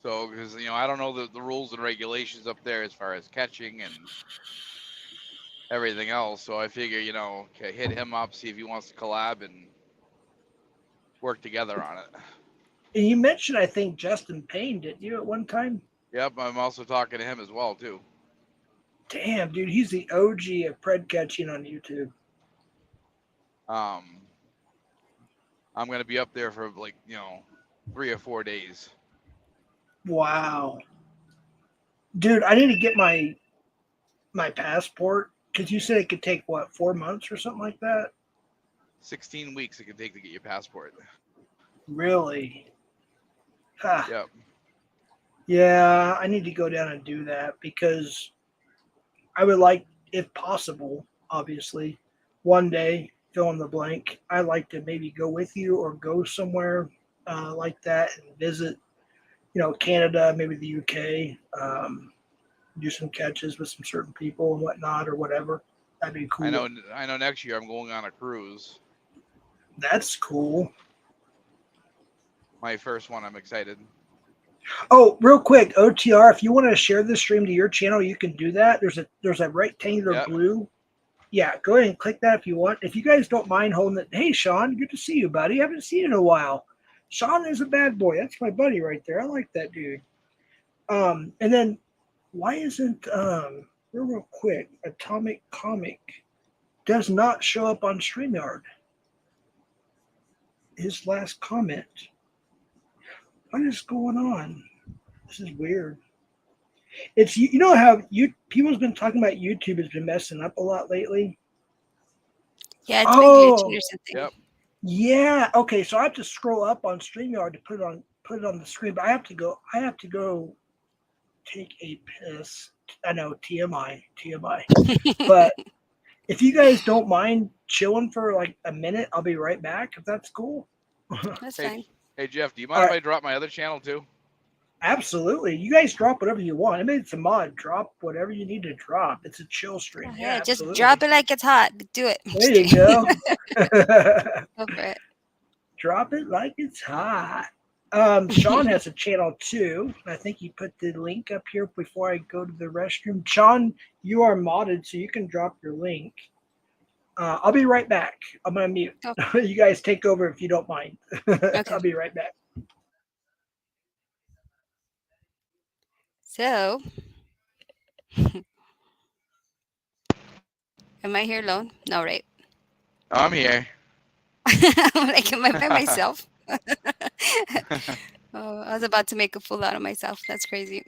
So because I don't know the rules and regulations up there as far as catching and everything else. So I figure okay, hit him up, see if he wants to collab and work together on it. And you mentioned, I think, Justin Payne, didn't you, at one time? Yep, I'm also talking to him as well too. Damn, dude, he's the OG of pred catching on YouTube. Um, I'm gonna be up there for like 3 or 4 days. Wow, dude, I need to get my passport because you said it could take what 4 months or something like that. 16 weeks it can take to get your passport. Really? Huh. Yep. Yeah, I need to go down and do that because I would like, if possible, obviously, one day, fill in the blank. I'd like to maybe go with you or go somewhere like that and visit, Canada, maybe the UK, do some catches with some certain people and whatnot or whatever. That'd be I cool. know. I know. Next year I'm going on a cruise. That's cool. My first one. I'm excited. Oh, real quick, OTR, if you want to share this stream to your channel, you can do that. There's a rectangular Yep. blue. Yeah, go ahead and click that if you want. If you guys don't mind holding it. Hey, Sean, good to see you, buddy. I haven't seen you in a while. Sean is a bad boy. That's my buddy right there. I like that dude. And then why isn't real quick Atomic Comic does not show up on StreamYard. His last comment. What is going on? This is weird. It's you know how you people's been talking about YouTube has been messing up a lot lately. Yeah, it's been glitching Oh, or something. Yep. yeah. Okay, so I have to scroll up on StreamYard to put it on the screen, but I have to go take a piss. I know TMI. But if you guys don't mind chilling for like a minute, I'll be right back if that's cool. That's Hey, fine. hey Jeff, do you All mind if right, I drop my other channel too? absolutely. You guys drop whatever you want. I made it's a mod. Drop whatever you need to drop. It's a chill Go stream. Yeah, ahead. Just drop absolutely. it like it's hot. Do it. There Just you kidding. go. Go for it. Drop it like it's hot. Sean has a channel too. I think he put the link up here before I go to the restroom. Sean, you are modded, so you can drop your link. I'll be right back. I'm gonna mute. Go. You guys take over if you don't mind. Okay. I'll be right back. So, am I here alone? No, right? Oh, I'm here. I'm like, am I by myself? Oh, I was about to make a fool out of myself. That's crazy.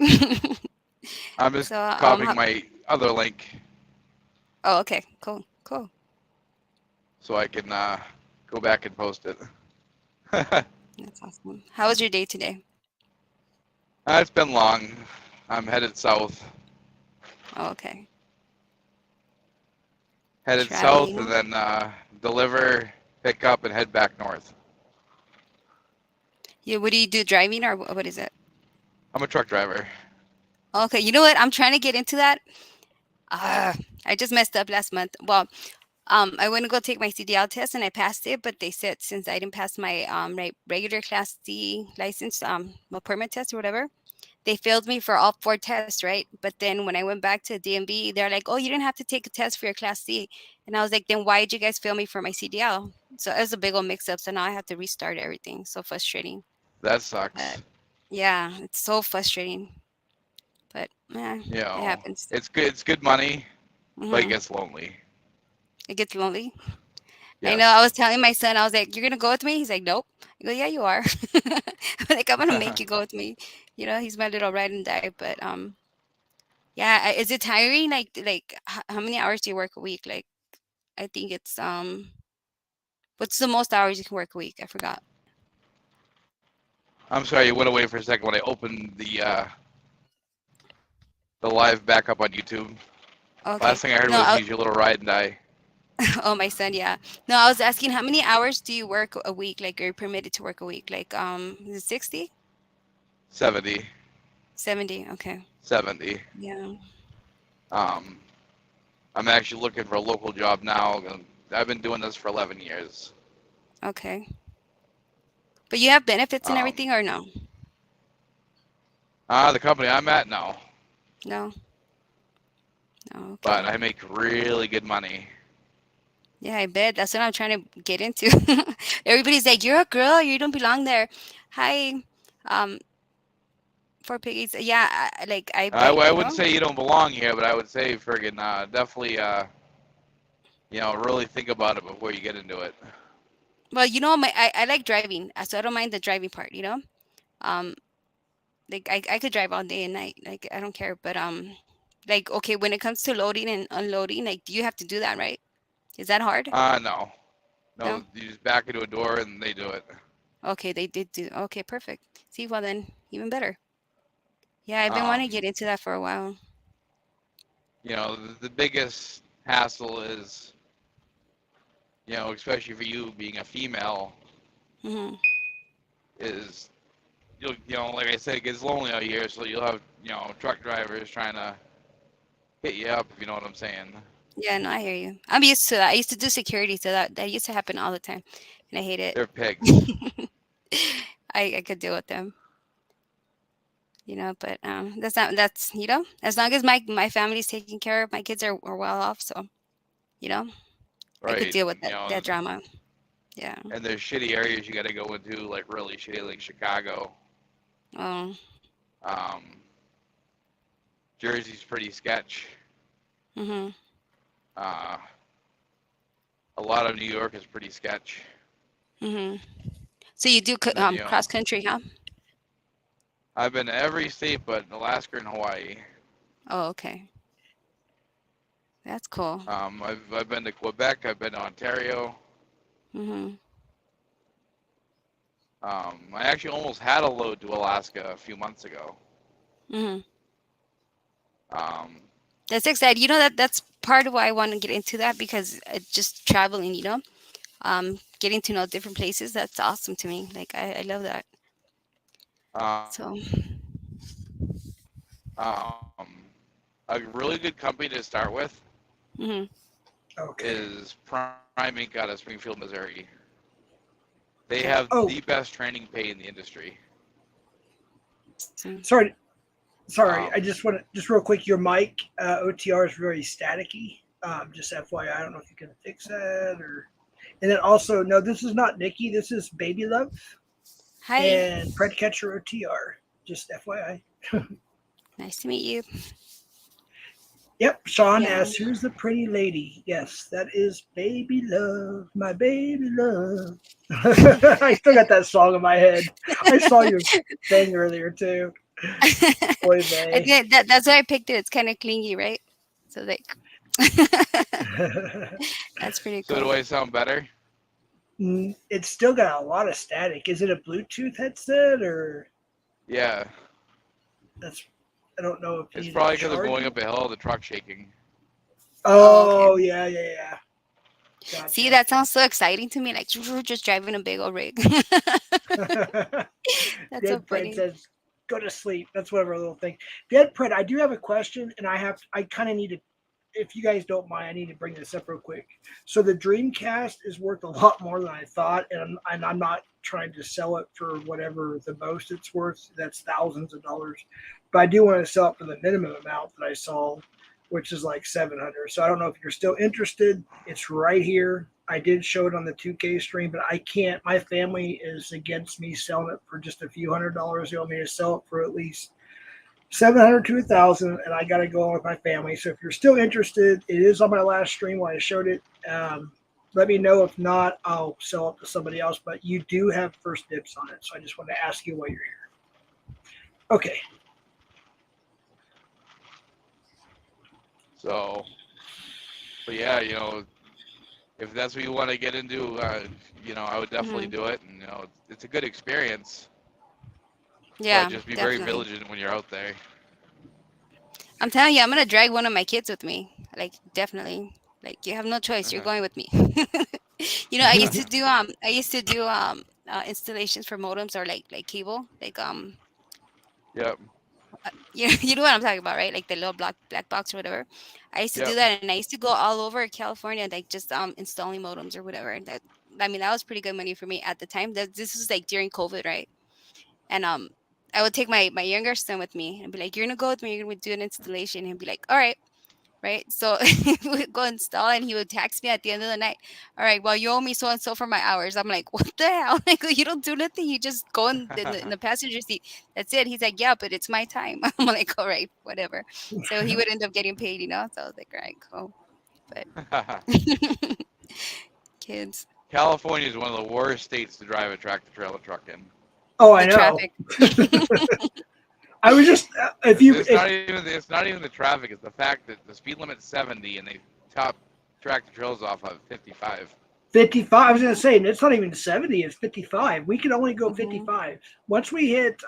I'm just So, copying my other link oh, okay, cool, cool. so I can go back and post it. That's awesome. How was your day today? It's been long. I'm headed south. Oh, okay. Headed south and Traveling. then deliver, pick up, and head back north. Yeah, what do you do? Driving or what is it? I'm a truck driver. Okay, you know what? I'm trying to get into that. Ah, I just messed up last month. Well, I went to go take my CDL test and I passed it, but they said since I didn't pass my regular Class D license, well, permit test or whatever, they failed me for all 4 tests, right? But then when I went back to DMV, they're like, "Oh, you didn't have to take a test for your Class C," and I was like, "Then why did you guys fail me for my CDL?" So it was a big old mix-up. So now I have to restart everything. So frustrating. That But sucks. yeah, it's so frustrating. But yeah, You it know, happens. it's good. It's good money, but it Hmm. gets lonely. It gets lonely. I know. I Yes. was telling my son, I was like, "You're gonna go with me?" He's like, "Nope." I go, "Yeah, you are." I'm like, "I'm gonna make you go with me." He's my little ride and die. But yeah, is it tiring? Like, how many hours do you work a week? Like, I think it's what's the most hours you can work a week? I forgot. I'm sorry, you went away for a second when I opened the live back up on YouTube. Okay. Last thing I heard No, was use your little ride and die. oh, my son, yeah. No, I was asking how many hours do you work a week? Like, you're permitted to work a week? Like, is it 60? 70. 70? Okay. 70. Yeah. Um, I'm actually looking for a local job now. I've been doing this for 11 years. Okay. But you have benefits and Um, everything, or no? the company I'm at, no, No. No. but Okay. I make really good money. Yeah, I bet. That's what I'm trying to get into. Everybody's like, "You're a girl. You don't belong there." Hi, um, for piggies. Yeah, like I wouldn't say you don't belong here, but I would say friggin' definitely really think about it before you get into it. Well, I like driving, so I don't mind the driving part. Um, like I could drive all day and night. Like I don't care. But like okay, when it comes to loading and unloading, like do you have to do that, right? Is that hard? No, No. no, you just back into a door and they do it. Okay, they did do. Okay, perfect. See, well then, even better. Yeah, I've been wanting to Um, get into that for a while. the biggest hassle is, especially for you being a female, Hmm. is like I said, it gets lonely out here, so you'll have, truck drivers trying to hit you up, if you know what I'm saying. Yeah, no, I hear you. I'm used to that. I used to do security, so that used to happen all the time, and I hate it. They're pigs. I could deal with them, but that's as long as my family's taken care of, my kids are well off, so you know I could Right. deal with that drama. Yeah. And there's shitty areas you got to go into, like really shitty, like Chicago. Oh. Um, Jersey's pretty sketch. Mhm. Uh, a lot of New York is pretty sketch. Hmm. So you do And then, you know, cross country, huh? I've been to every state but Alaska and Hawaii. Oh, okay. That's cool. I've been to Quebec. I've been to Ontario. Hmm. I actually almost had a load to Alaska a few months ago. Hmm. Um, That's exciting. That's part of why I want to get into that because just traveling, getting to know different places. That's awesome to me. Like I love that. So, um, a really good company to start with hmm. Okay. is Prime Inc. out of Springfield, Missouri. They Okay. have Oh, the best training pay in the industry. Awesome. sorry. Sorry. I Um, just want to, just real quick, your mic, OTR is very staticky. Just FYI, I don't know if you can fix that or. And then also, no, this is not Nikki. This is Baby Love Hi. and Predcatcher OTR. Just FYI. Nice to meet you. Yep, Sean Yeah. asks, "Who's the pretty lady?" Yes, that is Baby Love, my baby love. I still got that song in my head. I saw your thing earlier too. Boy, I Bay. think that's why I picked it. It's kind of clingy, right? So like, that's pretty so cool. do I sound better? It's still got a lot of static. Is it a Bluetooth headset or Yeah. that's? I don't know if you It's need to probably because I'm charge going it. up a hill, the truck shaking. Oh, okay. Oh yeah, yeah, yeah. See, Gotcha. that sounds so exciting to me. Like just driving a big old rig. That's so Dead Pred funny. says, "Go to sleep." That's whatever little thing. Dead Pred, I do have a question, and I kind of need to. If you guys don't mind, I need to bring this up real quick. So the Dreamcast is worth a lot more than I thought, and I'm not trying to sell it for whatever the most it's worth. That's thousands of dollars, but I do want to sell it for the minimum amount that I saw, which is like 700. So I don't know if you're still interested. It's right here. I did show it on the 2K stream, but I can't. My family is against me selling it for just a few $100s. They want me to sell it for at least 700 to 1,000, and I got to go on with my family. So if you're still interested, it is on my last stream when I showed it. Let me know. If not, I'll sell it to somebody else. But you do have first dibs on it. So I just want to ask you while you're here. Okay. So, but yeah, if that's what you want to get into, I would definitely Hmm. do it. And it's a good experience, but Yeah, just be very definitely. vigilant when you're out there. I'm telling you, I'm gonna drag one of my kids with me. Like definitely. Like you have no choice. You're going with me. I used to do installations for modems or like cable. Like Yep, you know what I'm talking about, right? Like the little black box or whatever. I used to do yep, that, and I used to go all over California, like just installing modems or whatever. And that was pretty good money for me at the time. This was like during COVID, right? And I would take my younger son with me and be like, "You're gonna go with me. You're gonna do an installation." And he'd be like, "All right." Right. So he would go install and he would text me at the end of the night. All right, well, you owe me so and so for my hours. I'm like, what the hell? Like, you don't do nothing. You just go in the passenger seat. That's it. He's like, yeah, but it's my time. I'm like, all right, whatever. So he would end up getting paid. So I was like, all right, cool. But kids, California is one of the worst states to drive a tractor trailer truck in. Oh, I the know. traffic. I was just if It's, you it's if not even it's not even the traffic. It's the fact that the speed limit's 70 and they top tractor trailers off of 55. 55. I was gonna say it's not even 70. It's 55. We can only go Hmm. 55 once we hit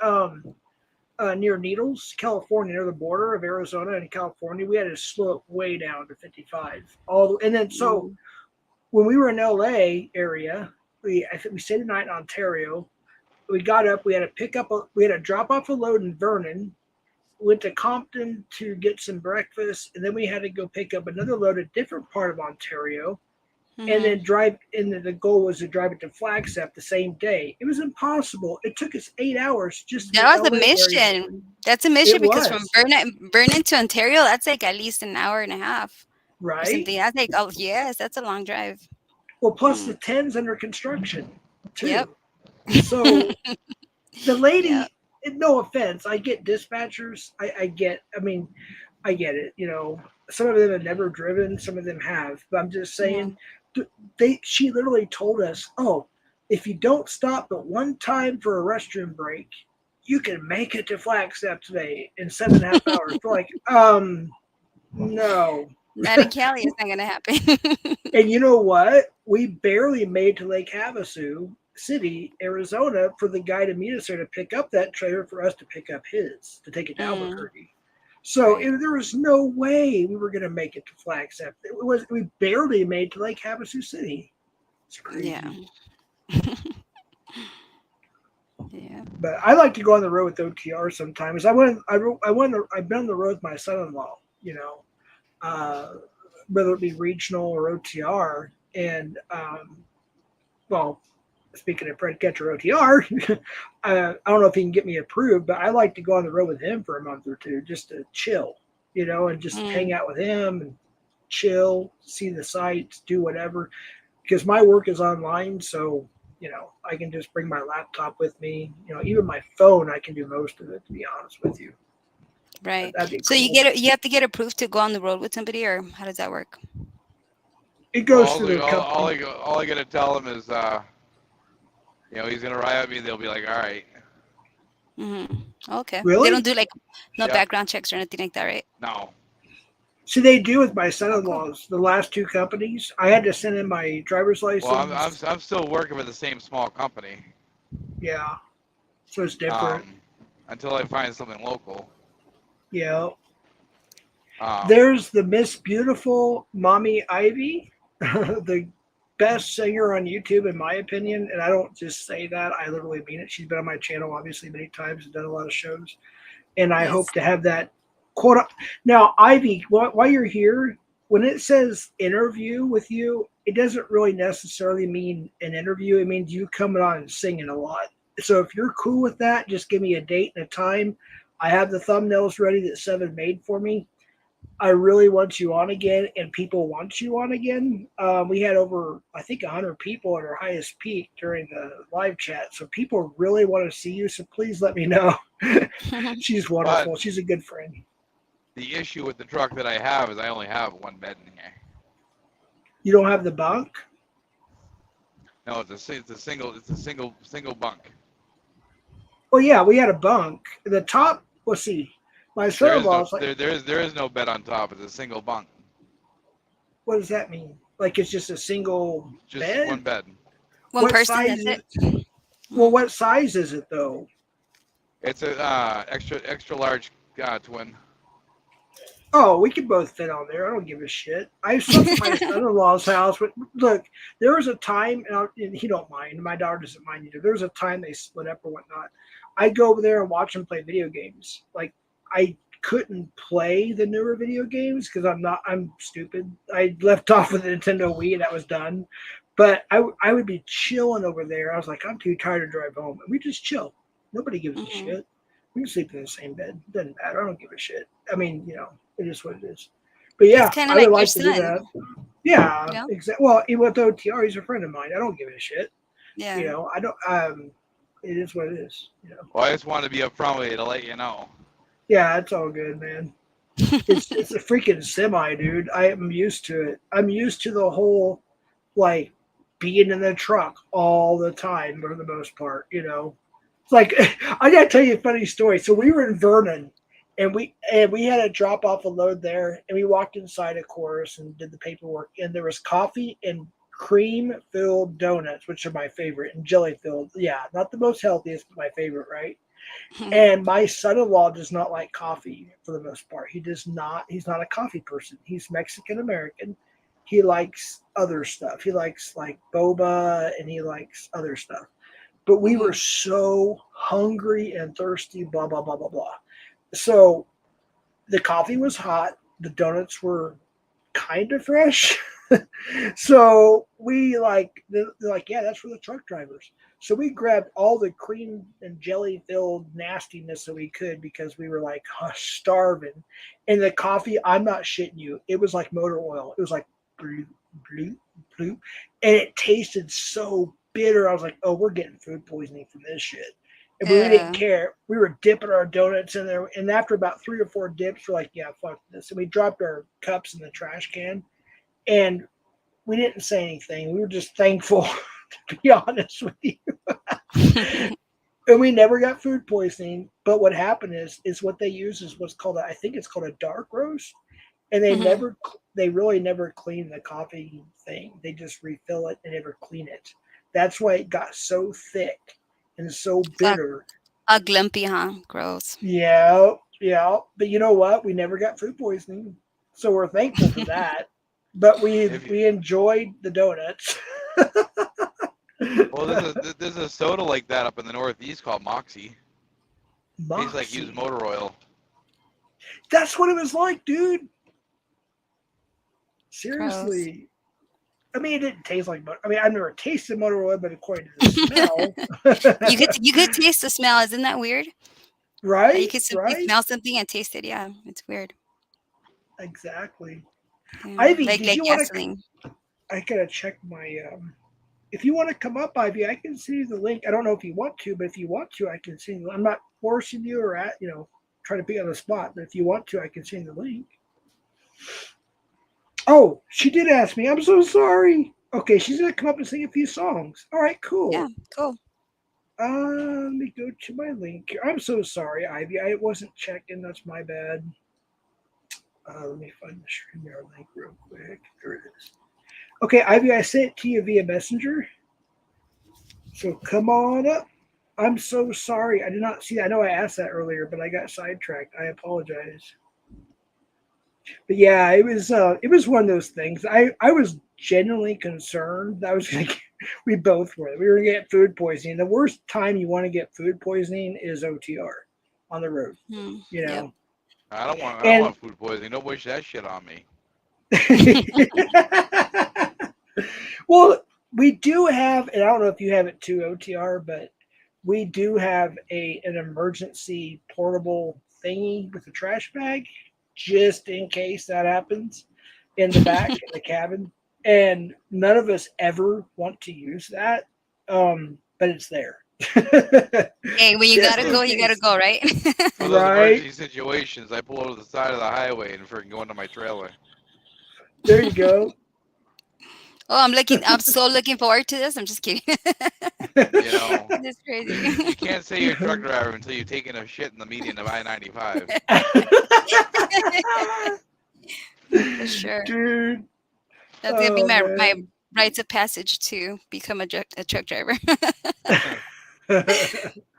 near Needles, California, near the border of Arizona and California. We had to slow it way down to 55. And then so Mm. when we were in LA area, I think we stayed the night in Ontario. We got up. We had to drop off a load in Vernon. Went to Compton to get some breakfast, and then we had to go pick up another load a different part of Ontario, and Hmm. then drive. And the goal was to drive it to Flagstaff the same day. It was impossible. It took us 8 hours just in the That was a LA area. mission. That's a It mission because from was Vernon to Ontario, that's like at least an hour and a half or right. something. That's like, oh yes, that's a long drive. Well, plus Hmm. the 10's under construction Yep. too. So the Yep. lady, no offense, I get dispatchers. I mean, I get it. Some of them have never driven, some of them have. But I'm just saying, Hmm. She literally told us, "Oh, if you don't stop but one time for a restroom break, you can make it to Flagstaff today in 7.5 hours." We're like, no. Not in Cali, it's not gonna happen. And you know what? We barely made to Lake Havasu City, Arizona, for the guy to meet us there to pick up that trailer for us to pick up his to take it to Albuquerque. So Right. there was no way we were going to make it to Flagstaff. We barely made to Lake Havasu City. It's crazy. Yeah. Yeah. But I like to go on the road with OTR sometimes. I've been on the road with my son-in-law. Whether it be regional or OTR, and well, speaking of Fred Ketcher OTR, I don't know if he can get me approved, but I like to go on the road with him for a month or two just to chill, and just hang out with him and chill, see the sights, do whatever. Because my work is online, so I can just bring my laptop with me. Even my phone, I can do most of it. To be honest with you, Right. that'd be So cool. you have to get approved to go on the road with somebody, or how does that work? It goes through the all company. I gotta tell him is, he's gonna ride at me. They'll be like, all right. Okay. They Really? don't do like no Yep. background checks or anything like that, right? No. See, they do with my Oh, cool. son-in-laws. The last two companies, I had to send in my driver's license. Well, I'm still working for the same small company. Yeah, so it's different. Until I find something local. Yeah. Um, There's the Miss Beautiful Mommy Ivy, the best singer on YouTube, in my opinion. And I don't just say that, I literally mean it. She's been on my channel, obviously, many times and done a lot of shows. And I hope Yes. to have that quote. Now, Ivy, while you're here, when it says interview with you, it doesn't really necessarily mean an interview. It means you coming on and singing a lot. So if you're cool with that, just give me a date and a time. I have the thumbnails ready that Seven made for me. I really want you on again, and people want you on again. We had over, I think, 100 people at our highest peak during the live chat. So people really want to see you. So please let me know. She's wonderful. She's a good friend. The issue with the truck that I have is I only have one bed in here. You don't have the bunk? No, it's a single bunk. Well, yeah, we had a bunk. The top, let's see. My son-in-law was like, there is no bed on top. It's a single bunk. what does that mean? Like it's just a single Just bed? one bed. One What person, size that's is it. Well, what size is it though? It's a extra large twin. Oh, we could both fit on there. I don't give a shit. I slept at my son-in-law's house. But look, there was a time, and he don't mind. My daughter doesn't mind either. There was a time they split up or whatnot. I'd go over there and watch them play video games. Like I couldn't play the newer video games because I'm stupid. I left off with the Nintendo Wii and that was done. But I would be chilling over there. I was like, I'm too tired to drive home. And we just chill. Nobody gives a shit. We can sleep in the same bed. Doesn't matter. I don't give a shit. I mean, it is what it is. But yeah, It's kind I of like would your like to do son. that. Yeah, You know? exactly. Well, even with OTR, he's a friend of mine. I don't give a shit. Yeah. I don't. It is what it is. Well, I just wanted to be upfront with you to let you know. Yeah, it's all good, man. It's a freaking semi, dude. I am used to it. I'm used to the whole like being in the truck all the time for the most part. It's like I gotta tell you a funny story. So we were in Vernon, and we had a drop off a load there, and we walked inside, of course, and did the paperwork. And there was coffee and cream filled donuts, which are my favorite, and jelly filled. Yeah, not the most healthiest, but my favorite, right? And my son-in-law does not like coffee for the most part. He does not. He's not a coffee person. He's Mexican American. He likes other stuff. He likes like boba, and he likes other stuff. But we were so hungry and thirsty, blah, blah, blah, blah, blah. So the coffee was hot. The donuts were kind of fresh. So they're like, yeah, that's for the truck drivers. So we grabbed all the cream and jelly filled nastiness that we could because we were like starving. And the coffee, I'm not shitting you. It was like motor oil. It was like bloop, bloop, bloop. And it tasted so bitter. I was like, oh, we're getting food poisoning from this shit. And we didn't care. We were dipping our donuts in there. And after about 3 or 4 dips, we're like, yeah, fuck this. And we dropped our cups in the trash can. And we didn't say anything. We were just thankful, to be honest with you. And we never got food poisoning. But what happened is what they use is what's called I think it's called a dark roast, and Hmm. they really never clean the coffee thing. They just refill it and never clean it. That's why it got so thick and so a, bitter. a glumpy, huh? Gross. Yeah, yeah. But you know what? We never got food poisoning, so we're thankful for that. But If you, we enjoyed the donuts. well, there's a soda like that up in the Northeast called Moxie. Tastes like used Moxie. motor oil. That's what it was like, dude. Gross. Seriously. I mean, it didn't taste like butter. I mean, I've never tasted motor oil, but according to the smell, You could taste the smell. Isn't that weird? You right, could simply right, smell something and taste it. Yeah, it's weird. exactly. Yeah, Ivy, did like you want to? gasoline. I gotta check my. If you want to come up, Ivy, I can send you the link. I don't know if you want to, but if you want to, I can send you. I'm not forcing you or trying to be on the spot. But if you want to, I can send you the link. Oh, she did ask me. I'm so sorry. Okay, she's gonna come up and sing a few songs. All right, Yeah, cool. cool. Let me go to my link here. I'm so sorry, Ivy. I wasn't checking. That's my bad. Let me find the StreamYard link real quick. There it is. Okay, Ivy, I sent it to you via Messenger. So come on up. I'm so sorry. I did not see that. I know I asked that earlier, but I got sidetracked. I apologize. But yeah, it was one of those things. I was genuinely concerned that I was gonna get, we both were. We were gonna get food poisoning. The worst time you want to get food poisoning is OTR on the road, Hmm. you Yep. know. I don't And want food poisoning. Don't wish that shit on me. well, we do have, and I don't know if you have it too, OTR, but we do have an emergency portable thingy with a trash bag just in case that happens in the back in the cabin. And none of us ever want to use that, but it's there Hey, when you For just gotta in go, those you gotta case. go, right? for those Right emergency situations, I pull over to the side of the highway and freaking go into my trailer. there, you go. Oh, I'm so looking forward to this. I'm just kidding. You know, That's crazy. you can't say you're a truck driver until you've taken a shit in the median of I-95. For sure. Dude, That's gonna be oh my man. rites of passage to become a truck driver.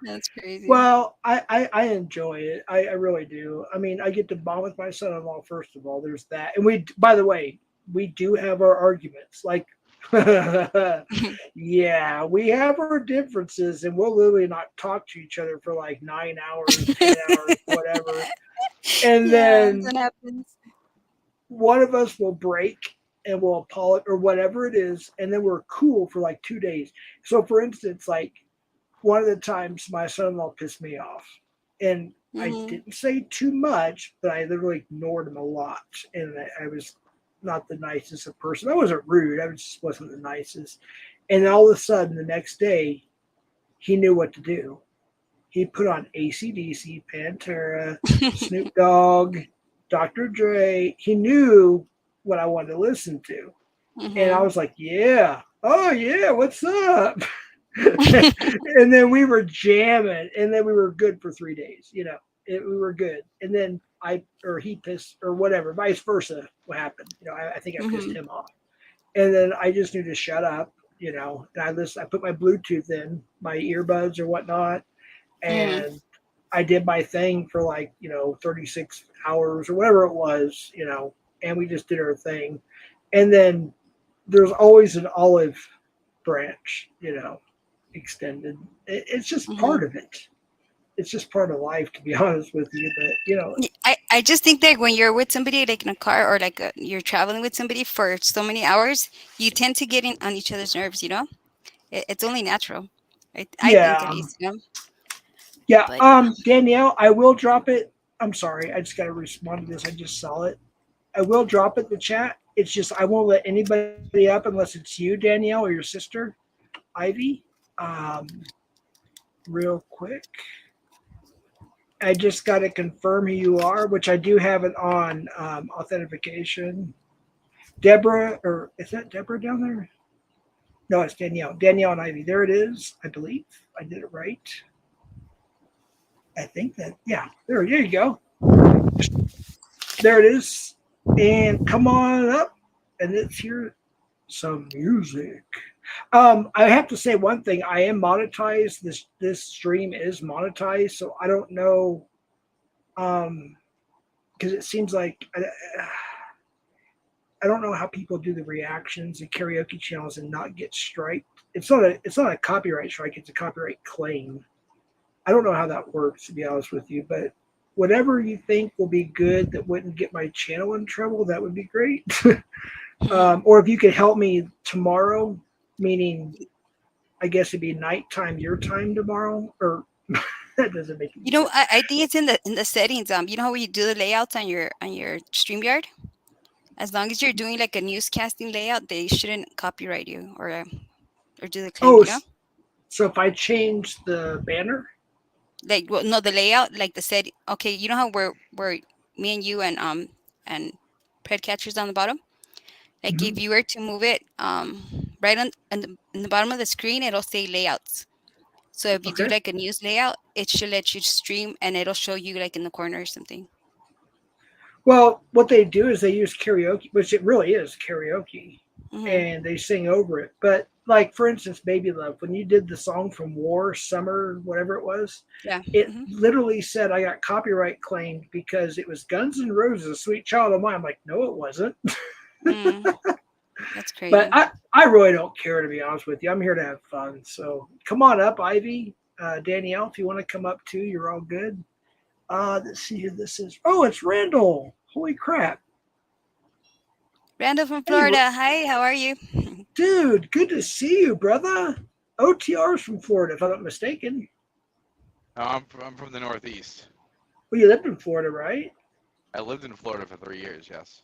That's crazy. Well, I enjoy it. I really do. I mean, I get to bond with my son-in-law. First of all, there's that, and we. By the way, we do have our arguments. Like, yeah, we have our differences, and we'll literally not talk to each other for like 9 hours, 10 hours, whatever. And Yeah, then that happens. one of us will break and will apologize or whatever it is, and then we're cool for like 2 days. So, for instance, like one of the times my son-in-law pissed me off, and I Hmm. didn't say too much, but I literally ignored him a lot, and I was not the nicest of person. I wasn't rude. I just wasn't the nicest. And all of a sudden, the next day, he knew what to do. He put on AC/DC, Pantera, Snoop Dogg, Dr. Dre. He knew what I wanted to listen to, and I Hmm. was like, "Yeah, oh yeah, what's up?" And then we were jamming, and then we were good for 3 days. We were good, and then I or he pissed or whatever, vice versa. What happened? I think I pissed Hmm. him off, and then I just knew to shut up. And I listen. I put my Bluetooth in, my earbuds or whatnot, Hmm. and I did my thing for like 36 hours or whatever it was. And we just did our thing, and then there's always an olive branch. Extended. It's just Hmm. part of it. It's just part of life, to be honest with you. But I just think that when you're with somebody like in a car or like you're traveling with somebody for so many hours, you tend to get in on each other's nerves. It's only natural. I think at yeah, least. yeah. But Danielle, I will drop it. I'm sorry, I just got to respond to this. I just saw it. I will drop it in the chat. It's just I won't let anybody up unless it's you, Danielle, or your sister, Ivy. Um, Real quick, I just got to confirm who you are, which I do have it on authentication. Deborah, or is that Deborah down there? No, it's Danielle. Danielle and Ivy. There it is. I believe I did it right. I think that, yeah. There you go. There it is. And come on up, and let's hear some music. I have to say one thing. I am monetized. This stream is monetized, so I don't know. Because it seems like I don't know how people do the reactions and karaoke channels and not get striked. It's not a copyright strike. It's a copyright claim. I don't know how that works, to be honest with you, but whatever you think will be good that wouldn't get my channel in trouble, that would be great. Or if you could help me tomorrow, meaning I guess it'd be nighttime your time tomorrow, or that doesn't make any You know, sense. I think it's in the settings. You know how you do the layouts on your StreamYard? As long as you're doing like a newscasting layout, they shouldn't copyright you or do the claim. Oh, You know, so if I change the banner, like well, no, the layout, like the set. Okay, you know how we're me and you and pred catchers on the bottom. Like if mhm, you were to move it right on the bottom of the screen, it'll say layouts. So if you do okay. like a news layout, it should let you stream and it'll show you like in the corner or something. Well, what they do is they use karaoke, which it really is karaoke, Hmm. and they sing over it. But like for instance, "Baby Love," when you did the song from War, Summer, whatever it was, Yeah. it Hmm. literally said I got copyright claimed because it was Guns N' Roses, "Sweet Child of Mine." I'm like, no, it wasn't. Mm, that's But crazy. I really don't care, to be honest with you. I'm here to have fun. So come on up, Ivy, Danielle, if you want to come up too, you're all good. Let's see who this is. Oh, it's Randall. Holy crap. Randall from Hey, Florida. Hi, how are you? dude, good to see you, brother. OTR's from Florida, if I'm not mistaken. No, I'm from the Northeast. Well, you lived in Florida, right? I lived in Florida for 3 years. Yes.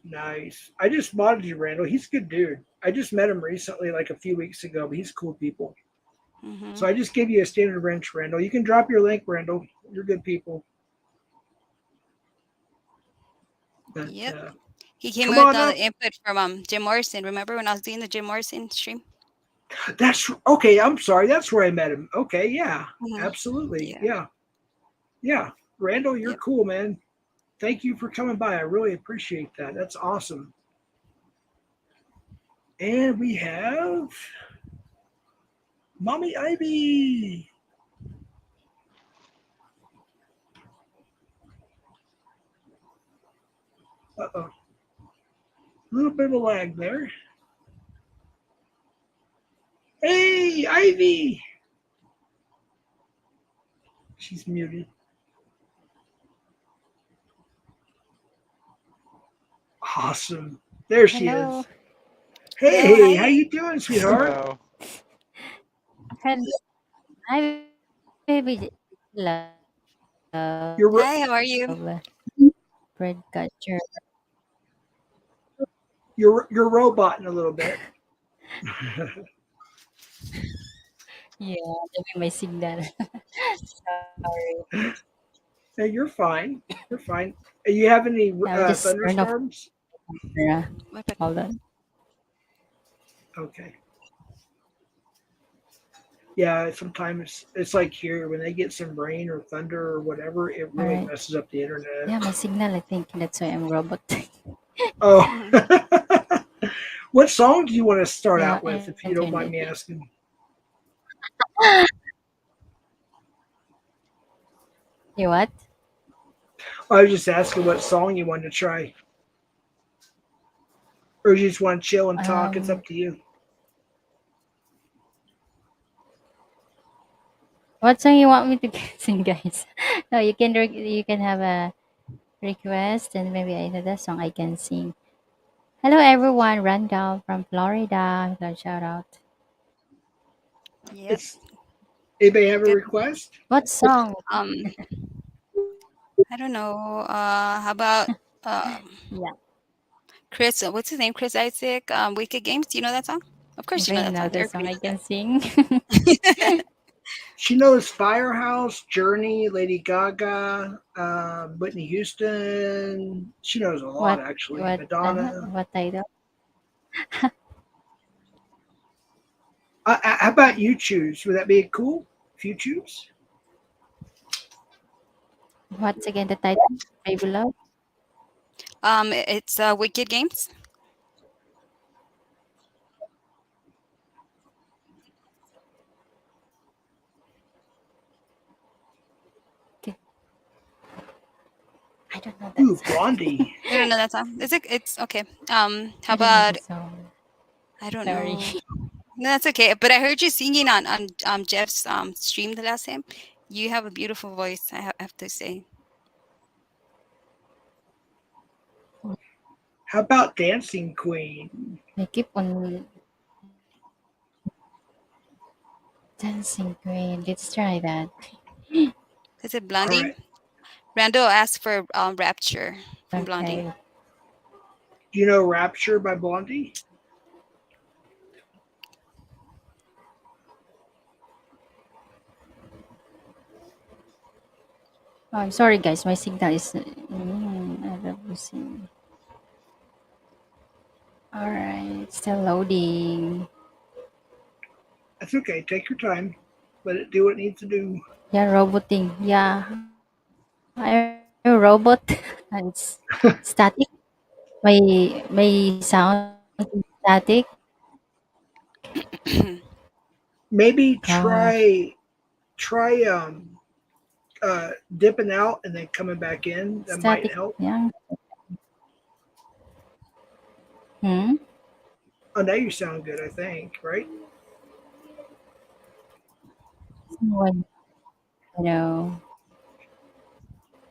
Nice. I just modded you, Randall. He's a good dude. I just met him recently, like a few weeks ago, but he's cool people. Hmm. So I just gave you a standard wrench, Randall. You can drop your link, Randall. You're good people. But Yep. He came come with on all the up. input from Jim Morrison. Remember when I was doing the Jim Morrison stream? That's okay. I'm sorry. That's where I met him. Okay. Yeah. Hmm. Absolutely. Yeah. Yeah. Yeah. Randall, you're Yep. cool, man. Thank you for coming by. I really appreciate that. That's awesome. And we have Mommy Ivy. Uh-oh. A little bit of a lag there. Hey, Ivy. She's muted. Awesome. There she Hello. is. Hello. Hey, how Hi. you doing, sweetheart? Hello. Hello. Hi, baby. Love. You're Hi. How are you? Bread culture. you're roboting a little bit. Yeah, maybe my signal. Sorry. Hey, you're fine. You're fine. You have any I'll just turn off thunderstorms? the camera. What about- Hold on. Okay. Yeah, sometimes it's like here when they get some rain or thunder or whatever, it All really right. messes up the internet. Yeah, my signal. I think that's why I'm robot. Oh, Mhm. what song do you want to start Yeah, out with, if you don't mind internet. me asking? You what? I was just asking what song you wanted to try, or you just want to chill and talk. It's Um, up to you. what song you want me to sing, guys? No, you can have a request, and maybe I know that song I can sing. Hello, everyone. Randall from Florida. Good shout out. Yep. It's anybody have a Good. request? What song? Um, I don't know. How about Yeah, Chris? What's his name? Chris Isaac. Wicked Games. Do you know that song? Of course, if you know I that know song. the You're song, I pretty can sing. good. She knows Firehouse, Journey, Lady Gaga, Whitney Houston. She knows a lot what actually. what Madonna. what title? How about you choose? Would that be cool if you choose? What's again the title? Brave Love? It's Wicked Games. Okay. I don't know Ooh, that song. Blondie. You don't know that song? It's okay. How I don't know about the song. I don't Sorry. know. No, that's okay. But I heard you singing on Jeff's stream the last time. You have a beautiful voice. I have to say. How about Dancing Queen? I keep on dancing queen. Let's try that. Is it All Blondie? right. Rando asked for Rapture from Blondie. Okay. Do you know Rapture by Blondie? Oh, I'm sorry, guys. My signal is. I love losing. All right, still loading. That's okay. Take your time. Let it do what it needs to do. Yeah, roboting. Yeah, I'm a robot. And it's static. My sound is static. Maybe Gosh, try dipping out and then coming back in. That might static. help. Yeah. Hmm. Oh, now you sound good. I think. Right. Someone, you know,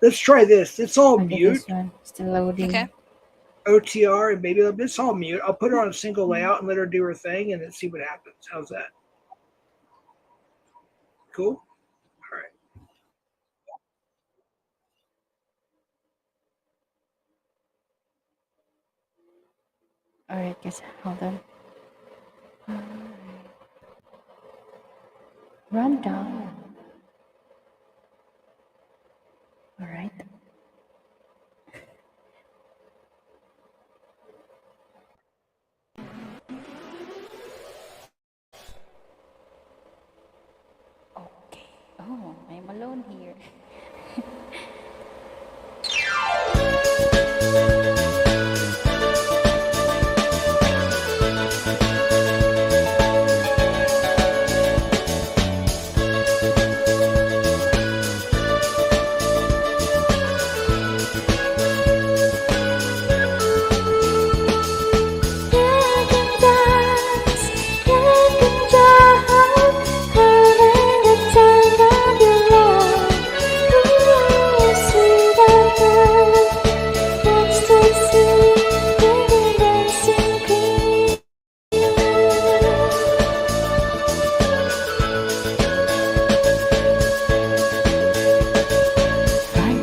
Let's try this. It's all under mute. this one, still Okay. loading. OTR and maybe it's all mute. I'll put her on a single layout and let her do her thing and then see what happens. How's that? Cool. All right. All right, guys, hold on. Run down. All right. Okay. Oh, I'm alone here.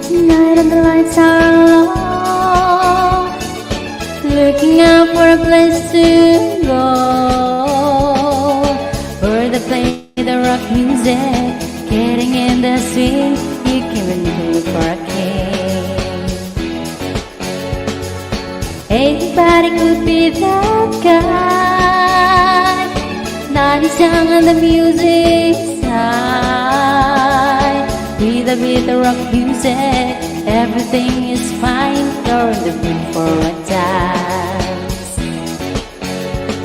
Tonight and the lights are low, looking out for a place to go, where they play the rock music, getting in the swing, you can look for a king. Anybody could be that guy, not his tongue on the music side. With a bit of rock music, everything is fine. You're in the mood for a dance.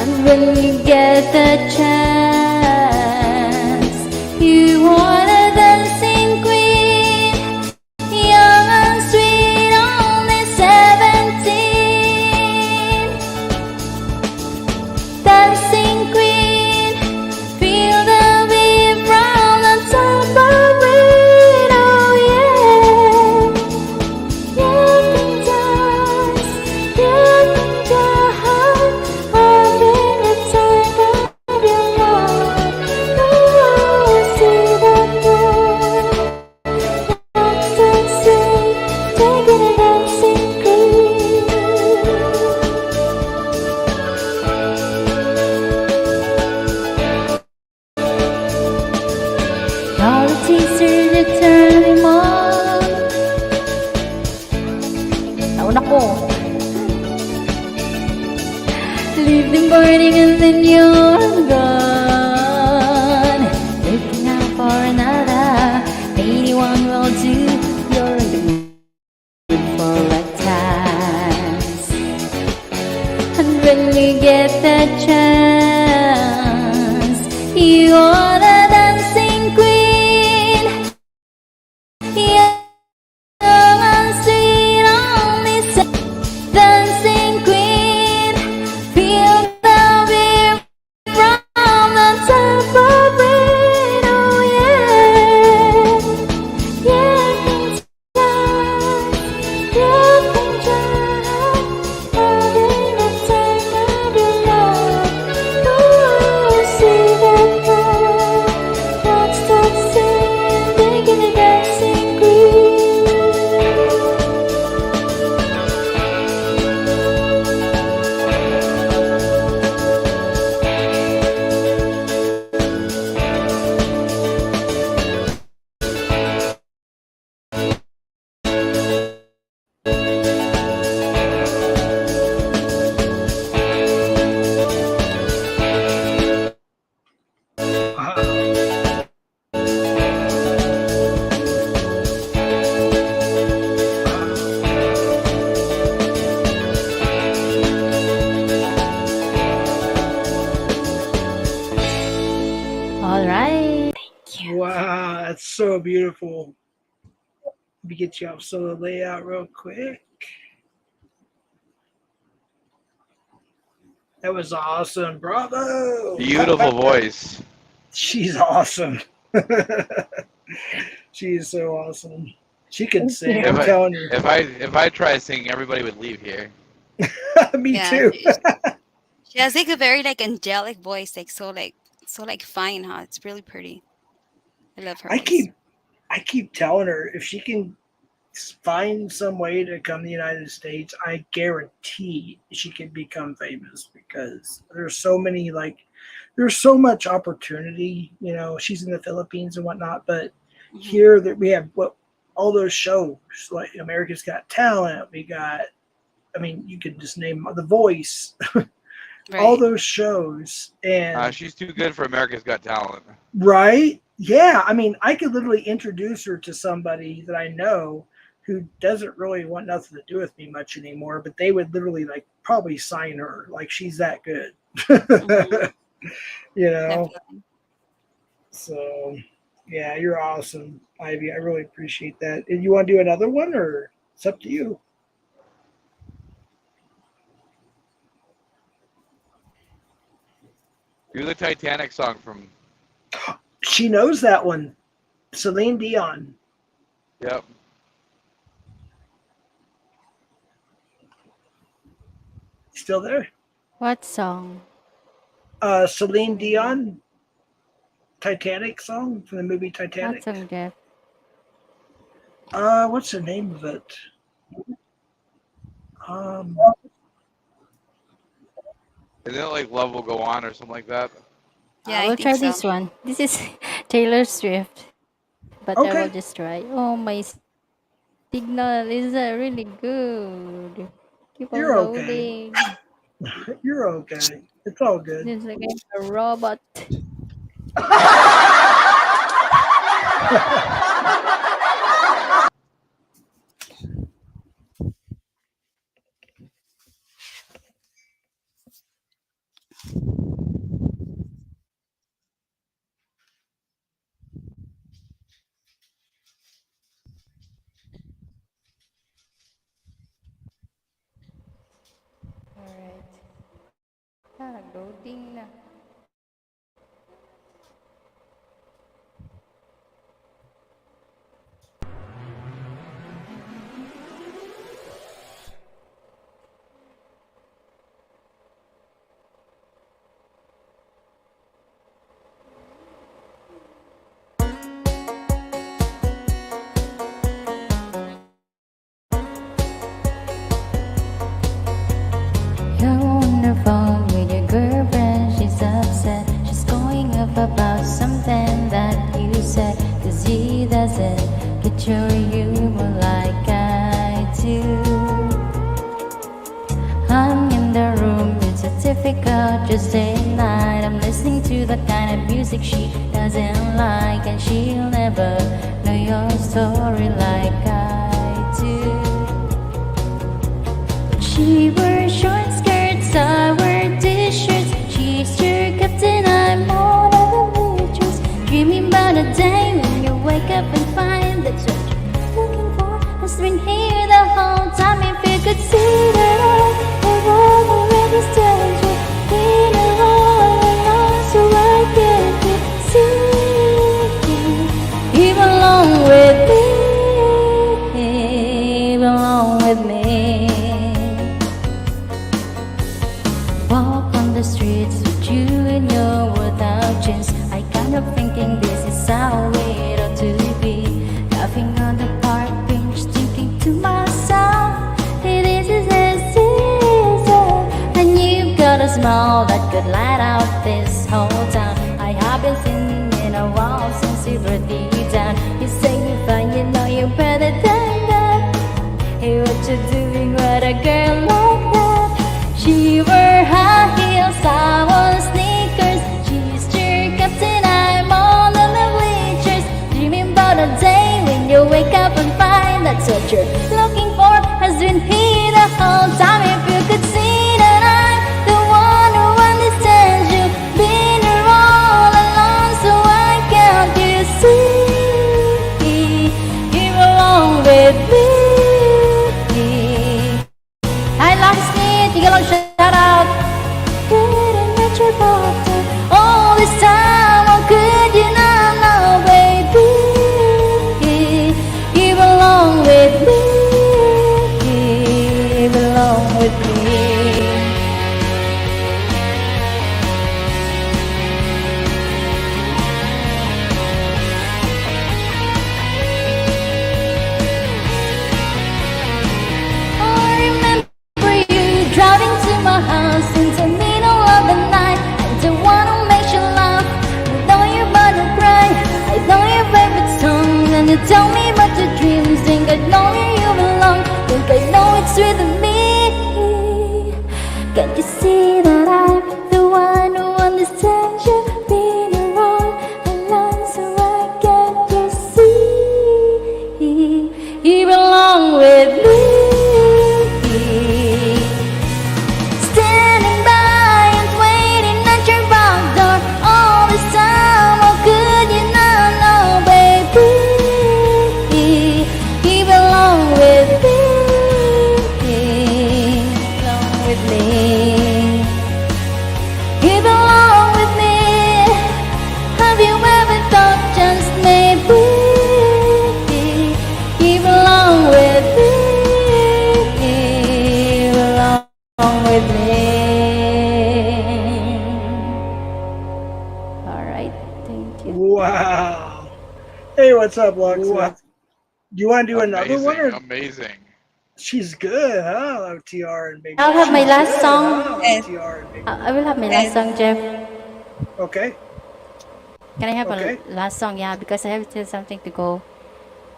And when you get the chance, you want a dancing queen, young and sweet, only 17. Dancing queen, feel the beat from the top of it, oh yeah. You can dance, you can dance, I'm in the time of your life. All right. Wow, that's so beautiful. Let me get you off solo layout real quick. That was awesome. Bravo. Beautiful voice. She's awesome. She is so awesome. She can sing. If I'm I telling you. if I try singing, everybody would leave here. Me Yeah, too. she has like a very like angelic voice, so like fine, huh? It's really pretty. I love her I voice. keep telling her if she can find some way to come to the United States, I guarantee she can become famous because there's so many there's so much opportunity. You know, she's in the Philippines and whatnot, but Mhm. here that we have all those shows like America's Got Talent. We got, I mean, you could just name The Voice, all Right. those shows, and She's too good for America's Got Talent. right, yeah. I mean, I could literally introduce her to somebody that I know who doesn't really want nothing to do with me much anymore, but they would literally like probably sign her, like she's that good. Mhm. You know, Definitely. so yeah, you're awesome, Ivy. I really appreciate that. And you want to do another one, or it's up to you? Do the Titanic song from. She knows that one, Celine Dion. Yep. Still there? What song? Celine Dion, Titanic song from the movie What Titanic. song, Jeff? What's the name of it? Um, Isn't it like Love Will Go On or something like that? Yeah, I I will think try so. this one. This is Taylor Swift, but I will okay, just try. Oh, my signal is really good. Keep on you're okay. loading. You're okay. It's all good. It's like I'm a robot. Alright. Nag-loading na. You're on the phone with your girlfriend, she's upset. She's going off about something that you said. Cause he doesn't get your humor like I do. I'm in the room, it's a difficult Tuesday night. I'm listening to the kind of music she doesn't like. And she'll never know your story like I do. She wears short skirts, I wear t-shirts. She's your captain, I'm on a waitress. Dreaming about a day when you wake up and find that what you're looking for has been here the whole time. If you could see that I've already told you, been all along, so I can't see you belong with me, belong with me. Walk on the streets with you in your without jeans. I kind of thinking this is how it ought to be. Laughing on the park bench, thinking to myself, hey, this is a season. And you've got a smile that could light out this whole town. I haven't seen you in a while since you brought me down. You say you're fine, you know you're better than that. Hey, what you doing with a girl like that? She wore high heels, I wore sneakers. She's your captain, I'm on the bleachers. Dreaming about a day when you wake up and find that what you're looking for has been here the whole time. If you could see that I'm the one who understands you, been here all along, so Thank you. Wow. Hey, what's up, Locksmith? Do you want to do another one? Or Amazing. she's good, huh? OTR and Big. I'll have my last song. Yes. OTR and Big. I will have my last song, Jeff. Okay. Can I have Okay. a last song? Yeah, because I have still something to go.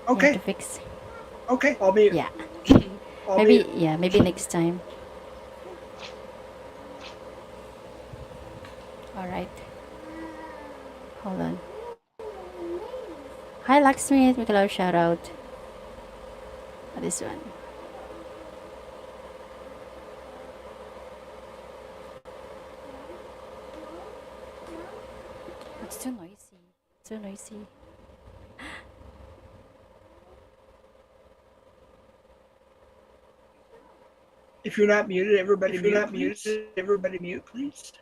Yeah, Okay. to fix. Okay. I'll be. Yeah. I'll Maybe be. yeah, maybe next time. All right. Hold on. Hi, Laxmi. Make a love shout out. This one. It's too noisy. Too noisy. If you're not muted, everybody mute. Everybody mute, please.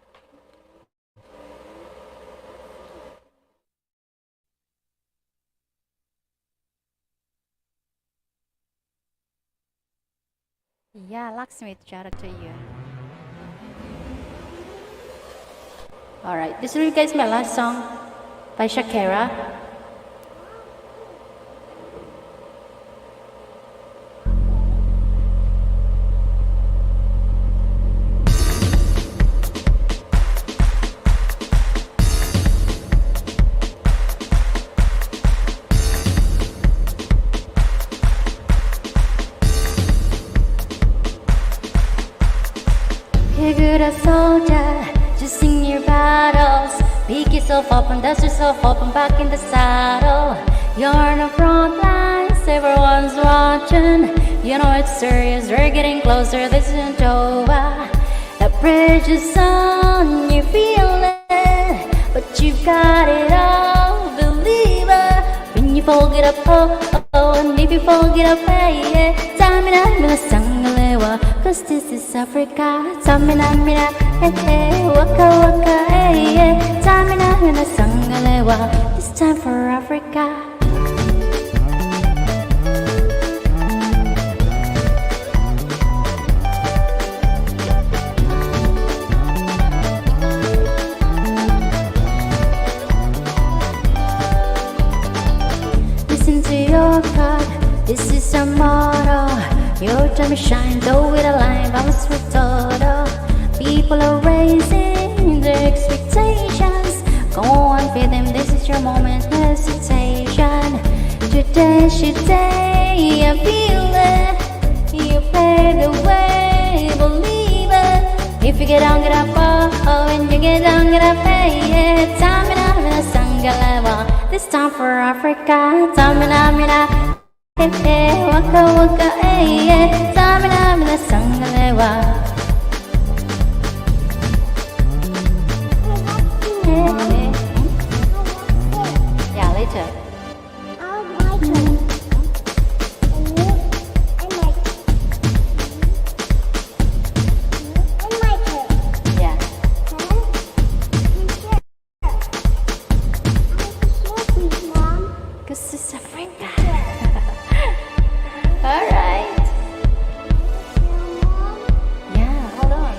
Yeah, Laxmi, shout out to you. All right, this is guys my last song by Shakira. You're good a soldier, just sing your battles. Pick yourself up and dust yourself up and back in the saddle. You're on the front lines, everyone's watching. You know it's serious, we're getting closer, this isn't over. The bridge is on, you feel it, but you've got it all, believe it. When you fall, get up, oh, oh, and if you fall, get up, hey, yeah. Tamina, mina, sangalewa, cause this is Africa. Tamina, mina, hey, hey, waka, waka, hey, yeah. Tamina, mina, sangalewa, it's time for Africa. Listen to your God, this is our motto. Your time is shine, though with a line, bounce with total. People are raising their expectations. Go on, feed them, this is your moment, hesitation. Today's your day, I feel it. You pay the way, believe it. If you get down, get up, oh, oh, and you get down, get up, hey, yeah. Tamina, mina, sangalewa, this time for Africa. Tamina, mina, hey, hey, waka, waka, hey, yeah. Tamina, mina, sangalewa. Hey, hey. Yeah, later. Yeah. Cause it's Africa. All right. Yeah, hold on.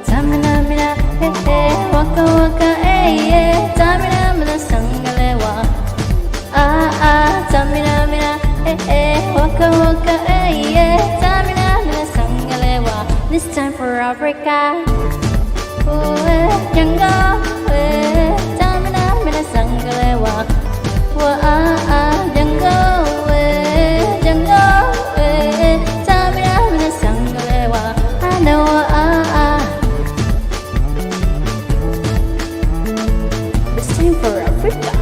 Tamina, mina, hey, hey, waka, waka, hey, yeah. Tamina, mina, sangalewa. Ah, ah, tamina, mina, hey, hey, waka, waka, hey, yeah. Tamina, mina, sangalewa. This time for Africa. Oh, jungle, tamina, mina, sangalewa. Wah, ah, ah, jungle, tamina, mina, sangalewa. I know, ah, ah. This time for Africa.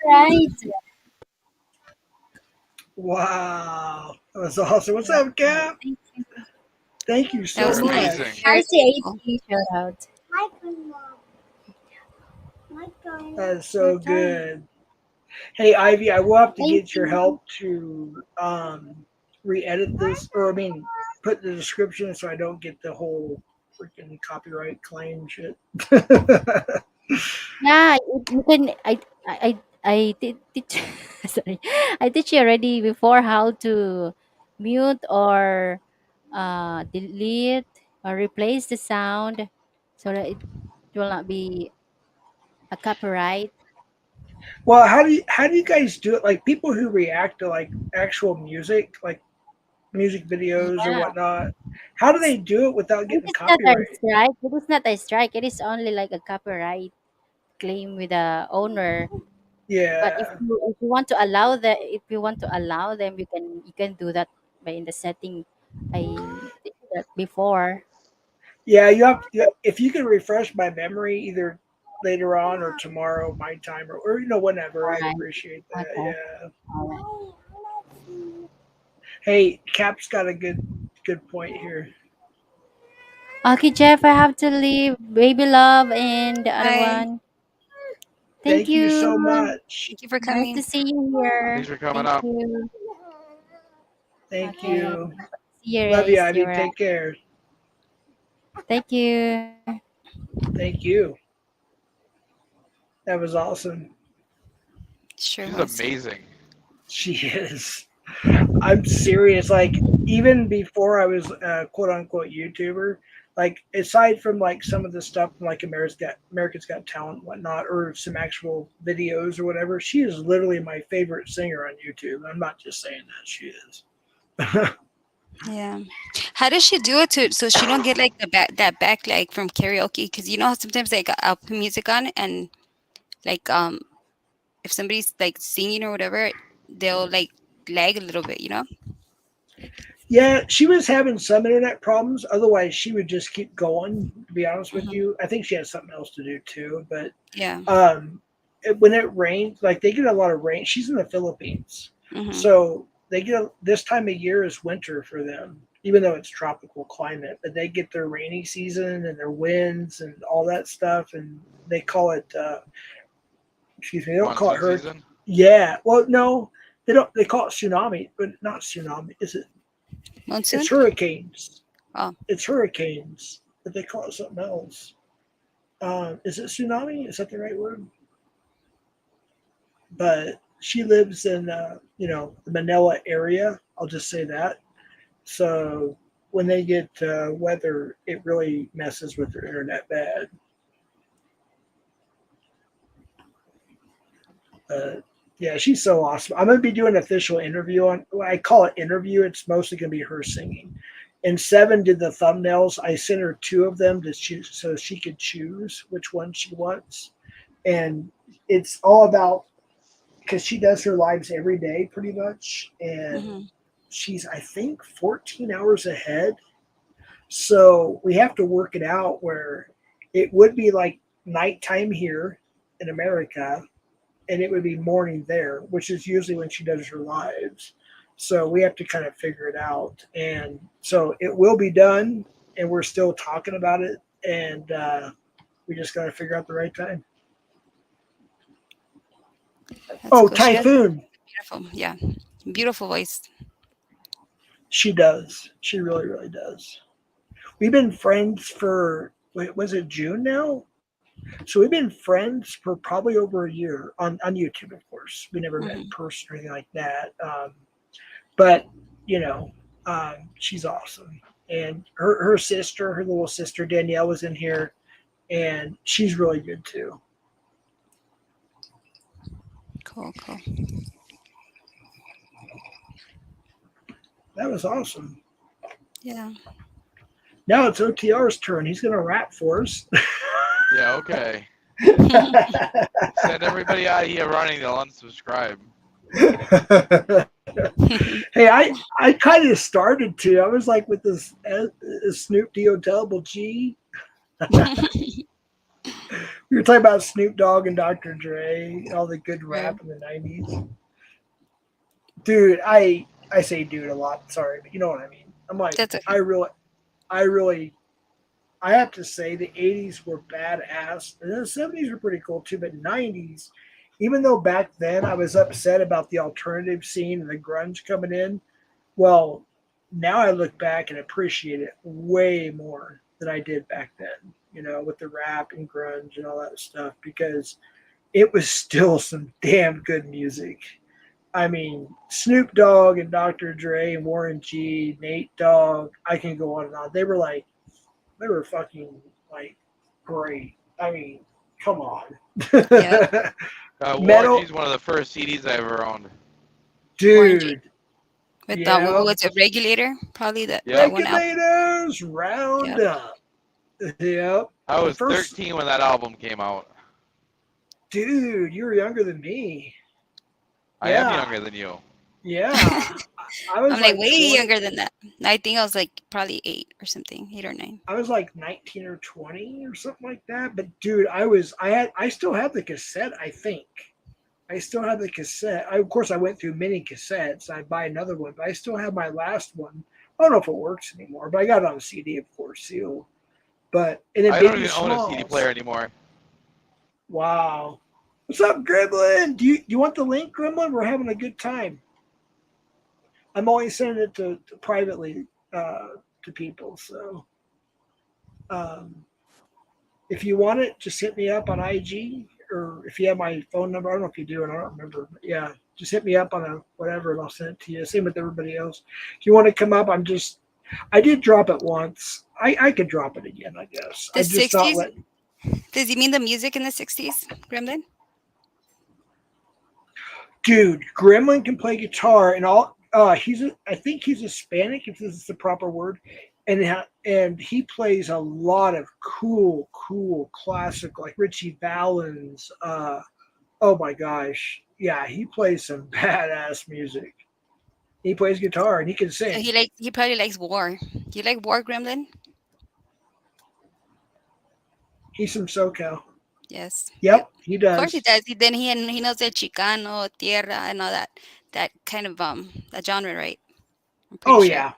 Right. Wow. That was awesome. What's up, Cap? Thank you so That was much. nice. Amazing. I see Cool. 80 shout out. That is so good. Hey, Ivy, I will have to Thank get your help to re-edit this, or I mean, put the description so I don't get the whole freaking copyright claim shit. Yeah, you can. teach sorry, I teach you already before how to mute or delete or replace the sound so that it will not be a copyright. Well, how do you guys do it? Like people who react to like actual music, like music videos or Yeah. whatnot, how do they do it without It getting is not a copyright? strike. It is not a strike. It is only like a copyright claim with the owner. But Yeah, if you want to allow the if you want to allow them, you can do that by in the setting. I did that before. yeah. If you can refresh my memory either later on or tomorrow my time or whenever, All I'd right. appreciate that. Okay. Yeah. All right. Hey, Cap's got a good point here. Okay, Jeff, I have to leave. Baby Love and the other Hi. one. Thank Thank you you. so much. Thank you for Nice to coming. see you here. Thanks for coming Thank up. you. Thank Okay. you. See you Love you, guys. Ivy. You're right. Take care. Thank you. Thank you. That was awesome. Sure She's was. amazing. She is. I'm serious. Like even before I was a quote unquote YouTuber, like aside from like some of the stuff from like America's Got Talent and whatnot, or some actual videos or whatever, she is literally my favorite singer on YouTube. I'm not just saying that, she is. Yeah. How does she do it to so she don't get like the back like from karaoke? Because you know how sometimes like I'll put music on and like if somebody's like singing or whatever, they'll like lag a little bit, you know? Yeah, she was having some internet problems. Otherwise, she would just keep going. To be honest with Hmm. you, I think she has something else to do too. But Yeah. when it rains, like they get a lot of rain. She's in the Philippines, Hmm. so they get this time of year is winter for them, even though it's tropical climate. But they get their rainy season and their winds and all that stuff, and they call it. Excuse me, they don't call it Monsoon hurricane. season. Yeah, well, no, they don't. They call it tsunami, but not tsunami. Is it? It's Monsoon? hurricanes. Oh, It's hurricanes, but they call it something else. Is it tsunami? Is that the right word? But she lives in the Manila area. I'll just say that. So when they get weather, it really messes with their internet bad. Yeah, she's so awesome. I'm gonna be doing an official interview on. Well, I call it interview. It's mostly gonna be her singing. And Seven did the thumbnails. I sent her two of them to choose, so she could choose which one she wants. And it's all about because she does her lives every day pretty much, and hmm, she's I think 14 hours ahead. So we have to work it out where it would be like nighttime here in America, and it would be morning there, which is usually when she does her lives. So we have to kind of figure it out, and so it will be done, and we're still talking about it, and we just got to figure out the right time. that's Oh, cool. She has Typhoon, beautiful, yeah, beautiful voice. she does. She really, really does. We've been friends for was it June now? So we've been friends for probably over a year on YouTube, of course. We never met in Hmm. person or anything like that. But you know, she's awesome. And her sister, her little sister Danielle, was in here, and she's really good too. Cool, cool. That was awesome. Yeah. Now it's OTR's turn. He's gonna rap for us. Yeah. Okay. Send everybody out of here running. They'll unsubscribe. Hey, I kind of started to. I was like with this Snoop D-O Double G. We were talking about Snoop Dogg and Dr. Dre, all the good True. rap in the '90s. Dude, I say dude a lot. Sorry, but you know what I mean. I'm like, That's okay. I really, I have to say the '80s were badass, and the '70s were pretty cool too. But '90s, even though back then I was upset about the alternative scene and the grunge coming in, well, now I look back and appreciate it way more than I did back then. With the rap and grunge and all that stuff because it was still some damn good music. I mean, Snoop Dogg and Dr. Dre and Warren G, Nate Dogg, I can go on and on. They were fucking like great. I mean, come on. Yeah. Warren Metal, G's one of the first CDs I ever owned. Warren G. dude. With Yeah. what's a regulator? Probably that Yep. one album. Regulators round Yep. up. Yep. I was First, 13 when that album came out. dude, you were younger than me. I am Yeah. younger than you. Yeah. I was I'm like way 20. younger than that. I think I was like probably 8 or something, 8 or 9. I was like 19 or 20 or something like that. But dude, I still had the cassette, I think. I still have the cassette. Of course, I went through many cassettes. I'd buy another one, but I still have my last one. I don't know if it works anymore, but I got it on CD, of course, sealed. But and then I don't Baby even own a CD Smalls. player anymore. Wow. What's up, Gremlin? Do you want the link, Gremlin? We're having a good time. I'm always sending it to privately to people. So if you want it, just hit me up on IG, or if you have my phone number. I don't know if you do, and I don't remember. But yeah, just hit me up on a whatever, and I'll send it to you. Same with everybody else. If you want to come up, I did drop it once. I could drop it again, I guess. The I'm just not 60s? letting. Does he mean the music in the 60s, Gremlin? Dude, Gremlin can play guitar and all. I think he's Hispanic, if this is the proper word, and he plays a lot of cool classic, like Richie Valens. Oh my gosh, yeah, he plays some badass music. He plays guitar and he can So sing. he probably likes War. Do you like War, Gremlin? He's from SoCal. Yes. Yep, he Of course does. he does. Then he knows the Chicano, Tierra, and all that kind of that genre, right? I'm pretty Oh sure. yeah,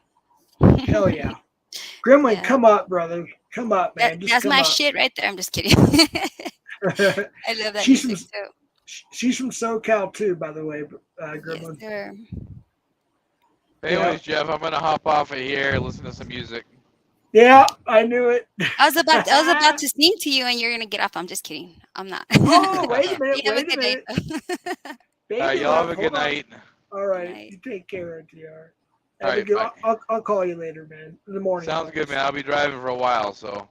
hell yeah. Gremlin, Yeah. come up, brother. Come up, man. Just That's come my up. shit right there. I'm just kidding. I love that she's music from too. she's from SoCal too, by the way, Yes, Gremlin. sir. Anyways, Jeff, I'm gonna hop off of here, listen to some music. Yeah, I knew it. I was about to sing to you, and you're gonna get off. I'm just kidding. I'm not. Oh, wait a minute. You have a Wait a good night, minute. though. Baby All right, y'all have love, a good hold on. night. All Good right. night. You take care, NTR. All Have a right, good. bye. I'll call you later, man. In the morning. Sounds good, always. man. I'll be driving for a while, so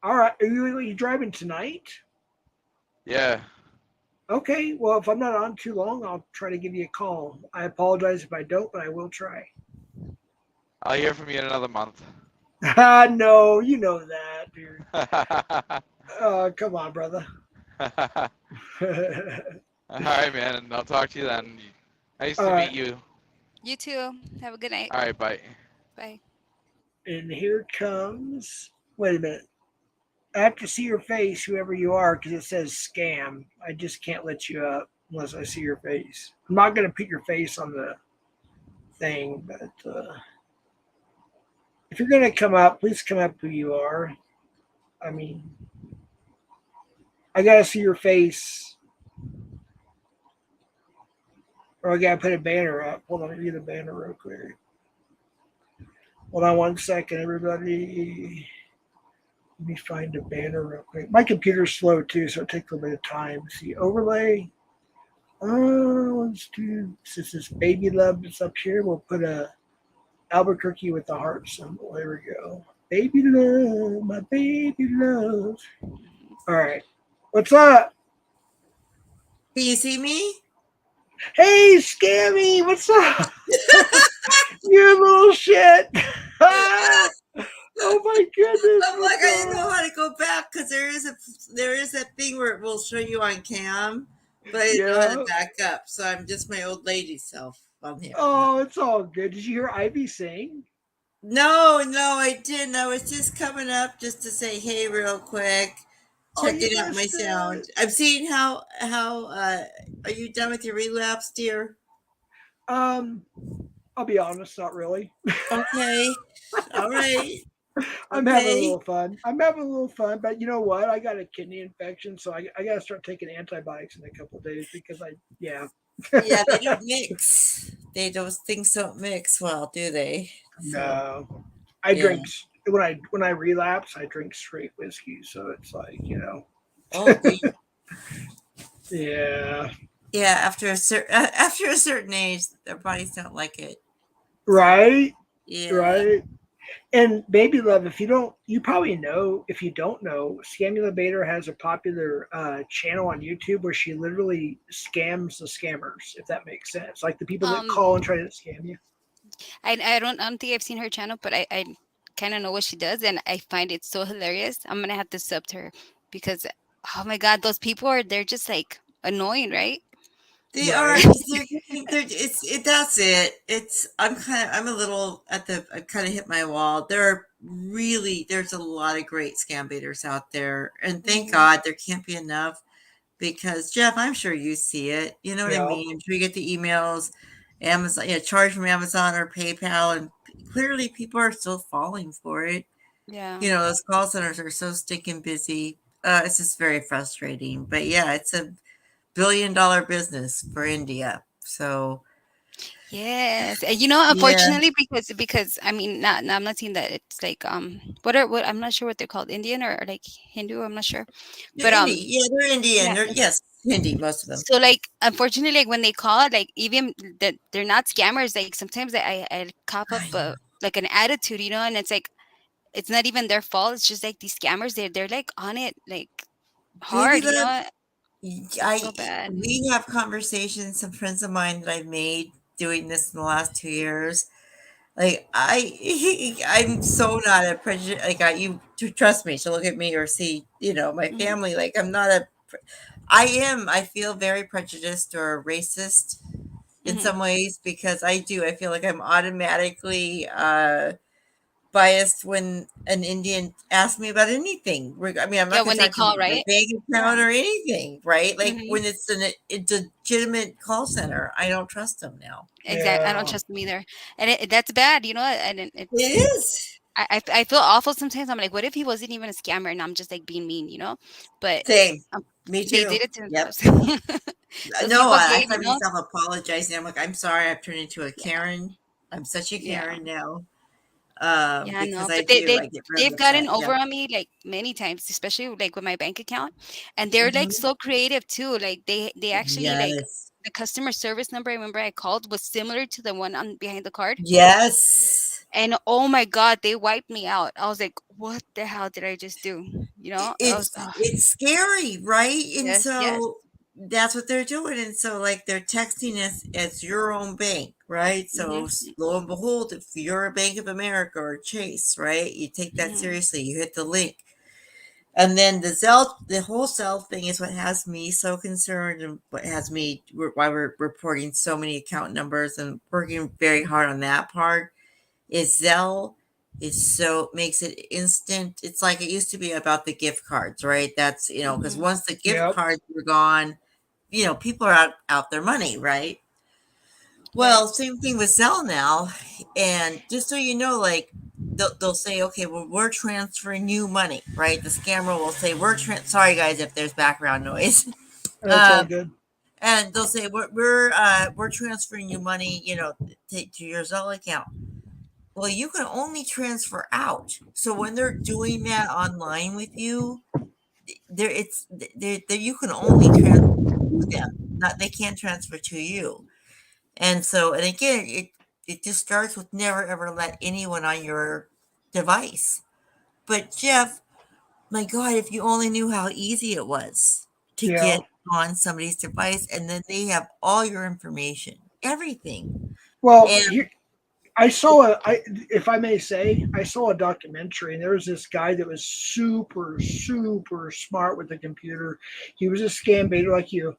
All right. Are you driving tonight? yeah. Okay. Well, if I'm not on too long, I'll try to give you a call. I apologize if I don't, but I will try. I'll hear from you in another month. No, you know that, dude. Come on, brother. All right, man. I'll talk to you then. Nice to meet you. You too. Have a good night. All right, bye. Bye. And here comes. Wait a minute. I have to see your face, whoever you are, because it says scam. I just can't let you up unless I see your face. I'm not going to put your face on the thing, but if you're going to come up, please come up who you are. I mean, I got to see your face, or I got to put a banner up. Hold on, let me get a banner real quick. Hold on 1 second, everybody. Let me find a banner real quick. My computer's slow too, so it takes a little bit of time. See, overlay. Let's do, since this baby love is up here, we'll put a Albuquerque with the heart symbol. There we go. Baby love, my baby love. All right. What's up? Can you see me? Hey, Scammy, what's up? You little shit. Oh my goodness. I'm like, I didn't know how to go back because there is a thing where it will show you on cam, but I didn't know how to back up. So I'm just my old lady self on here. Oh, it's all good. Did you hear Ivy sing? No, I didn't. I was just coming up just to say hey real quick, checking out my sound. I'm seeing how are you done with your relapse, dear? I'll be honest, not really. Okay. All right. I'm having a little fun. But you know what? I got a kidney infection, so I got to start taking antibiotics in a couple of days because yeah, they don't mix. Those things don't mix well, do they? So, no. I drink when I relapse, I drink straight whiskey, so it's like, Oh, Yeah. Yeah, after a certain age, their bodies don't like it. Right. Yeah. Right. And Baby Love, if you don't, you probably know. If you don't know, Scamula Bader has a popular channel on YouTube where she literally scams the scammers. If that makes sense, like the people that Um, call and try to scam you. I don't think I've seen her channel, but I kind of know what she does, and I find it so hilarious. I'm gonna have to sub to her because, oh my god, those people they're just like annoying, right? They are Right. because that's it. I'm a little I kind of hit my wall. There's a lot of great scam baiters out there, and thank Mhm. God there can't be enough because Jeff, I'm sure you see it. You know what I Yeah. mean? I'm sure you get the emails, Amazon, charge from Amazon or PayPal, and clearly people are still falling for it. Yeah. Those call centers are so stinking busy. It's just very frustrating. But yeah, it's a billion-dollar business for India. So Yes, and yeah, unfortunately, because I mean, I'm not saying that it's like what I'm not sure what they're called, Indian or like Hindu. I'm not sure, they're but Indian. Yeah, they're Indian. yeah. They're yes, Hindi, most of them. So like, unfortunately, like when they call, like even that they're not scammers. Like sometimes I cop up I know. like an attitude, and it's like it's not even their fault. It's just like these scammers, they're like on it like Baby hard. love, It's so bad. we have conversations. Some friends of mine that I've made doing this in the last 2 years. Like I'm so not a prejudice. Like you to trust me. So look at me or see, my Hmm. family. Like I'm not a. I am. I feel very prejudiced or racist in Hmm. some ways because I do. I feel like I'm automatically biased when an Indian asks me about anything. I mean, I'm Yeah, not going when to they talk to them call, about my right? bank Yeah. account or anything, right? Like Hmm. when it's a legitimate call center, I don't trust them now. Exactly. I don't Yeah. trust them either, and that's bad. And It it's is. I feel awful sometimes. I'm like, what if he wasn't even a scammer and I'm just like being mean? But Same. um, Me they too. did it to Yep. themselves. Those No, people I gave, find myself apologizing. I'm like, I'm sorry, I've turned into a yeah, Karen. I'm such a yeah, Karen now. yeah, I Because know. I But they do. they I get really they've upset. gotten Yeah. over on me like many times, especially like with my bank account, and they're like Mhm. so creative too. Like they actually like Yes. the customer service number I remember I called was similar to the one on behind the card. Yes. And oh my god, they wiped me out. I was like, "What the hell did I just do?" I was, It's scary, right? And yes, yes. so that's what they're doing. And so like they're texting us as your own bank, right? So Hmm. lo and behold, if you're a Bank of America or Chase, right, you take that Hmm. seriously. You hit the link. And then the wholesale thing is what has me so concerned and what has me why we're reporting so many account numbers and working very hard on that part is Zelle is so makes it instant. It's like it used to be about the gift cards, right? That's because Hmm. once the gift Yep. cards were gone, people are out their money, right? Right. Well, same thing with Zelle now. And just so you know, like they'll say, okay, well, we're transferring you money, right? The scammer will say, sorry guys if there's background noise. That's all um, good. and they'll say, we're transferring you money, to your Zelle account. Well, you can only transfer out. So when they're doing that online with you, you can only transfer to them. Not they can't transfer to you. And so, and again, it just starts with never ever let anyone on your device. But Jeff, my God, if you only knew how easy it was to Yeah. get on somebody's device, and then they have all your information, everything. Well, And here I saw if I may say, I saw a documentary, and there was this guy that was super, super smart with the computer. He was a scam baiter like you,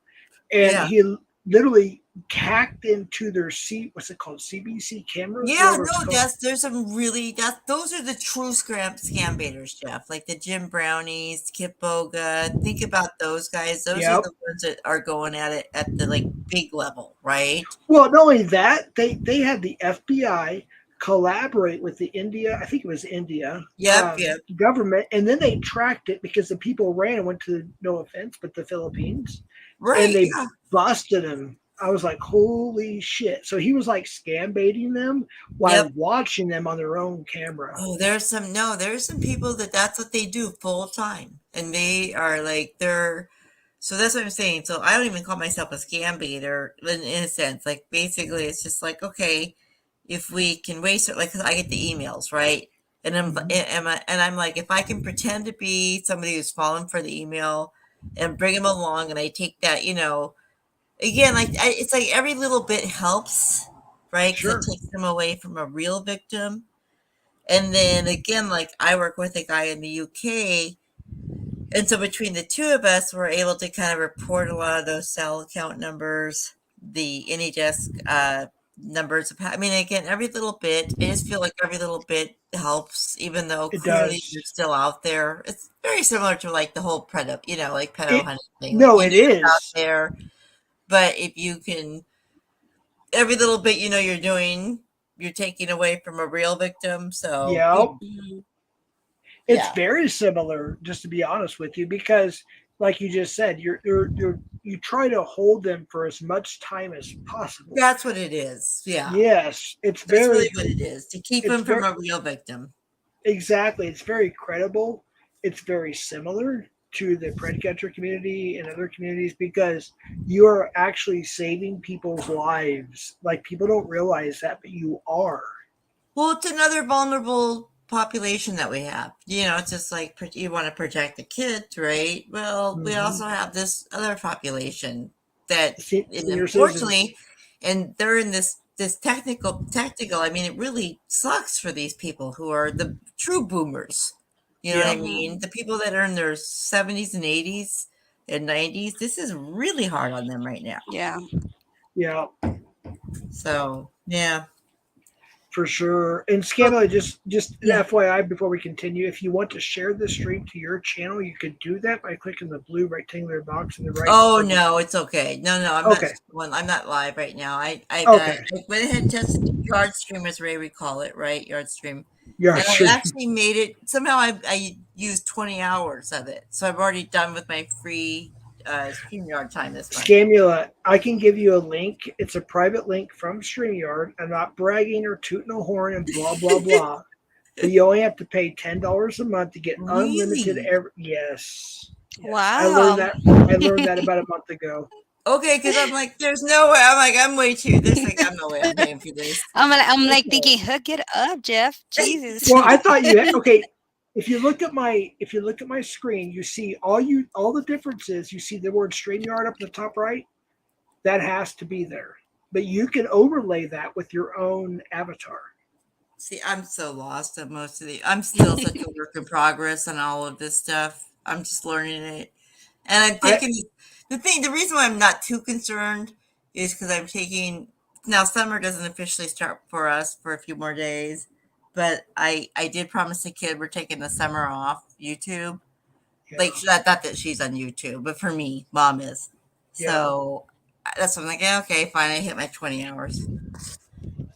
and yeah, he literally hacked into their what's it called, CBC cameras, yeah, whatever it's no, called. there's some really those are the true scam baiters, Jeff. Like the Jim Brownies, Kip Boga. Think about those guys. Those are Yep. the ones that are going at it at the like big level, right? Well, not only that, they had the FBI collaborate with the India, I think it was India Yep, yep. government, and then they tracked it because the people ran and went to, no offense, but the Philippines, and Right, they yeah. busted him. I was like, holy shit! So he was like scam baiting them while Yep. watching them on their own camera. Oh, there's some people that's what they do full time. And they are like they're So that's what I'm saying. So I don't even call myself a scam baiter in a sense. Like basically, it's just like, okay, if we can waste it, like 'cause I get the emails, right? And I'm like, if I can pretend to be somebody who's fallen for the email and bring them along, and I take that, again, like it's like every little bit helps, right? Because it Sure. takes them away from a real victim. And then again, like I work with a guy in the UK, and so between the two of us, we're able to kind of report a lot of those cell account numbers, the AnyDesk numbers. I mean, again, every little bit. I just feel like every little bit helps, even though It clearly does. they're still out there. It's very similar to like the whole pedo, like pedo It hunting thing. Like no, you it know it's out is. there, but if you can, every little bit you're doing, you're taking away from a real victim. So Yeah. It's yeah, very similar, just to be honest with you, because like you just said, you try to hold them for as much time as possible. that's what it is. Yeah. Yes, That's really what it is, to keep it's him from very a real victim. exactly. It's very credible. It's very similar to the print catcher community and other communities because you are actually saving people's lives. Like people don't realize that, but you are. Well, it's another vulnerable population that we have. It's just like you want to protect the kids, right? Well, we Hmm. also have this other population that, and Senior citizens. unfortunately, and they're in this technical. I mean, it really sucks for these people who are the true boomers. You know what I Yep. mean? The people that are in their 70s and 80s and 90s. This is really hard on them right now. Yeah. Yeah. So yeah. For sure. And Well, Scamula, just an yeah. FYI before we continue, if you want to share this stream to your channel, you could do that by clicking the blue rectangular box in the right Oh of the no, it's okay. No, Okay. I'm not live right now. I Okay. went ahead and tested the yard stream, as Ray we call it, right? Yard stream. Your And I stream. actually made it somehow. I used 20 hours of it, so I've already done with my free StreamYard time this month. Scamula, I can give you a link. It's a private link from StreamYard. I'm not bragging or tooting a horn and blah blah blah. But you only have to pay $10 a month to get unlimited Really? Yes. Wow. I learned that about a month ago. Okay, because I'm like, there's no way. I'm like, I'm way too. This like, I'm no way. I'm paying for this. I'm like thinking, hook it up, Jeff. Jesus. Well, I thought you had okay. If you look at my screen, you see all the differences. You see the word StreamYard up in the top right. That has to be there. But you can overlay that with your own avatar. See, I'm so lost at most of the. I'm still such a work in progress on all of this stuff. I'm just learning it, and I'm I taking the reason why I'm not too concerned is because I'm taking now. Summer doesn't officially start for us for a few more days, but I did promise the kid we're taking the summer off YouTube. yeah, Like not that she's on YouTube, but for me, mom is. yeah. So that's what I'm like. Yeah, okay, fine. I hit my 20 hours.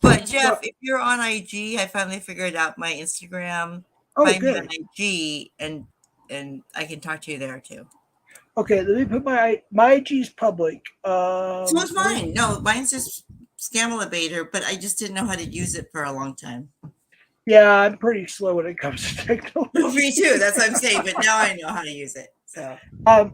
But Jeff, Well, if you're on IG, I finally figured out my Instagram. oh, Find me on good. IG, and I can talk to you there too. Okay, let me put my IG's public. So is mine. No, mine's just Scamula Baiter, but I just didn't know how to use it for a long time. Yeah, I'm pretty slow when it comes to technology. Me too. That's what I'm saying. But now I know how to use it. So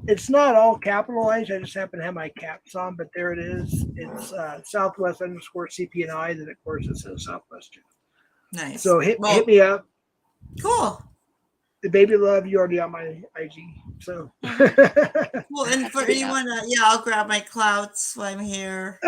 It's not all capitalized. I just happen to have my caps on, but there it is. It's Southwest underscore CP&I. Then of course it says Southwest. nice. So hit Well, me up. cool. The baby love you already on my IG. So Well, and for That's anyone, I'll grab my clouts while I'm here.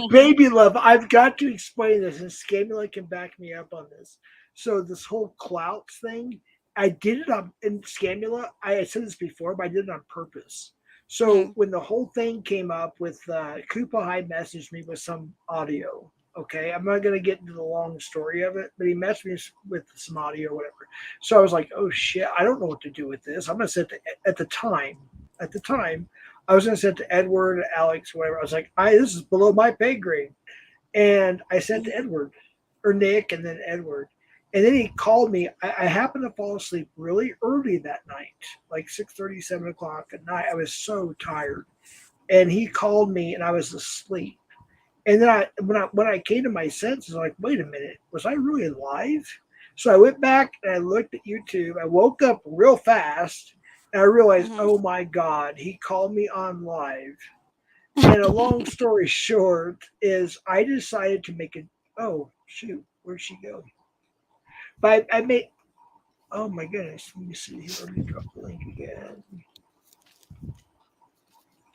baby love. I've got to explain this, and Scamula can back me up on this. So this whole clouts thing, I did it on in Scamula. I said this before, but I did it on purpose. So when the whole thing came up with Koopa High messaged me with some audio. Okay, I'm not going to get into the long story of it, but he messaged me with some audio or whatever. So I was like, oh shit, I don't know what to do with this. I'm going to send it at the time, I was going to send it to Edward, Alex, whatever. I was like, this is below my pay grade. And I sent to Edward or Nick and then Edward. And then he called me. I happened to fall asleep really early that night, like 6:30, 7 o'clock at night. I was so tired. And he called me and I was asleep. And then when I came to my senses, like, wait a minute, was I really alive? So I went back and I looked at YouTube. I woke up real fast And I realized, Mhm. oh my God, he called me on live. And a long story short is I decided to make it. Oh, shoot. Where'd she go? But I made. Oh my goodness. Let me see here. Let me drop the link again.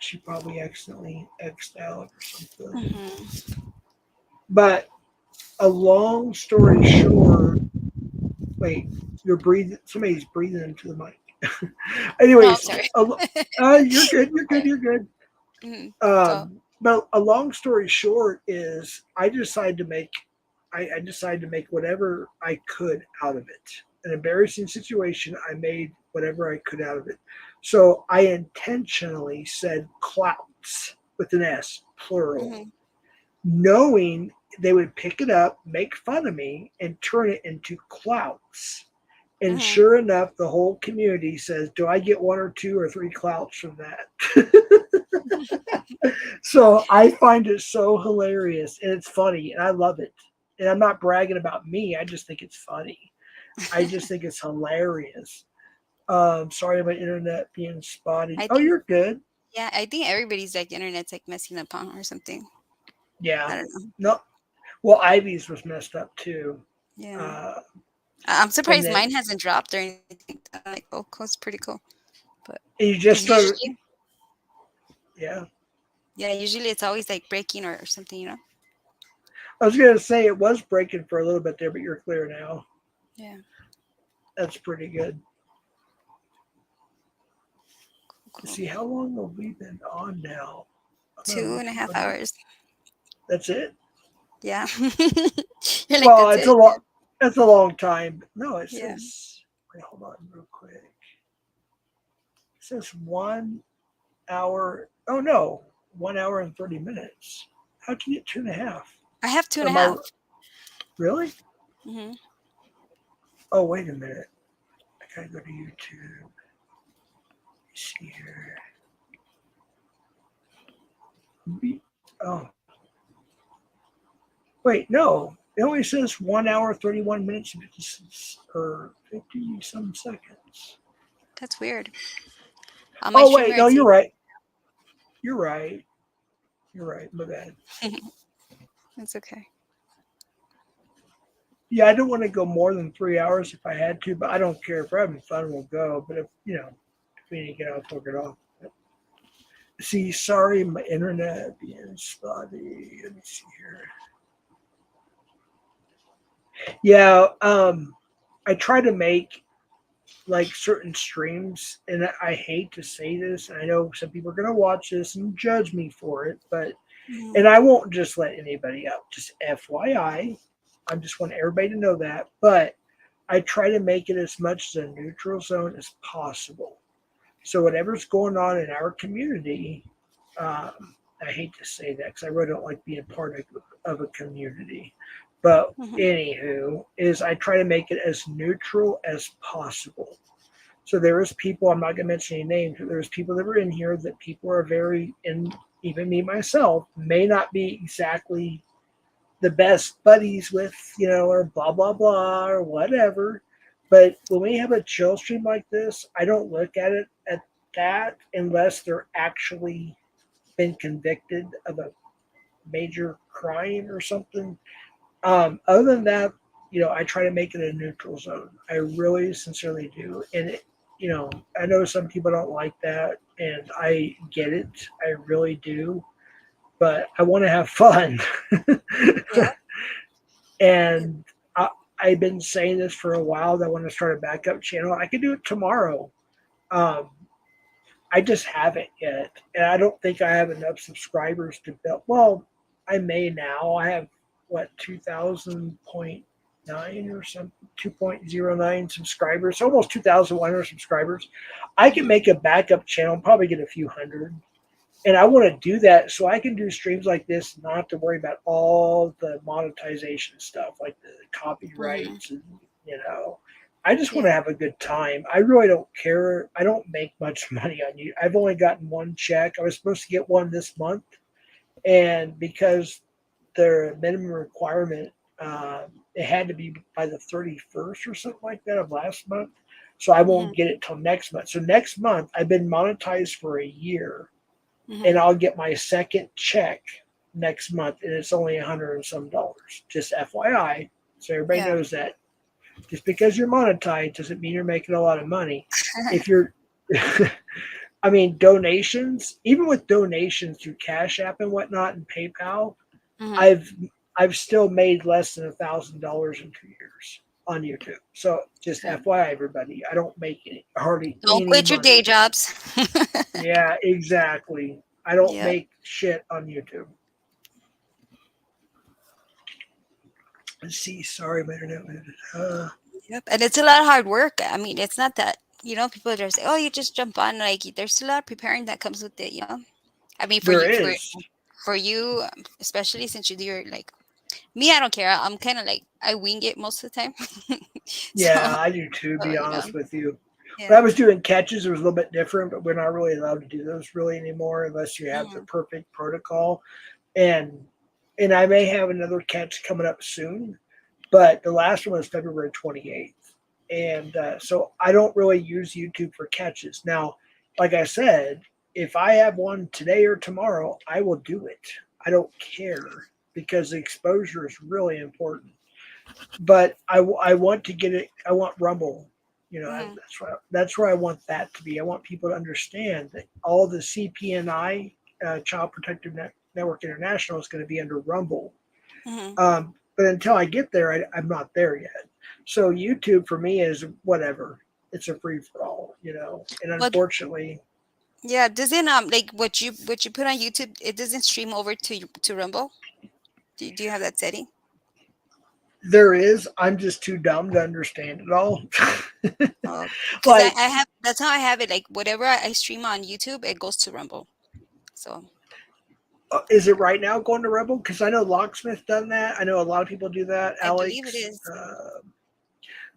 She probably accidentally X'd out or something. Mhm. But a long story short, wait, you're breathing. Somebody's breathing into the mic. Oh, Anyways, sorry. you're good. You're good. You're good. Mhm. Oh. But a long story short is I decided to make whatever I could out of it. An embarrassing situation, I made whatever I could out of it. So I intentionally said clouts with an S, plural, Mhm. knowing they would pick it up, make fun of me, and turn it into clouts. And Mhm. sure enough, the whole community says, "Do I get one or two or three clouts from that?" So I find it so hilarious and it's funny and I love it. And I'm not bragging about me. I just think it's funny. I just think it's hilarious. Sorry about internet being spotty. I Oh, think you're good. yeah, I think everybody's like internet's like messing up on or something. Yeah. I don't know. No. Well, Ivy's was messed up too. Yeah. Uh, I'm and surprised then mine hasn't dropped or anything. I'm like, oh, cool, it's pretty cool. But you just because started. usually, Yeah. yeah, usually it's always like breaking or something, I was gonna say it was breaking for a little bit there, but you're clear now. Yeah. That's pretty good. Cool. See, how long have we been on now? Two and a half hours. That's it. Yeah. You're like, Well, that's it's a it. long. That's a long time. No, it Yeah. says. Wait, hold on, real quick. It says 1 hour. Oh no, 1 hour and 30 minutes. How'd you get 2.5? I have two and a Am I half. really? Mm-hmm. Oh, wait a minute. I gotta go to YouTube. Let's see here. Oh, wait, no. It only says 1 hour, 31 minutes, or 50 some seconds. That's weird. On my Oh, streamer, wait, no, it you're says. right. You're right. You're right. My bad. It's okay. Yeah, I don't want to go more than 3 hours if I had to, but I don't care. If we're having fun, we'll go. But if we need to get off, we'll get off. See, sorry, my internet being spotty. Let me see here. Yeah, I try to make like certain streams, and I hate to say this, and I know some people are gonna watch this and judge me for it, but Mhm. and I won't just let anybody up. Just FYI, I just want everybody to know that. But I try to make it as much as a neutral zone as possible. So whatever's going on in our community, I hate to say that because I really don't like being part of a community. But Mhm. anywho, is I try to make it as neutral as possible. So there is people, I'm not going to mention any names, but there's people that were in here that people are very, and even me myself, may not be exactly the best buddies with, or blah, blah, blah, or whatever. But when we have a chill stream like this, I don't look at it at that unless they're actually been convicted of a major crime or something. Other than that, I try to make it a neutral zone. I really sincerely do. And, I know some people don't like that, and I get it. I really do. But I want to have fun. Yeah. And I've been saying this for a while that I want to start a backup channel. I could do it tomorrow. Um, I just haven't yet, and I don't think I have enough subscribers to build. Well, I may now. I have what 2,000.9 or something, 2.09 subscribers, almost 2,100 subscribers. I can Mhm. make a backup channel, and probably get a few hundred. And I want to do that so I can do streams like this, not have to worry about all the monetization stuff, like the Mhm. copyrights, and I just want to Yeah. have a good time. I really don't care. I don't make much money on you. I've only gotten one check. I was supposed to get one this month, and because their minimum requirement, it had to be by the 31st or something like that of last month. So I Mm-hmm. won't get it till next month. So next month, I've been monetized for a year, Mm-hmm. and I'll get my second check next month, and it's only $100 and some. Just FYI, so everybody Yeah. knows that. Just because you're monetized doesn't mean you're making a lot of money. If you're, I mean, donations, even with donations through Cash App and whatnot and PayPal, Mm-hmm. I've still made less than $1,000 in 2 years on YouTube. So just Yeah. FYI, everybody, I don't make hardly Don't any quit your day money. jobs. Yeah, exactly. I don't Yep. make shit on YouTube. Let's see. Sorry, my internet. Yep. And it's a lot of hard work. I mean, it's not that, people just say, oh, you just jump on. Like, there's a lot of preparing that comes with it. I mean, for There you, for is. for you, especially since you do your like me, I don't care. I'm kind of like I wing it most of the time. Yeah, so, I do too, so be honest with you. When I yeah. was doing catches, it was a little bit different, but we're not really allowed to do those really anymore unless you have the Mhm. perfect protocol. And and I may have another catch coming up soon, but the last one was February 28th. And so I don't really use YouTube for catches. Now, like I said, if I have one today or tomorrow, I will do it. I don't care because the exposure is really important. But I want to get it. I want Rumble. Mhm. That's where I want that to be. I want people to understand that all the CPNI, Child Protective Network International, is going to be under Rumble. Mhm. But until I get there, I'm not there yet. So YouTube for me is whatever. It's a free for all. And But unfortunately, yeah, doesn't like what you put on YouTube, it doesn't stream over to Rumble. Do you have that setting? there is. I'm just too dumb to understand it all. Because I, Like, I have that's how I have it. Like whatever I stream on YouTube, it goes to Rumble. So is it right now going to Rebel? Because I know Locksmith done that. I know a lot of people do that. I believe it Alex, is.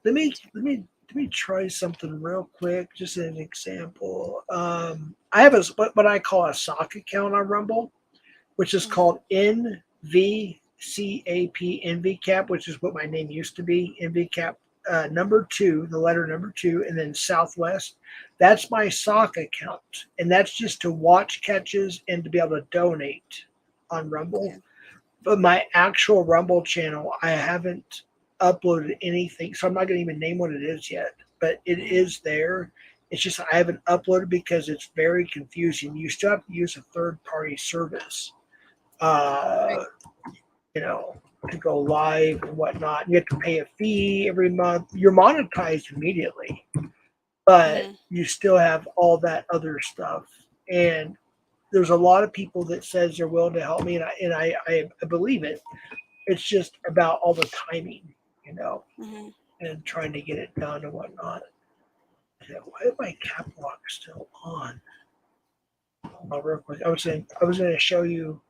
let me try something real quick. Just an example. I have what I call a sock account on Rumble, which is Mhm. called NVCAP, NVCAP, which is what my name used to be. NVCAP number 2, the letter number 2, and then Southwest. That's my sock account, and that's just to watch catches and to be able to donate on Rumble. Okay. But my actual Rumble channel, I haven't uploaded anything, so I'm not going to even name what it is yet. But it Mhm. is there. It's just I haven't uploaded because it's very confusing. You still have to use a third-party service, Right. uh, to go live and whatnot. You have to pay a fee every month. You're monetized immediately, but Mhm. you still have all that other stuff. And there's a lot of people that says they're willing to help me, and I believe it. It's just about all the timing, Mhm. and trying to get it done and whatnot. Why is my cap lock still on? Real quick. I was gonna show you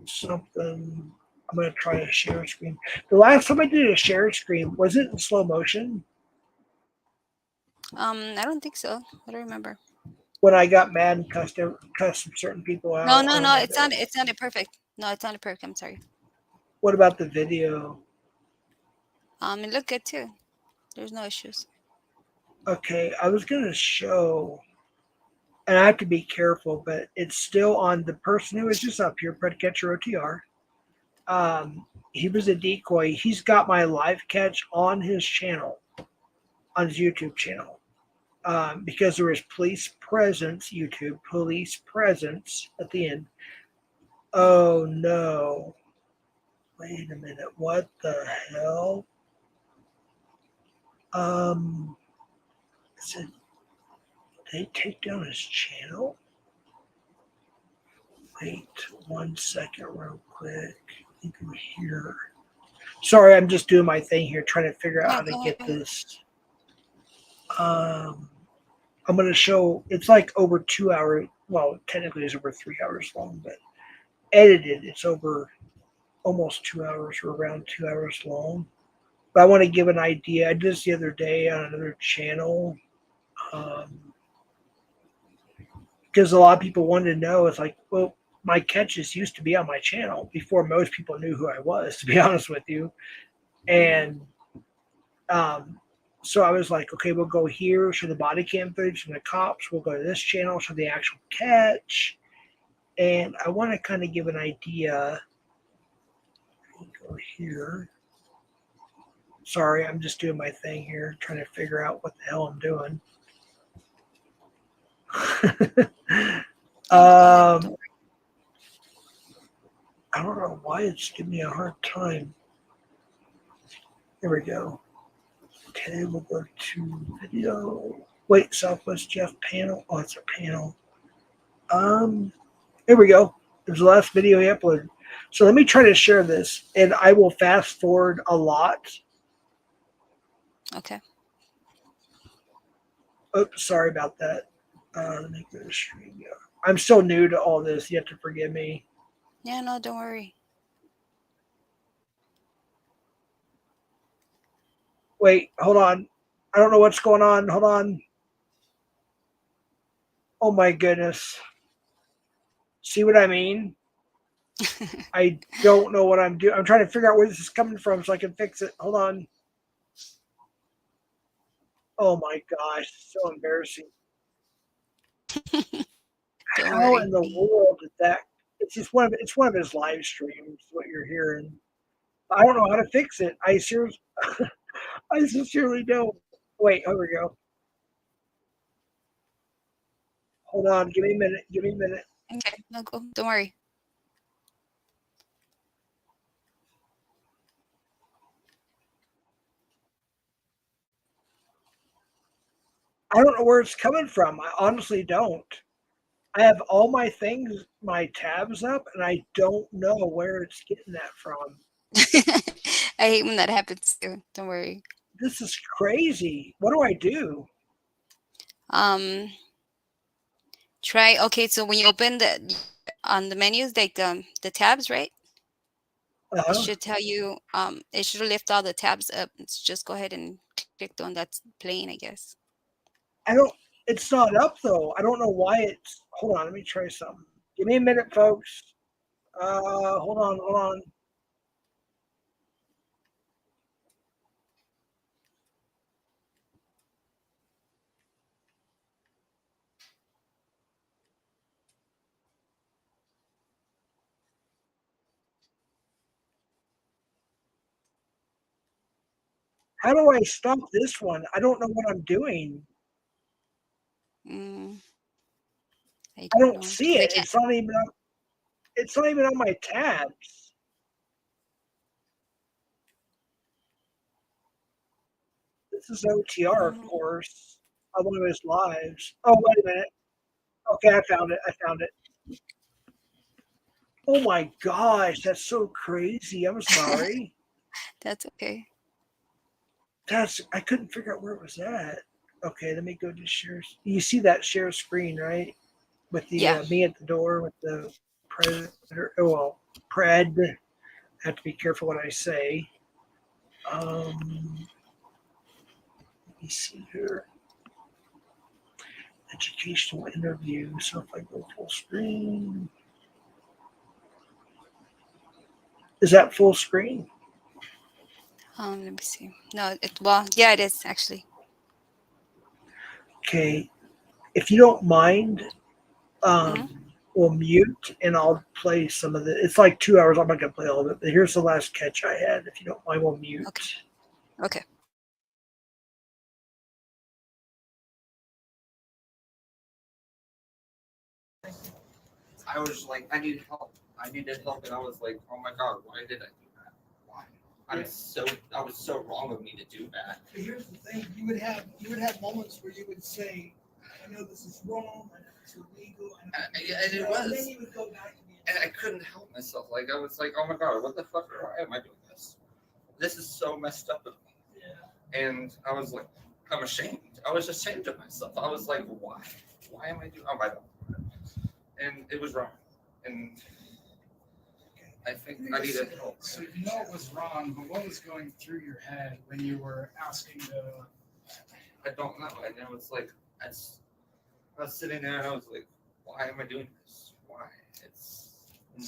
something. I'm gonna try a share screen. The last time I did a share screen, was it in slow motion? I don't think so. I don't remember. When I got mad and cussed certain people No, out. no, Oh no. my It's not. god. It's not perfect. No, it's not perfect. I'm sorry. What about the video? It looked good too. There's no issues. Okay, I was gonna show, and I have to be careful, but it's still on the person who was just up here, Predicatcher OTR. He was a decoy. He's got my live catch on his channel, on his YouTube channel, because there was police presence, YouTube police presence at the end. Mhm. Oh no. Wait a minute. What the hell? Um, did they take down his channel? Wait 1 second, real quick. I think I'm here. Sorry, I'm just doing my thing here, trying to figure out Yeah, how to go get ahead. this. Um, I'm going to show. It's like over 2 hours. Well, technically, it's over 3 hours long, but edited, it's over almost 2 hours or around 2 hours long. But I want to give an idea. I did this the other day on another channel. Um, because a lot of people wanted to know. It's like, well, my catches used to be on my channel before most people knew who I was, to be honest with you. Mhm. And um, So I was like, okay, we'll go here, show the body cam footage from the cops. We'll go to this channel, show the actual catch. And I want to kind of give an idea. We'll go here. Sorry, I'm just doing my thing here, trying to figure out what the hell I'm doing. I don't know why it's giving me a hard time. There we go. Okay, we'll go to video. Wait, Southwest Jeff panel. Oh, it's a panel. Here we go. There's the last video he uploaded. So let me try to share this, and I will fast forward a lot. Okay. Oops, sorry about that. Let me go to stream. Yeah. I'm still new to all this. You have to forgive me. Yeah, no, don't worry. Wait, hold on. I don't know what's going on. Hold on. Oh my goodness. See what I mean? I don't know what I'm doing. I'm trying to figure out where this is coming from so I can fix it. Hold on. Oh my gosh, so embarrassing. Don't How worry. in the world did that? It's one of his live streams. What you're hearing, I don't know how to fix it. I sincerely don't. Wait, here we go. Hold on, give me a minute. Give me a minute. Okay, no, go. Don't worry. I don't know where it's coming from. I honestly don't. I have all my things, my tabs up, and I don't know where it's getting that from. I hate when that happens too. Don't worry. This is crazy. What do I do? Um, Try. Okay, so when you open on the menus, like the tabs, right? It Uh-huh. should tell you. It should lift all the tabs up. It's just go ahead and click the one that's playing, I guess. I don't. It's not up though. I don't know why it's. Hold on. Let me try something. Give me a minute, folks. Hold on. Hold on. How do I stop this one? I don't know what I'm doing. Mm, I I don't don't know see because I it. can't. It's not even on. It's not even on my tabs. This is OTR, of course. On one of his lives. Oh, wait a minute. Okay, I found it. I found it. Oh my gosh, that's so crazy. I'm sorry. That's okay. I couldn't figure out where it was at. Okay, let me go to share. You see that share screen, right? With the Yeah. me at the door with the predator. Oh, well, pred. I have to be careful what I say. Let me see here. Educational interview. So if I go full screen, is that full screen? Let me see. No, well, yeah, it is actually. Okay. If you don't mind, Hmm. we'll mute and I'll play some of the. It's like 2 hours. I'm not gonna play all of it, but here's the last catch I had. If you don't mind, we'll mute. Okay. Okay. I was like, I needed help. I needed help, and I was like, oh my god, why did I do that? Why? I was so wrong of me to do that. But here's the thing: you would have moments where you would say, "I know this is wrong. I know it's illegal." And it was. And then you would go back to And I couldn't help myself. Like I was like, oh my god, what the fuck? Why am I doing this? This is so messed up of me. Yeah. And I was like, I'm ashamed. I was ashamed of myself. I was like, why? Why am I doing? Oh my god. And it was wrong. And I think I needed help. So you know it was wrong, but what was going through your head when you were asking the? I don't know. And it was like, I was sitting there and I was like, why am I doing this? Why? It's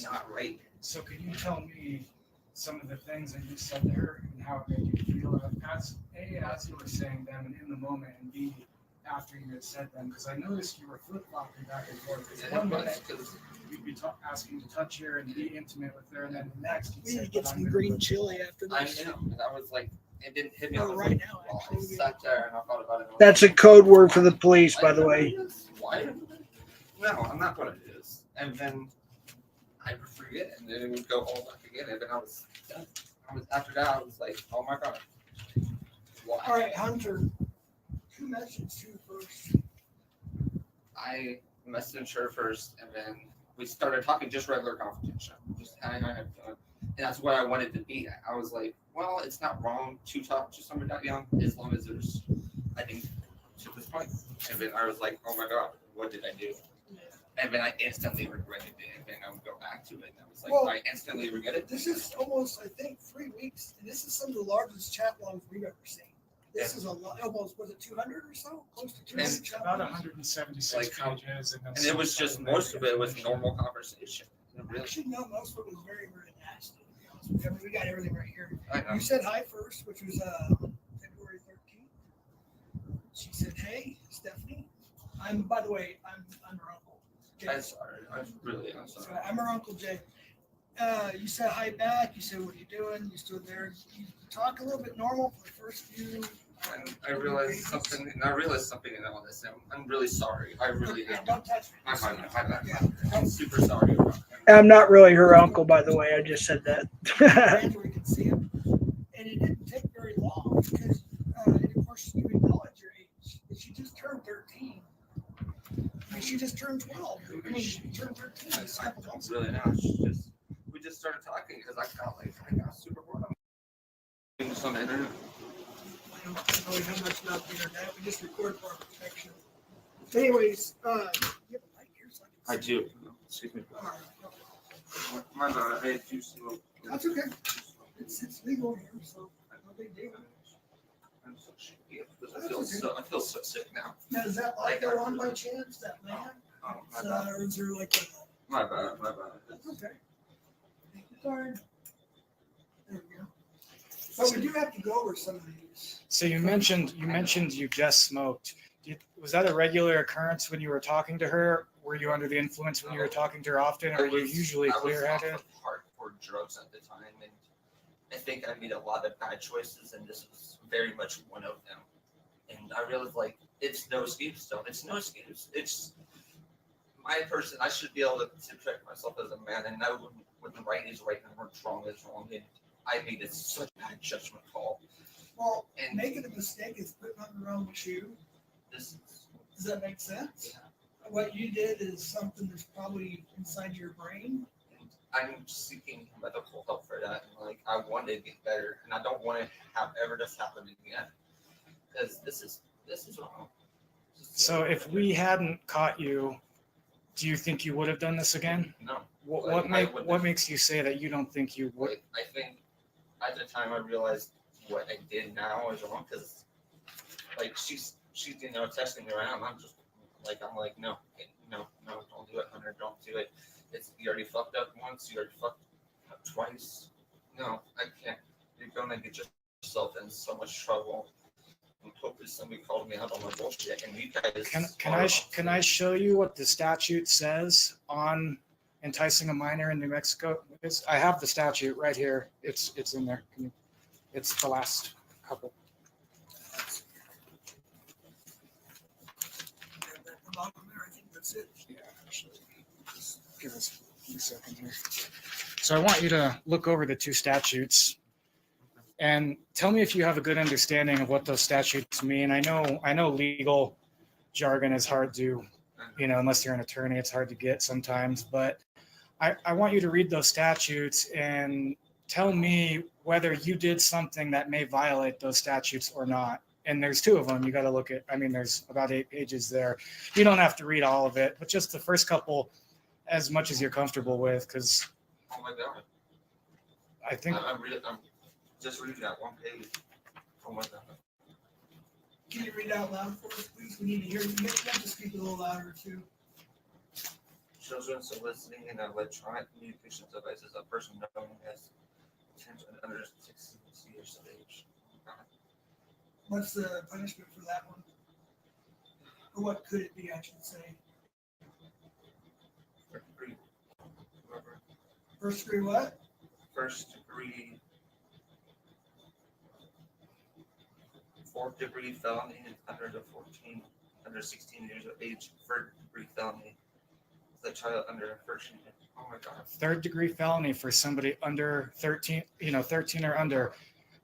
not right. So could you tell me some of the things that you said there and how it made you feel as you were saying them and in the moment, and B, after you had said them, because I noticed you were flip-flopping back and forth. Because one minute you'd be asking to touch her and be intimate with her, and then the next you'd We need say, to get "But some I'm gonna green look chili after I this. know, and I was like, it didn't hit me. Oh, I was right like, now, well, I actually. sat there and I thought about it. That's a code word for the police, by the way. Why? No, I'm not what it is. And then I would forget, and then it would go all back again. And then I was after that, I was like, oh my god. Why? All right, Hunter. Who messaged you first? I messaged her first, and then we started talking just regular conversation. Just I had fun. And that's what I wanted to be at. I was like, well, it's not wrong to talk to somebody that young as long as there's, I think, to this point. And then I was like, oh my god, what did I do? And then I instantly regretted it. And then I would go back to it. And I was like, Well, I instantly regretted it. This is almost, I think, 3 weeks, and this is some of the largest chat logs we've ever seen. This is a lot, almost, was it 200 or so? Close to 200 And chat about logs? 176 Like, pages, and then And it was just, most of it was normal conversation. Really, Actually, no, most of it was very, very nasty. To be honest with you. I mean, we got everything right here. I know. You said hi first, which was February 13th. She said, hey, Stephanie. By the way, I'm her uncle. Jay. I'm sorry. I'm So sorry. I'm her Uncle Jay. You said hi back. You said, what are you doing? You stood there. You talk a little bit normal for the first few. And I realized something, and I realized something in all this. And I'm really sorry. I really Okay, am. don't touch me. My bad. Yeah. I'm super sorry about it. I'm not really her uncle, by the way. I just said that. Where we can see him. And it didn't take very long because, and of course, you acknowledge your age. She just turned 13. I mean, she just turned 12. I mean, she turned 13 just a couple months ago. Really now, we just started talking because I got super bored. I'm just on the internet. I don't really have much about the internet. We just record for our protection. Anyways, you have a mic here so I can see. I do. Excuse me. All right. My bad. I do smoke. That's okay. It's legal here, so no big deal. I'm so shaky. I feel so sick now. Now, does that light go on by chance, that lamp? Oh, my bad. Or is there like a... My bad. That's okay. Take your time. There we go. But we do have to go over some of these. So you mentioned you just smoked. Was that a regular occurrence when you were talking to her? Were you under the influence when you were talking to her often, or are you usually clear-headed? I was off of hardcore drugs at the time, and I think I made a lot of bad choices, and this was very much one of them. And I realized, like, it's no excuse, though. It's no excuse. It's my person. I should be able to protect myself as a man, and know when the right is right and when wrong is wrong. And I made it such a bad judgment call. Well, And making a mistake is putting on the wrong shoe. this, Does that make sense? yeah. What you did is something that's probably inside your brain. And I'm seeking medical help for that. And like, I want to get better, and I don't want to have ever this happen again. Because this is wrong. So if we hadn't caught you, do you think you would have done this again? No. What makes you say that you don't think you would? Like, I think at the time I realized what I did now is wrong, because like she's texting me around. I'm like no, don't do it, Hunter, don't do it. You already fucked up once, you already fucked up twice. No, I can't. You're gonna get yourself in so much trouble. And hopefully somebody called me out on my bullshit. And you guys Can I show you what the statute says on enticing a minor in New Mexico? I have the statute right here. It's in there. It's the last couple. I think that's it. Yeah, actually, just give us a few seconds here. So I want you to look over the two statutes and tell me if you have a good understanding of what those statutes mean. I know legal jargon is hard to, unless you're an attorney, it's hard to get sometimes, but I want you to read those statutes and tell me whether you did something that may violate those statutes or not. And there's two of them. You got to look at, there's about 8 pages there. You don't have to read all of it, but just the first couple as much as you're comfortable with, because Oh my god. I think I'm just reading that one page. Oh my god. Can you read out loud for us, please? We need to hear you. You have to speak a little louder, too. Children soliciting an electronic communications device is a person known as under 16 years of age. What's the punishment for that one? Or what could it be, I should say? First degree what? First degree, fourth degree felony under 16 years of age. Third degree felony, the child under 13. Oh my God. Third degree felony for somebody under 13, 13 or under.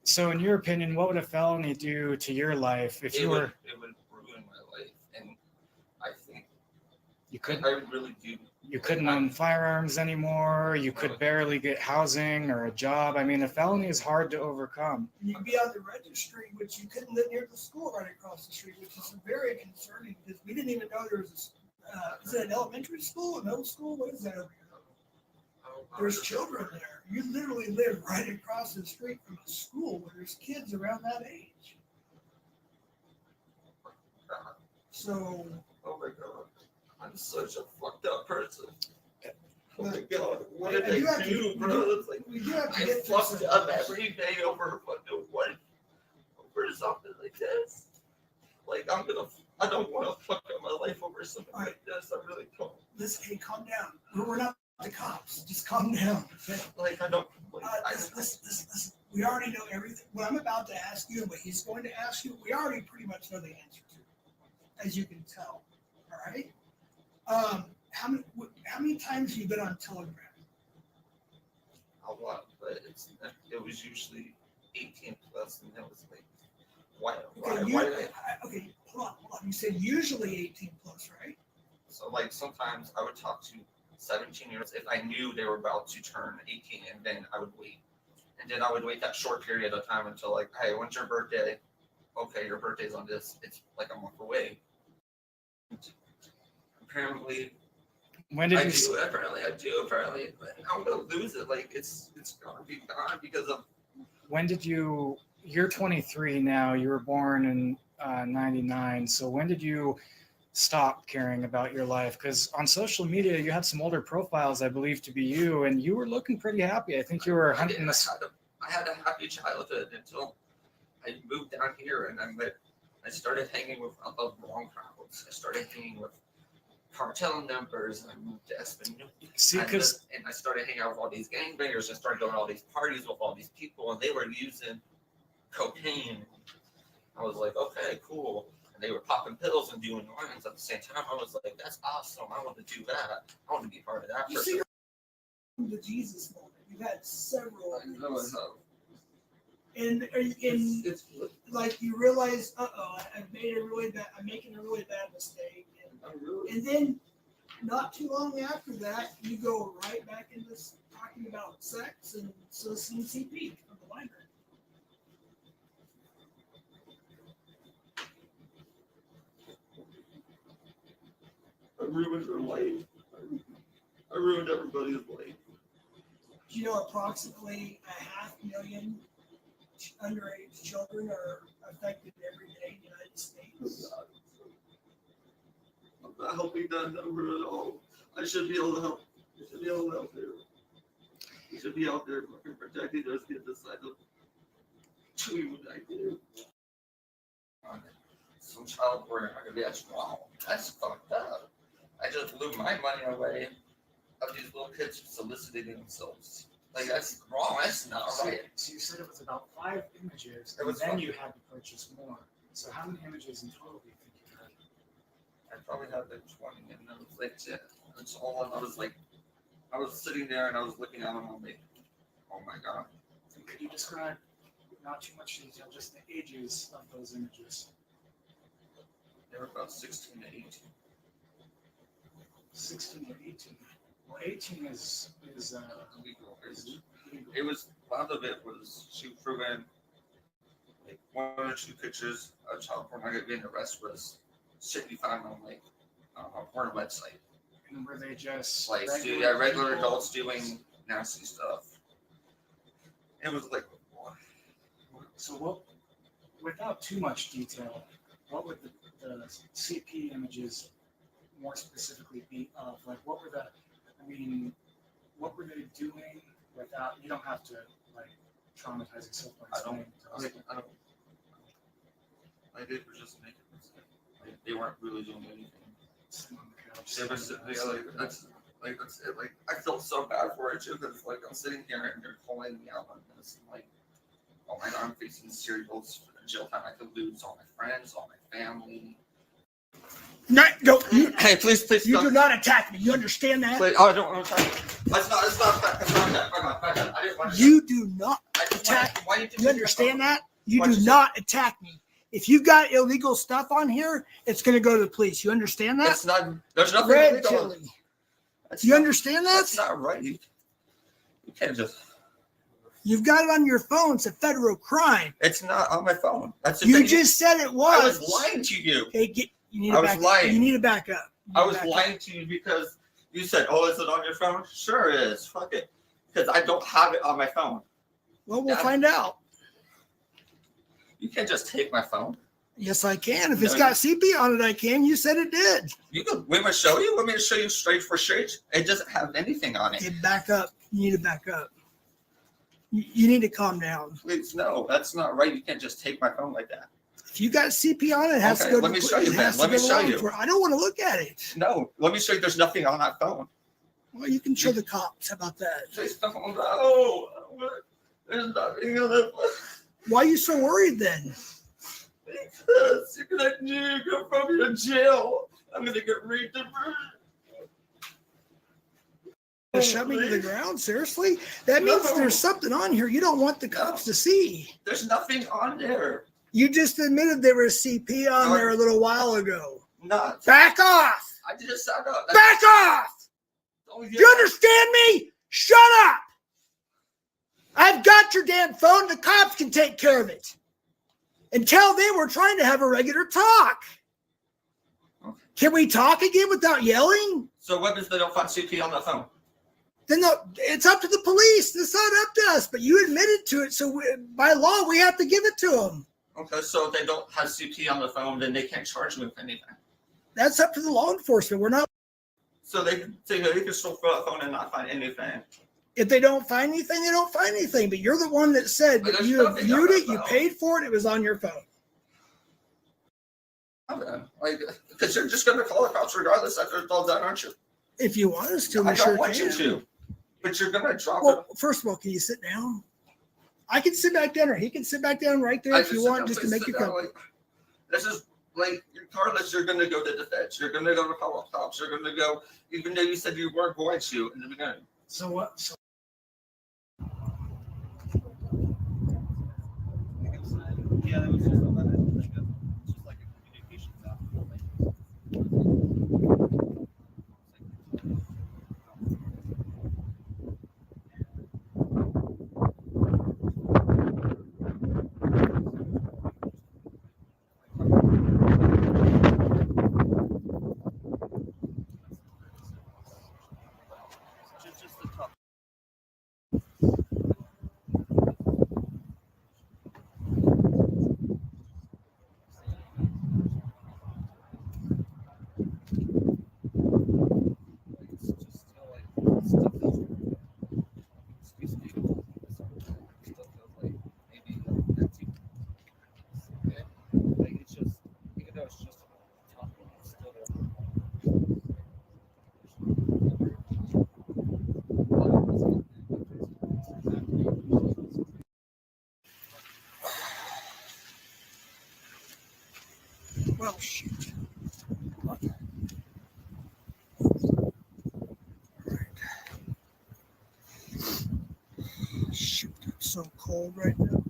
So in your opinion, what would a felony do to your life if you were? It would ruin my life, and I think You couldn't. I really do. You couldn't own firearms anymore. You could barely get housing or a job. I mean, a felony is hard to overcome. You'd be on the registry, which you couldn't live near the school right across the street, which is very concerning because we didn't even know there was a, is it an elementary school, a middle school? What is that over here? There's children there. You literally live right across the street from a school where there's kids around that age. So, Oh my God. I'm such a fucked up person. Oh my But- God. What did I do I have to- do, bro? It's like, we do have to I get fucked this. up every day over fucking what? Over something like this. Like I don't want to fuck up my life over something like this. I really don't. Listen, hey, calm down. We're not the cops. Just calm down. Okay? Like I don't. Like, Listen. We already know everything. What I'm about to ask you and what he's going to ask you, we already pretty much know the answer to, as you can tell. All right. How many times have you been on Telegram? a lot, but it was usually 18 plus, and that was like, why Okay, hold on. You said usually 18 plus, right? So like sometimes I would talk to 17-year-olds if I knew they were about to turn 18, and then I would wait. And then I would wait that short period of time until like, hey, when's your birthday? Okay, your birthday's on this. It's like a month away. Apparently, When I did do. you? Apparently, but I'm gonna lose it. Like it's gonna be gone because of. When did you? You're 23 now. You were born in '99. So when did you stop caring about your life? Because on social media, you had some older profiles, I believe, to be you, and you were looking pretty happy. I think you were hunting this. I had a happy childhood until I moved down here, and I started hanging with the wrong crowds. I started hanging with cartel members, and I moved to Espanola. See, because and I started hanging out with all these gangbangers. I started going to all these parties with all these people, and they were using cocaine. I was like, okay, cool. And they were popping pills and doing lines at the same time. I was like, that's awesome. I want to do that. I want to be part of that. You see, the Jesus moment. You've had several. I know it's And it's like you realize, I'm making a really bad mistake. And then not too long after that, you go right back into talking about sex and soliciting CP from the library. I ruined her life. I ruined everybody's life. You know, approximately 500,000 underage children are affected every day in the United States. I'm not helping that number at all. I should be able to help. I should be able to help there. You should be out there fucking protecting those kids inside of doing what I do. Some child pornography, that's wrong. That's fucked up. I just blew my money away of these little kids soliciting themselves. Like, that's wrong. That's not right. So you said it was about 5 images, It and was then fun. you had to purchase more. So how many images in total do you think you had? I probably had like 20, and I was like, yeah. That's all. I was like, I was sitting there and I was looking at them. I'm like, oh my God. And could you describe, not too much detail, just the ages of those images? They were about 16 to 18. 16 or 18. Well, 18 is Legal. legal. It was, a lot of it was she threw in like 1 or 2 pictures of child pornography, and the rest was shit you found on like a porn website. And were they just Like regular people? adults doing nasty stuff. It was like, So what, without too much detail, what would the CP images more specifically be of? Like what were they doing? without, you don't have to like traumatize yourself. By explaining to us. I don't. Like they were just making mistakes. Like they weren't really doing anything. Sitting on the couch, They were sitting there, like that's it. Like I felt so bad for it too, because like I'm sitting here and they're calling me out on this, and like, oh my God, I'm facing serious jail time. I could lose all my friends, all my family. Hey, please, you do not attack me. You understand that? Please, oh, I don't want to attack. That's not that. I didn't want to. You do not attack. You understand that? You do not attack me. If you got illegal stuff on here, it's going to go to the police. You understand that? It's not. There's nothing Red illegal. chili. You understand that? That's not right. You can't just. You've got it on your phone. It's a federal crime. It's not on my phone. That's the You thing. just said it was. I was lying to you. Okay, you need I to was back lying. Up. You need to back up. I was lying to you because you said, "Oh, is it on your phone?" Sure it is. Fuck it, because I don't have it on my phone. Well, we'll find out. You can't just take my phone. Yes, I can. If it's got CP on it, I can. You said it did. You can. Want me to show you? Want me to show you straight for straight? It doesn't have anything on it. Okay, back up. You need to back up. You need to calm down. Please, no, that's not right. You can't just take my phone like that. If you got CP on it, it has to go. Let me show you, man. Let me show you. I don't want to look at it. No, let me show you. There's nothing on that phone. Well, you can show the cops. How about that? Please don't. No, there's nothing on it. Why are you so worried then? Because you're gonna go from your jail. I'm gonna get raped and murdered. Shove me to the ground? Seriously? That means there's something on here you don't want the cops to see. There's nothing on there. You just admitted there was CP on there a little while ago. Not. Back off! I just sat up. Back off! Oh, yeah. Do you understand me? Shut up! I've got your damn phone. The cops can take care of it. Until then, we're trying to have a regular talk. Okay. Can we talk again without yelling? So what if they don't find CP on the phone? Then it's up to the police. It's not up to us. But you admitted to it, so by law, we have to give it to them. Okay, so if they don't have CP on the phone, then they can't charge me with anything. That's up to the law enforcement. We're not. So they can still fill out the phone and not find anything. If they don't find anything, they don't find anything. But you're the one that said that you viewed it, you paid for it, it was on your phone. Okay. Like, because you're just going to call the cops regardless after it's all done, aren't you? If you want us to, we I sure don't want can. you to. But you're going to drop it. Well, first of all, can you sit down? I can sit back down, or he can sit back down right there if you want, just to make you comfortable. Like, this is like, regardless, you're going to go to the feds. You're going to go to call cops. You're going to go, even though you said you weren't going to in the beginning. So what? So yeah, that was just like a communications app. Just the top. Well, shoot. All right. Shoot, I'm so cold right now.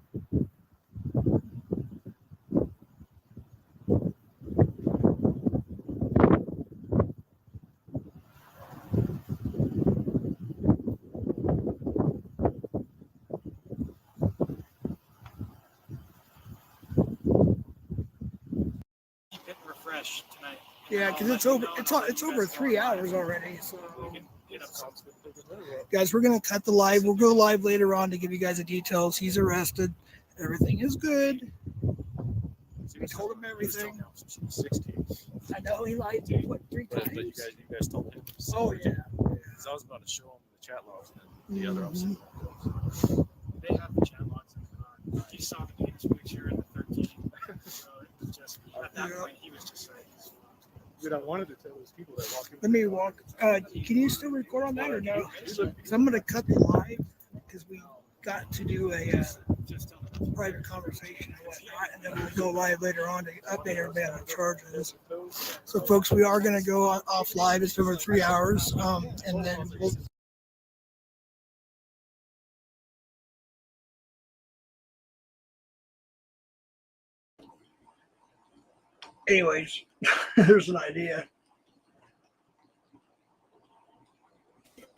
refresh tonight. Yeah, because it's over 3 hours already. So, guys, we're gonna cut the live. We'll go live later on to give you guys the details. He's arrested. Everything is good. I told him everything. 16. I know he lied. What, 3 times? But you guys told him. Oh yeah. Because I was about to show him the chat logs. the other Mhm. obstacle. They have the chat box in the car. You saw the penis picture in the 13. So it was just, at that point, he was just like, dude, I wanted to tell those people that walk in. Let me walk. Can you still record on that or no? Because I'm going to cut the live because we got to do a private conversation and whatnot, and then we'll go live later on to update everybody on the charges. So, folks, we are going to go off live. It's over 3 hours, and then we'll. Anyways, there's an idea.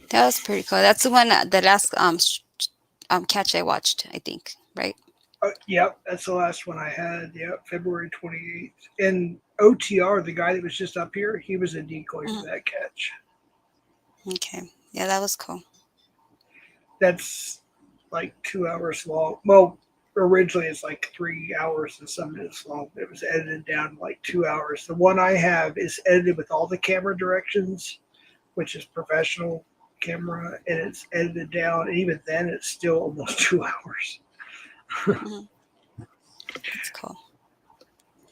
That was pretty cool. That's the one, the last catch I watched, I think, right? Yep, that's the last one I had. Yep, February 28th. And OTR, the guy that was just up here, he was a decoy for that catch. Okay. Yeah, that was cool. That's like 2 hours long. Well, originally it's like 3 hours and some minutes long, but it was edited down to like 2 hours. The one I have is edited with all the camera directions, which is professional camera, and it's edited down. And even then, it's still almost 2 hours. That's cool.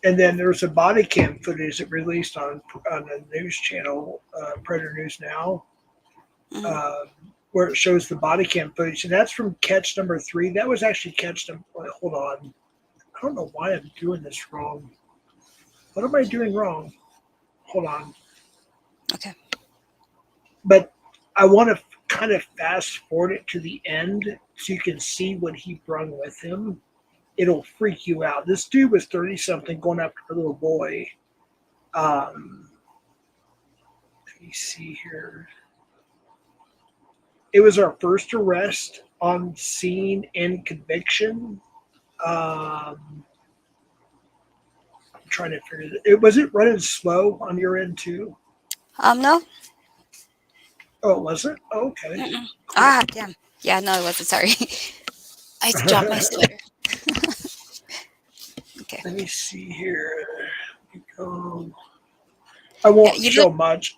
And then there's a body cam footage that released on the news channel, Predator News Now, where it shows the body cam footage. And that's from catch number 3. That was actually catch number, hold on. I don't know why I'm doing this wrong. What am I doing wrong? Hold on. Okay. But I want to kind of fast forward it to the end so you can see what he brung with him. It'll freak you out. This dude was 30-something going after a little boy. Let me see here. It was our first arrest on scene and conviction. I'm trying to figure it. Was it running slow on your end too? No. Oh, was it? Oh, okay. Cool. Ah, damn. Yeah, no, it wasn't. Sorry. I dropped my sweater. Okay. Let me see here. I won't show much.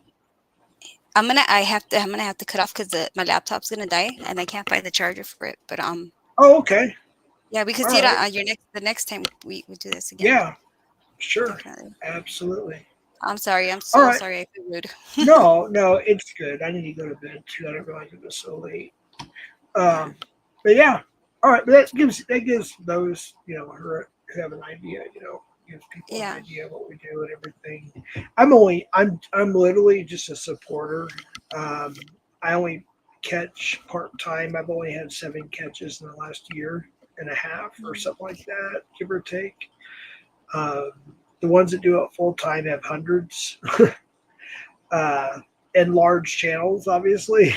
I'm gonna have to cut off because my laptop's gonna die and I can't find the charger for it. But Oh, okay. Yeah, because All right. the next time we do this again. Yeah. Sure. Definitely. Absolutely. I'm sorry. I'm so sorry. I feel rude. No, it's good. I need to go to bed too. I didn't realize it was so late. But yeah. All right. But that gives those, who have an idea, gives people an idea of what we do and everything. I'm literally just a supporter. I only catch part-time. I've only had 7 catches in the last year and a half or something like that, give or take. The ones that do it full-time have hundreds. And large channels, obviously.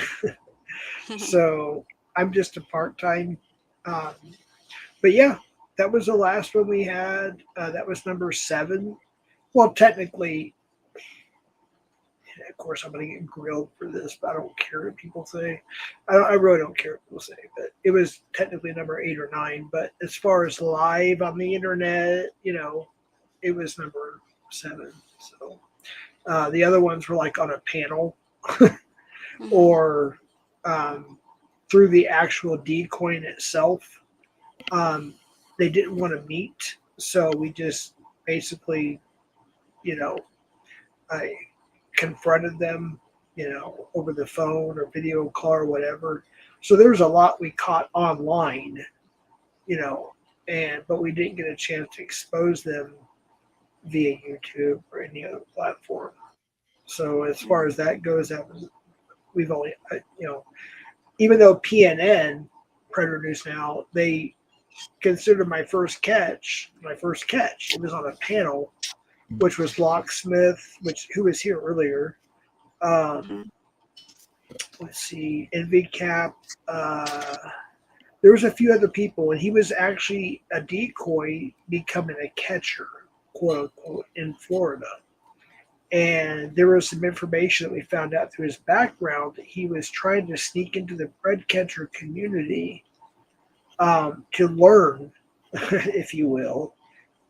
So I'm just a part-time. But yeah, that was the last one we had. That was number 7. Well, technically, of course, I'm going to get grilled for this, but I don't care what people say. I really don't care what people say, but it was technically number 8 or 9. But as far as live on the internet, it was number 7. So the other ones were like on a panel or through the actual decoin itself. They didn't want to meet, so we just basically, I confronted them, over the phone or video call or whatever. So there was a lot we caught online, but we didn't get a chance to expose them via YouTube or any other platform. So as far as that goes, we've only, even though PNN, Predator News Now, they considered my first catch. It was on a panel, which was Locksmith, who was here earlier. Let's see, NVCap. There was a few other people, and he was actually a decoy becoming a catcher, quote unquote, in Florida. And there was some information that we found out through his background that he was trying to sneak into the bred catcher community to learn, if you will.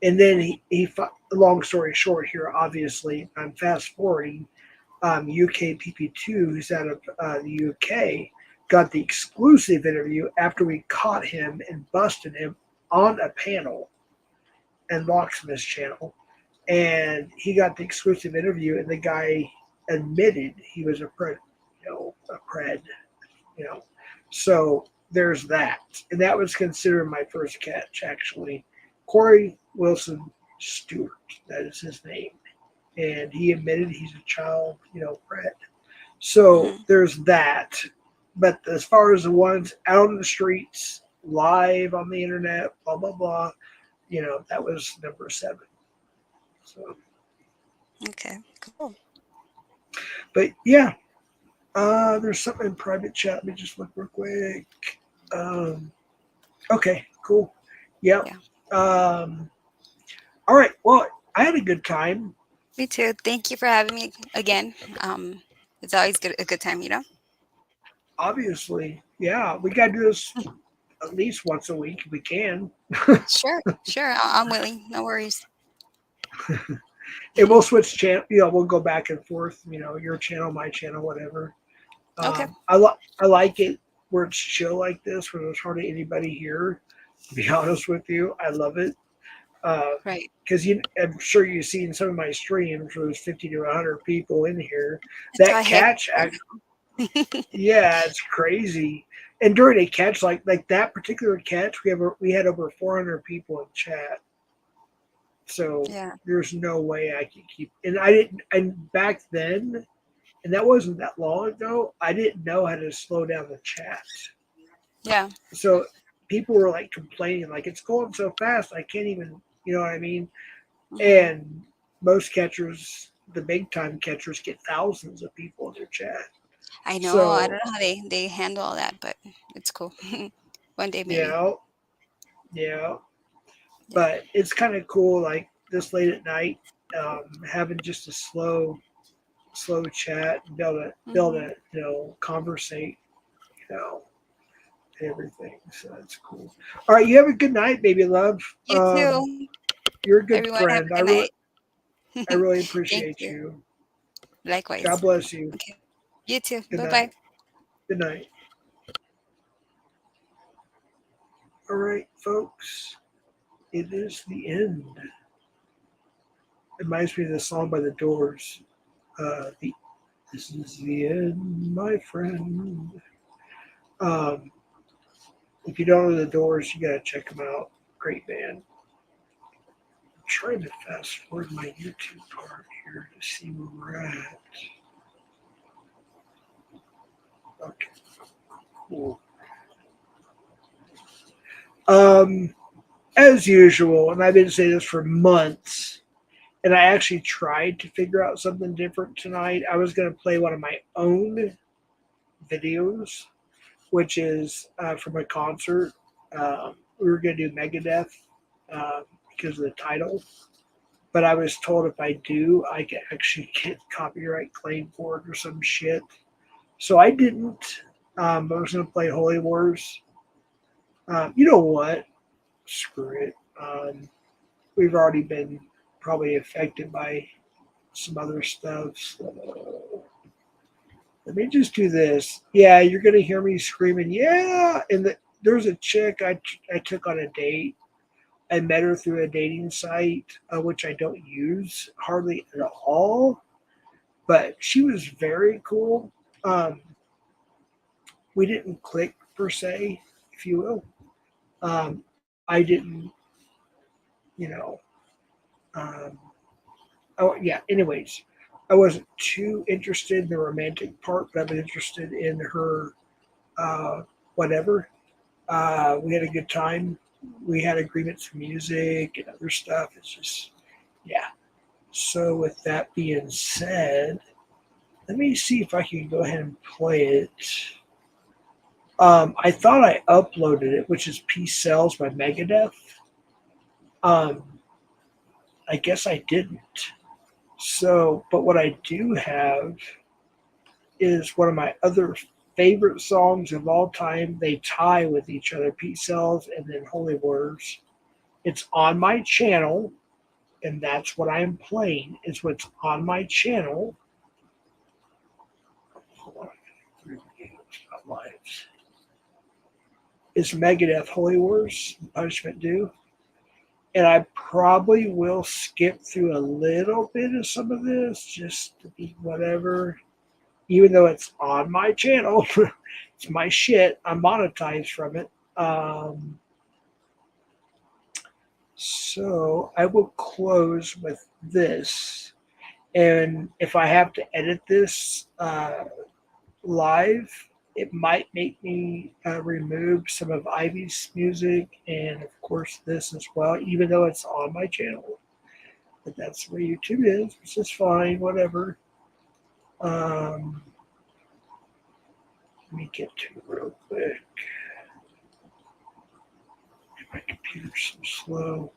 And then he long story short here, obviously, I'm fast forwarding, UK PP2, who's out of the UK, got the exclusive interview after we caught him and busted him on a panel and Locksmith's channel. And he got the exclusive interview, and the guy admitted he was a pred, you know. So there's that. And that was considered my first catch, actually. Corey Wilson Stewart, that is his name. And he admitted he's a child, pred. So there's that. But as far as the ones out on the streets, live on the internet, blah, blah, blah, that was number 7. So, Okay, cool. but yeah, there's something in private chat. Let me just look real quick. Okay, cool. Yep. Yeah. All right. Well, I had a good time. Me too. Thank you for having me again. It's always a good time, Obviously, yeah, we got to do this at least once a week if we can. Sure. I'm willing. No worries. And we'll switch channel. We'll go back and forth. Your channel, my channel, whatever. Okay. I like it where it's chill like this, where there's hardly anybody here. To be honest with you, I love it. Right. Because I'm sure you've seen some of my streams where there's 50 to 100 people in here. That's That catch, yeah, it's crazy. And during a catch like that particular catch, we had over 400 people in chat. So Yeah. there's no way I could keep. And I didn't. And back then, and that wasn't that long ago, I didn't know how to slow down the chat. Yeah. So people were like complaining, like it's going so fast, I can't even. You know what I mean? And most catchers, the big time catchers, get thousands of people in their chat. I know. So, I don't know how they handle all that, but it's cool. One day maybe. Yeah. But it's kind of cool, like this late at night, having just a slow chat and be able to conversate, everything. So that's cool. All right, you have a good night, baby love. You too. You're a good Everyone friend. have a good night. I really Thank appreciate you. you. Likewise. God bless you. Okay. You too. Good Bye night. bye. Good night. All right, folks. It is the end. It reminds me of the song by the Doors. This is the end, my friend. If you don't know the Doors, you gotta check them out. Great band. I'm trying to fast forward my YouTube part here to see where we're at. Okay, cool. As usual, and I've been saying this for months, and I actually tried to figure out something different tonight. I was going to play one of my own videos, which is from a concert. We were going to do Megadeth because of the title, but I was told if I do, I could actually get copyright claim for it or some shit. So I didn't. I was going to play Holy Wars. You know what? Screw it. We've already been probably affected by some other stuff. So let me just do this. Yeah, you're going to hear me screaming, yeah. And there's a chick I took on a date. I met her through a dating site, which I don't use hardly at all. But she was very cool. We didn't click per se, if you will. I didn't, anyways, I wasn't too interested in the romantic part, but I've been interested in her, whatever. We had a good time. We had agreements for music and other stuff. It's just, yeah. So with that being said, let me see if I can go ahead and play it. I thought I uploaded it, which is Peace Sells by Megadeth. I guess I didn't. So, but what I do have is one of my other favorite songs of all time. They tie with each other, Peace Sells and then Holy Wars. It's on my channel, and that's what I am playing, is what's on my channel. Hold on. lives is Megadeth Holy Wars, Punishment Due. And I probably will skip through a little bit of some of this just to be whatever, even though it's on my channel. It's my shit. I'm monetized from it. So I will close with this. And if I have to edit this live, it might make me remove some of Ivy's music and, of course, this as well, even though it's on my channel. But that's where YouTube is, which is fine, whatever. Let me get to it real quick. My computer's so slow.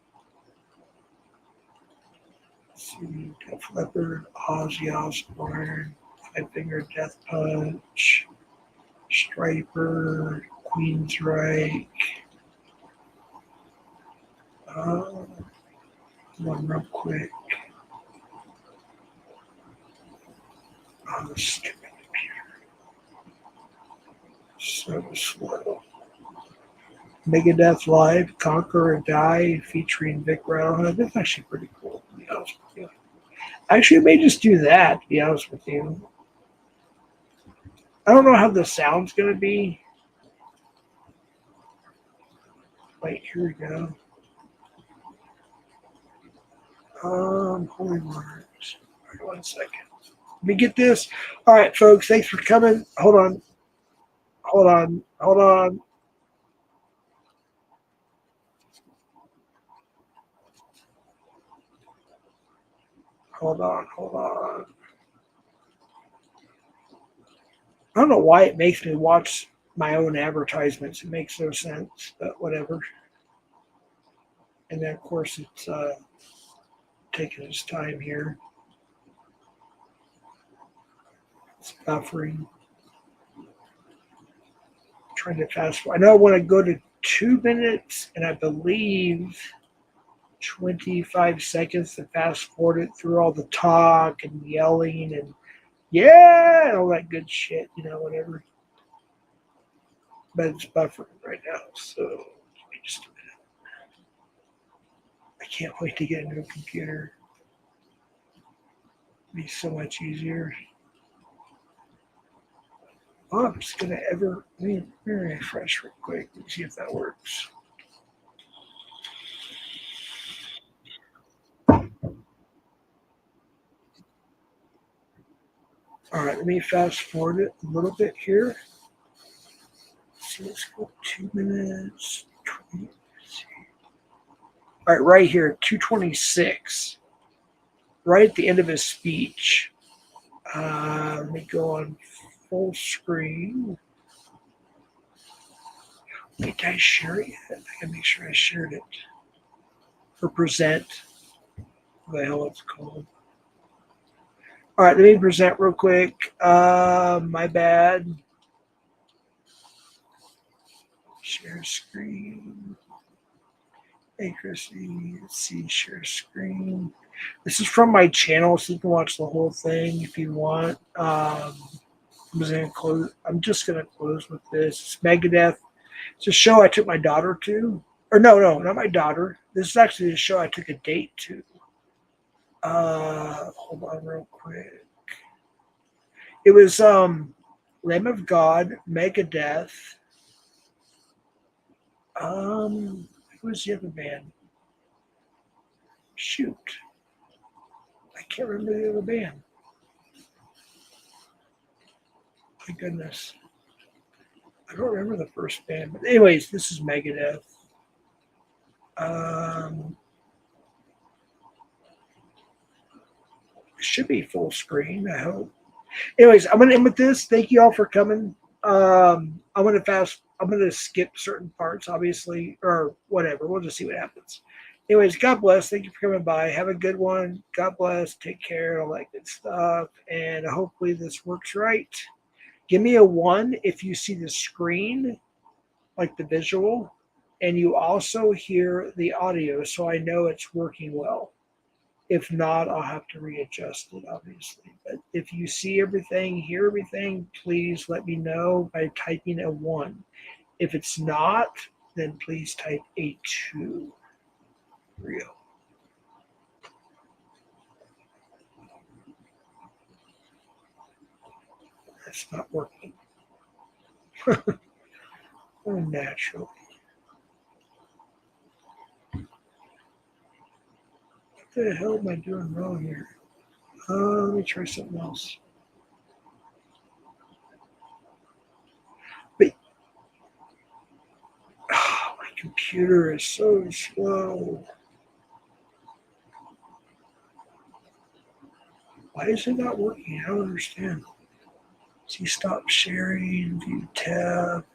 Let's see, Def Leppard, Ozzy Osbourne, Five Finger Death Punch, Striper, Queensryche. One real quick. Oh, stupid computer. So slow. Megadeth Live, Conquer or Die, featuring Vic Rattlehead. That's actually pretty cool, to be honest with you. Actually, I may just do that, to be honest with you. I don't know how the sound's going to be. Wait, here we go. Holy words. All right, 1 second. Let me get this. All right, folks, thanks for coming. Hold on. Hold on. Hold on. Hold on. Hold on. I don't know why it makes me watch my own advertisements. It makes no sense, but whatever. And then, of course, it's taking its time here. It's buffering. Trying to fast forward. I know I want to go to 2 minutes, and I believe 25 seconds to fast forward it through all the talk and yelling and yeah, and all that good shit, whatever. But it's buffering right now, so give me just a minute. I can't wait to get a new computer. It'll be so much easier. Oh, I'm just gonna let me refresh real quick and see if that works. All right, let me fast forward it a little bit here. So let's go 2 minutes. 20, all right, right here, 2:26. Right at the end of his speech. Let me go on full screen. Wait, did I share it yet? I gotta make sure I shared it. For present. What the hell it's called. All right, let me present real quick. My bad. Share screen. Hey, Chrissy. Let's see, share screen. This is from my channel, so you can watch the whole thing if you want. I'm just gonna close with this. It's Megadeth. It's a show I took my daughter to. Or no, not my daughter. This is actually a show I took a date to. Hold on real quick. It was Lamb of God, Megadeth. Who was the other band? Shoot. I can't remember the other band. My goodness. I don't remember the first band. But anyways, this is Megadeth. It should be full screen, I hope. Anyways, I'm gonna end with this. Thank you all for coming. I'm gonna skip certain parts, obviously, or whatever. We'll just see what happens. Anyways, God bless. Thank you for coming by. Have a good one. God bless. Take care. All that good stuff. And hopefully this works right. Give me a 1 if you see the screen, like the visual, and you also hear the audio, so I know it's working well. If not, I'll have to readjust it, obviously. But if you see everything, hear everything, please let me know by typing a 1. If it's not, then please type a 2. Real. That's not working. Naturally. What the hell am I doing wrong here? Let me try something else. But my computer is so slow. Why is it not working? I don't understand. See, stop sharing, view tab.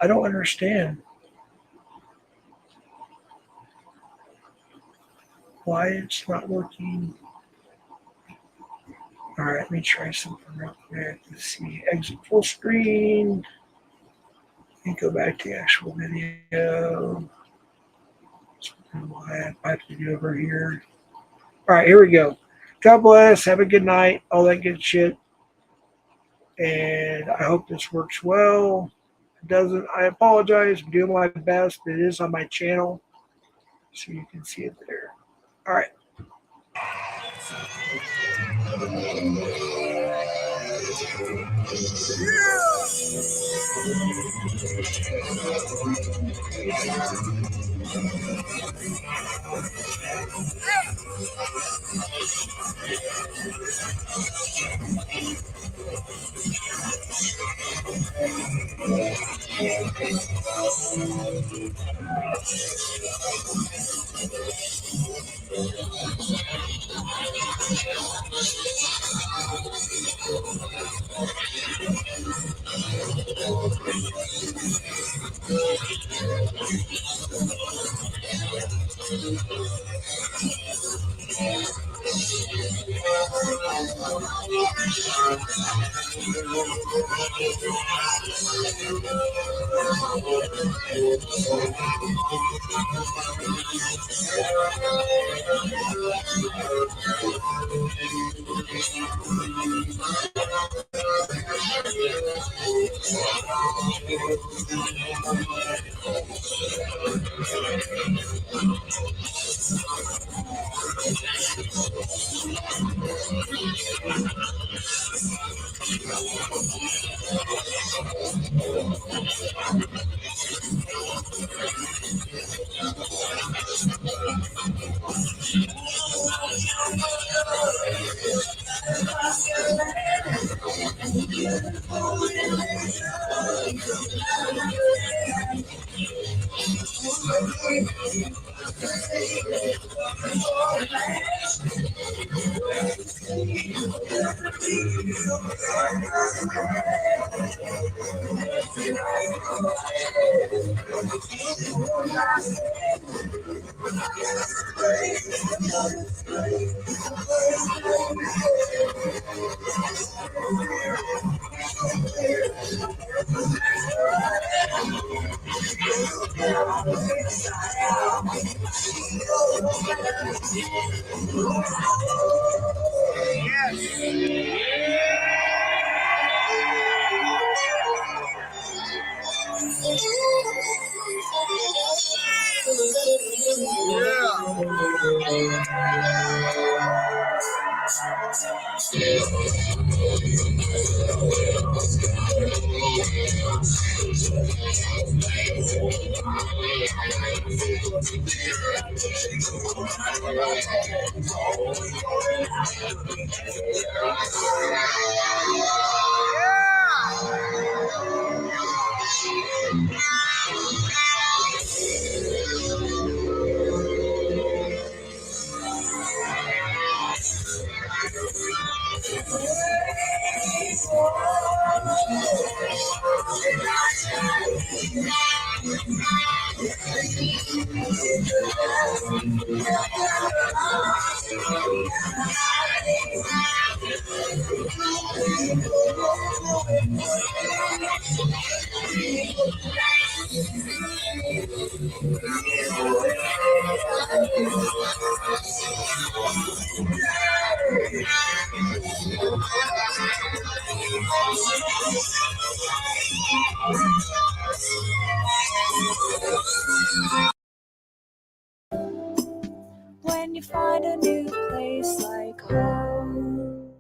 I don't understand why it's not working. All right, let me try something real quick. Let's see, exit full screen. And go back to the actual video. Why I have to do over here. All right, here we go. God bless. Have a good night. All that good shit. And I hope this works well. If it doesn't, I apologize. I'm doing my best. It is on my channel, so you can see it there. All right. you find a new place like home.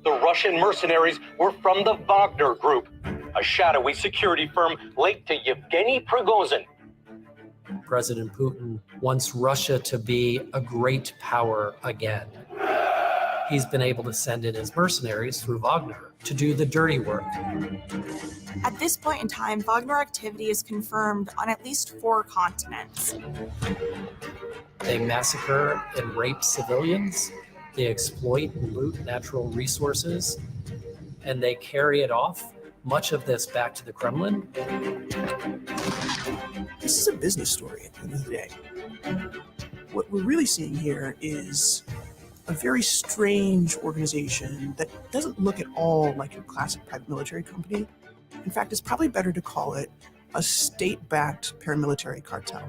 The Russian mercenaries were from the Wagner Group, a shadowy security firm linked to Yevgeny Prigozhin. President Putin wants Russia to be a great power again. He's been able to send in his mercenaries through Wagner to do the dirty work. At this point in time, Wagner activity is confirmed on at least 4 continents. They massacre and rape civilians, they exploit and loot natural resources, and they carry it off, much of this back to the Kremlin. This is a business story at the end of the day. What we're really seeing here is a very strange organization that doesn't look at all like your classic private military company. In fact, it's probably better to call it a state-backed paramilitary cartel.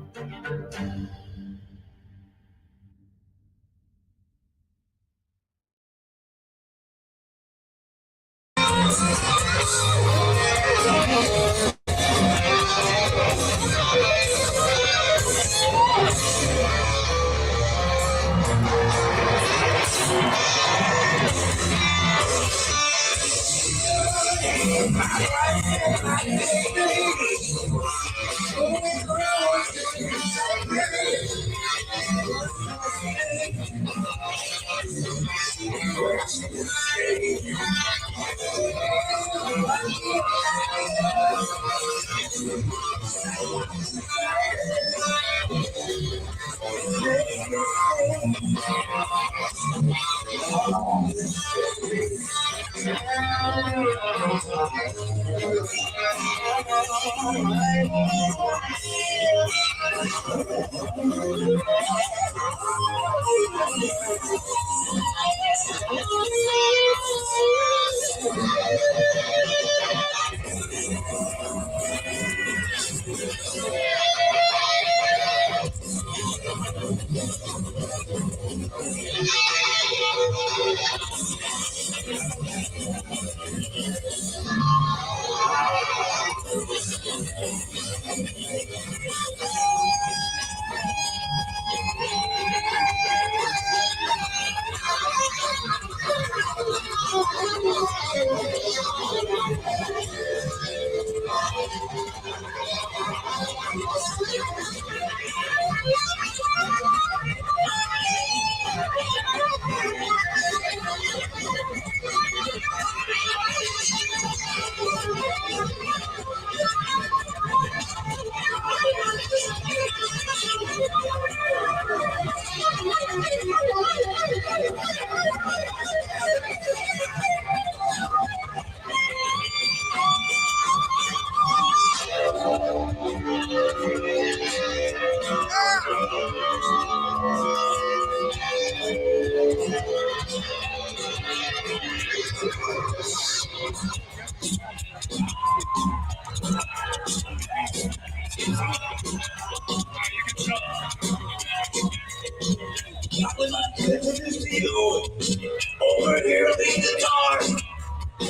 Over here, lead the guitar.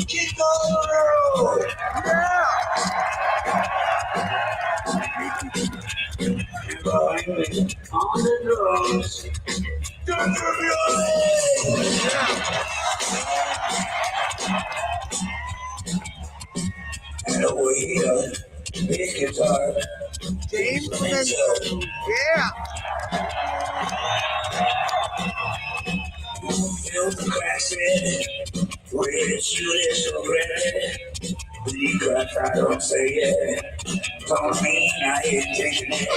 Keep on the road. Yeah. On the drums. Turn through your legs. And away here, bass guitar. James Mental. Yeah. Feel the cracks in, where did you live so red? You got I don't say it, don't mean I ain't taking it.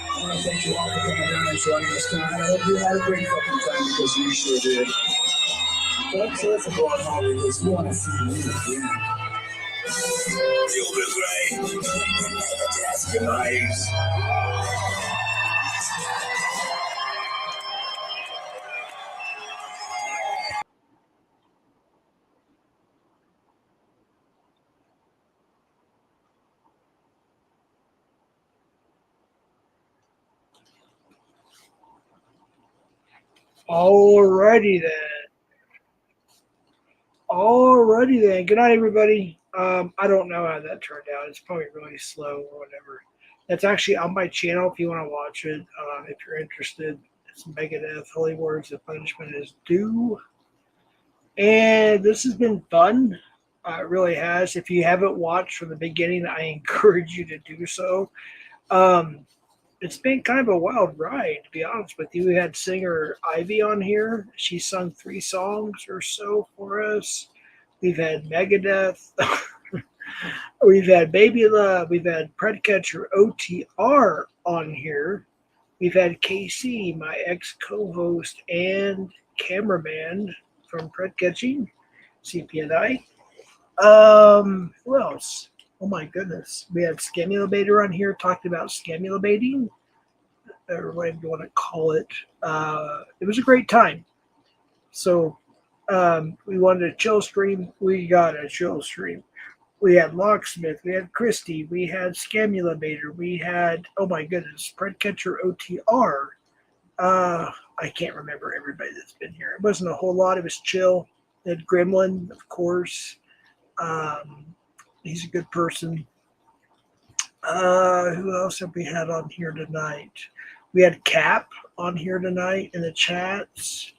I want to thank you all for coming down and joining us tonight. I hope you had a great fucking time because you sure did. Don't care for going home because we want to see you again. You'll be great. Good night. Alrighty then. Alrighty then. Good night, everybody. I don't know how that turned out. It's probably really slow or whatever. That's actually on my channel if you want to watch it. If you're interested, it's Megadeth. Holy Words of Punishment is Due. And this has been fun. It really has. If you haven't watched from the beginning, I encourage you to do so. It's been kind of a wild ride, to be honest with you. We had singer Ivy on here. She sung 3 songs or so for us. We've had Megadeth. We've had Baby Love. We've had Predcatcher OTR on here. We've had KC, my ex-co-host and cameraman from Predcatching, CPNI. Who else? Oh my goodness. We had Scamula on here, talked about Scamula, or whatever you want to call it. It was a great time. So we wanted a chill stream. We got a chill stream. We had Locksmith. We had Christy. We had Scamula. We had, oh my goodness, Predcatcher OTR. I can't remember everybody that's been here. It wasn't a whole lot. It was chill. We had Gremlin, of course. He's a good person. Who else have we had on here tonight? We had Cap on here tonight in the chats.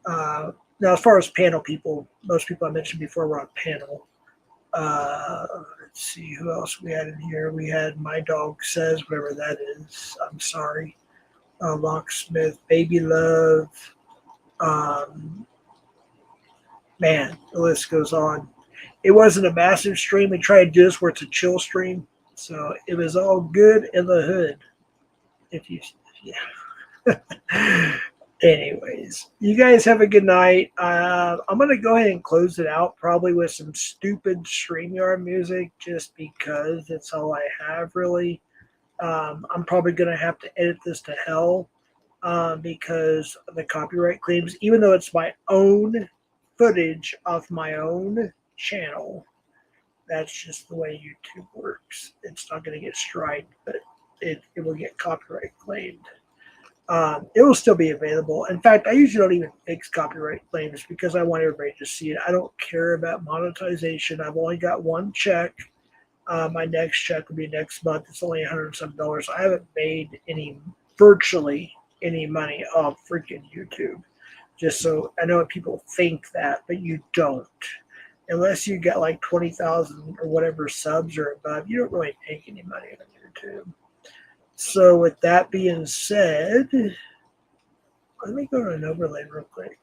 Now, as far as panel people, most people I mentioned before were on panel. Let's see who else we had in here. We had My Dog Says, whatever that is. I'm sorry. Locksmith, Baby Love. Man, the list goes on. It wasn't a massive stream. We tried to do this where it's a chill stream. So it was all good in the hood. Yeah. Anyways, you guys have a good night. I'm going to go ahead and close it out probably with some stupid StreamYard music just because it's all I have really. I'm probably going to have to edit this to hell because of the copyright claims, even though it's my own footage of my own channel. That's just the way YouTube works. It's not going to get striked, but it will get copyright claimed. It will still be available. In fact, I usually don't even fix copyright claims because I want everybody to see it. I don't care about monetization. I've only got one check. My next check will be next month. It's only $100 some. I haven't made virtually any money off freaking YouTube. Just so I know people think that, but you don't. Unless you get like 20,000 or whatever subs or above, you don't really make any money on YouTube. So with that being said, let me go to an overlay real quick.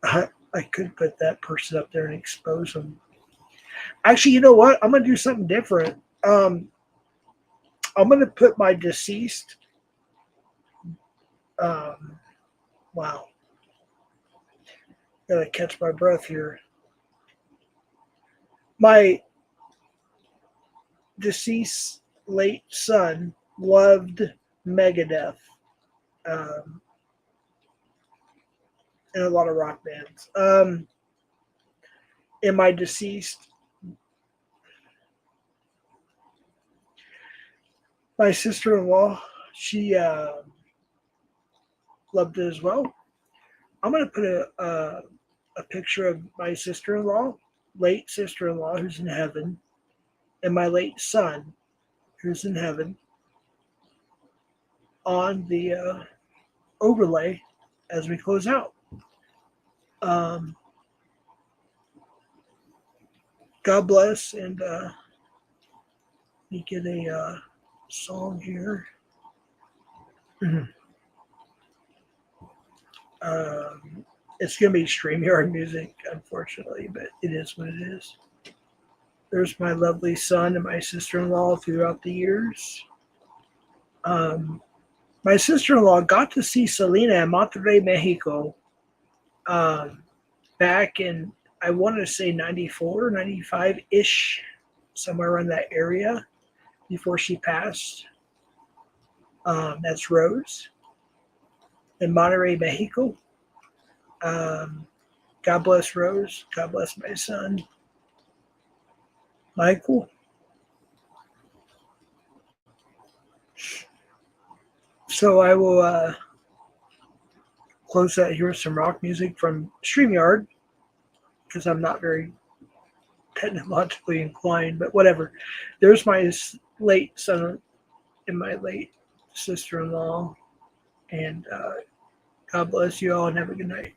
I could put that person up there and expose them. Actually, you know what? I'm going to do something different. I'm going to put my deceased. Wow. Gotta catch my breath here. My deceased late son loved Megadeth and a lot of rock bands. And my deceased, my sister-in-law, she loved it as well. I'm going to put a picture of my sister-in-law, late sister-in-law who's in heaven, and my late son who's in heaven on the overlay as we close out. God bless, and let me get a song here. It's going to be StreamYard music, unfortunately, but it is what it is. There's my lovely son and my sister-in-law throughout the years. My sister-in-law got to see Selena in Monterrey, Mexico back in, I want to say 94, 95-ish, somewhere around that area before she passed. That's Rose in Monterrey, Mexico. God bless Rose. God bless my son, Michael. So I will close that here with some rock music from StreamYard because I'm not very technologically inclined, but whatever. There's my late son and my late sister-in-law, and God bless you all and have a good night.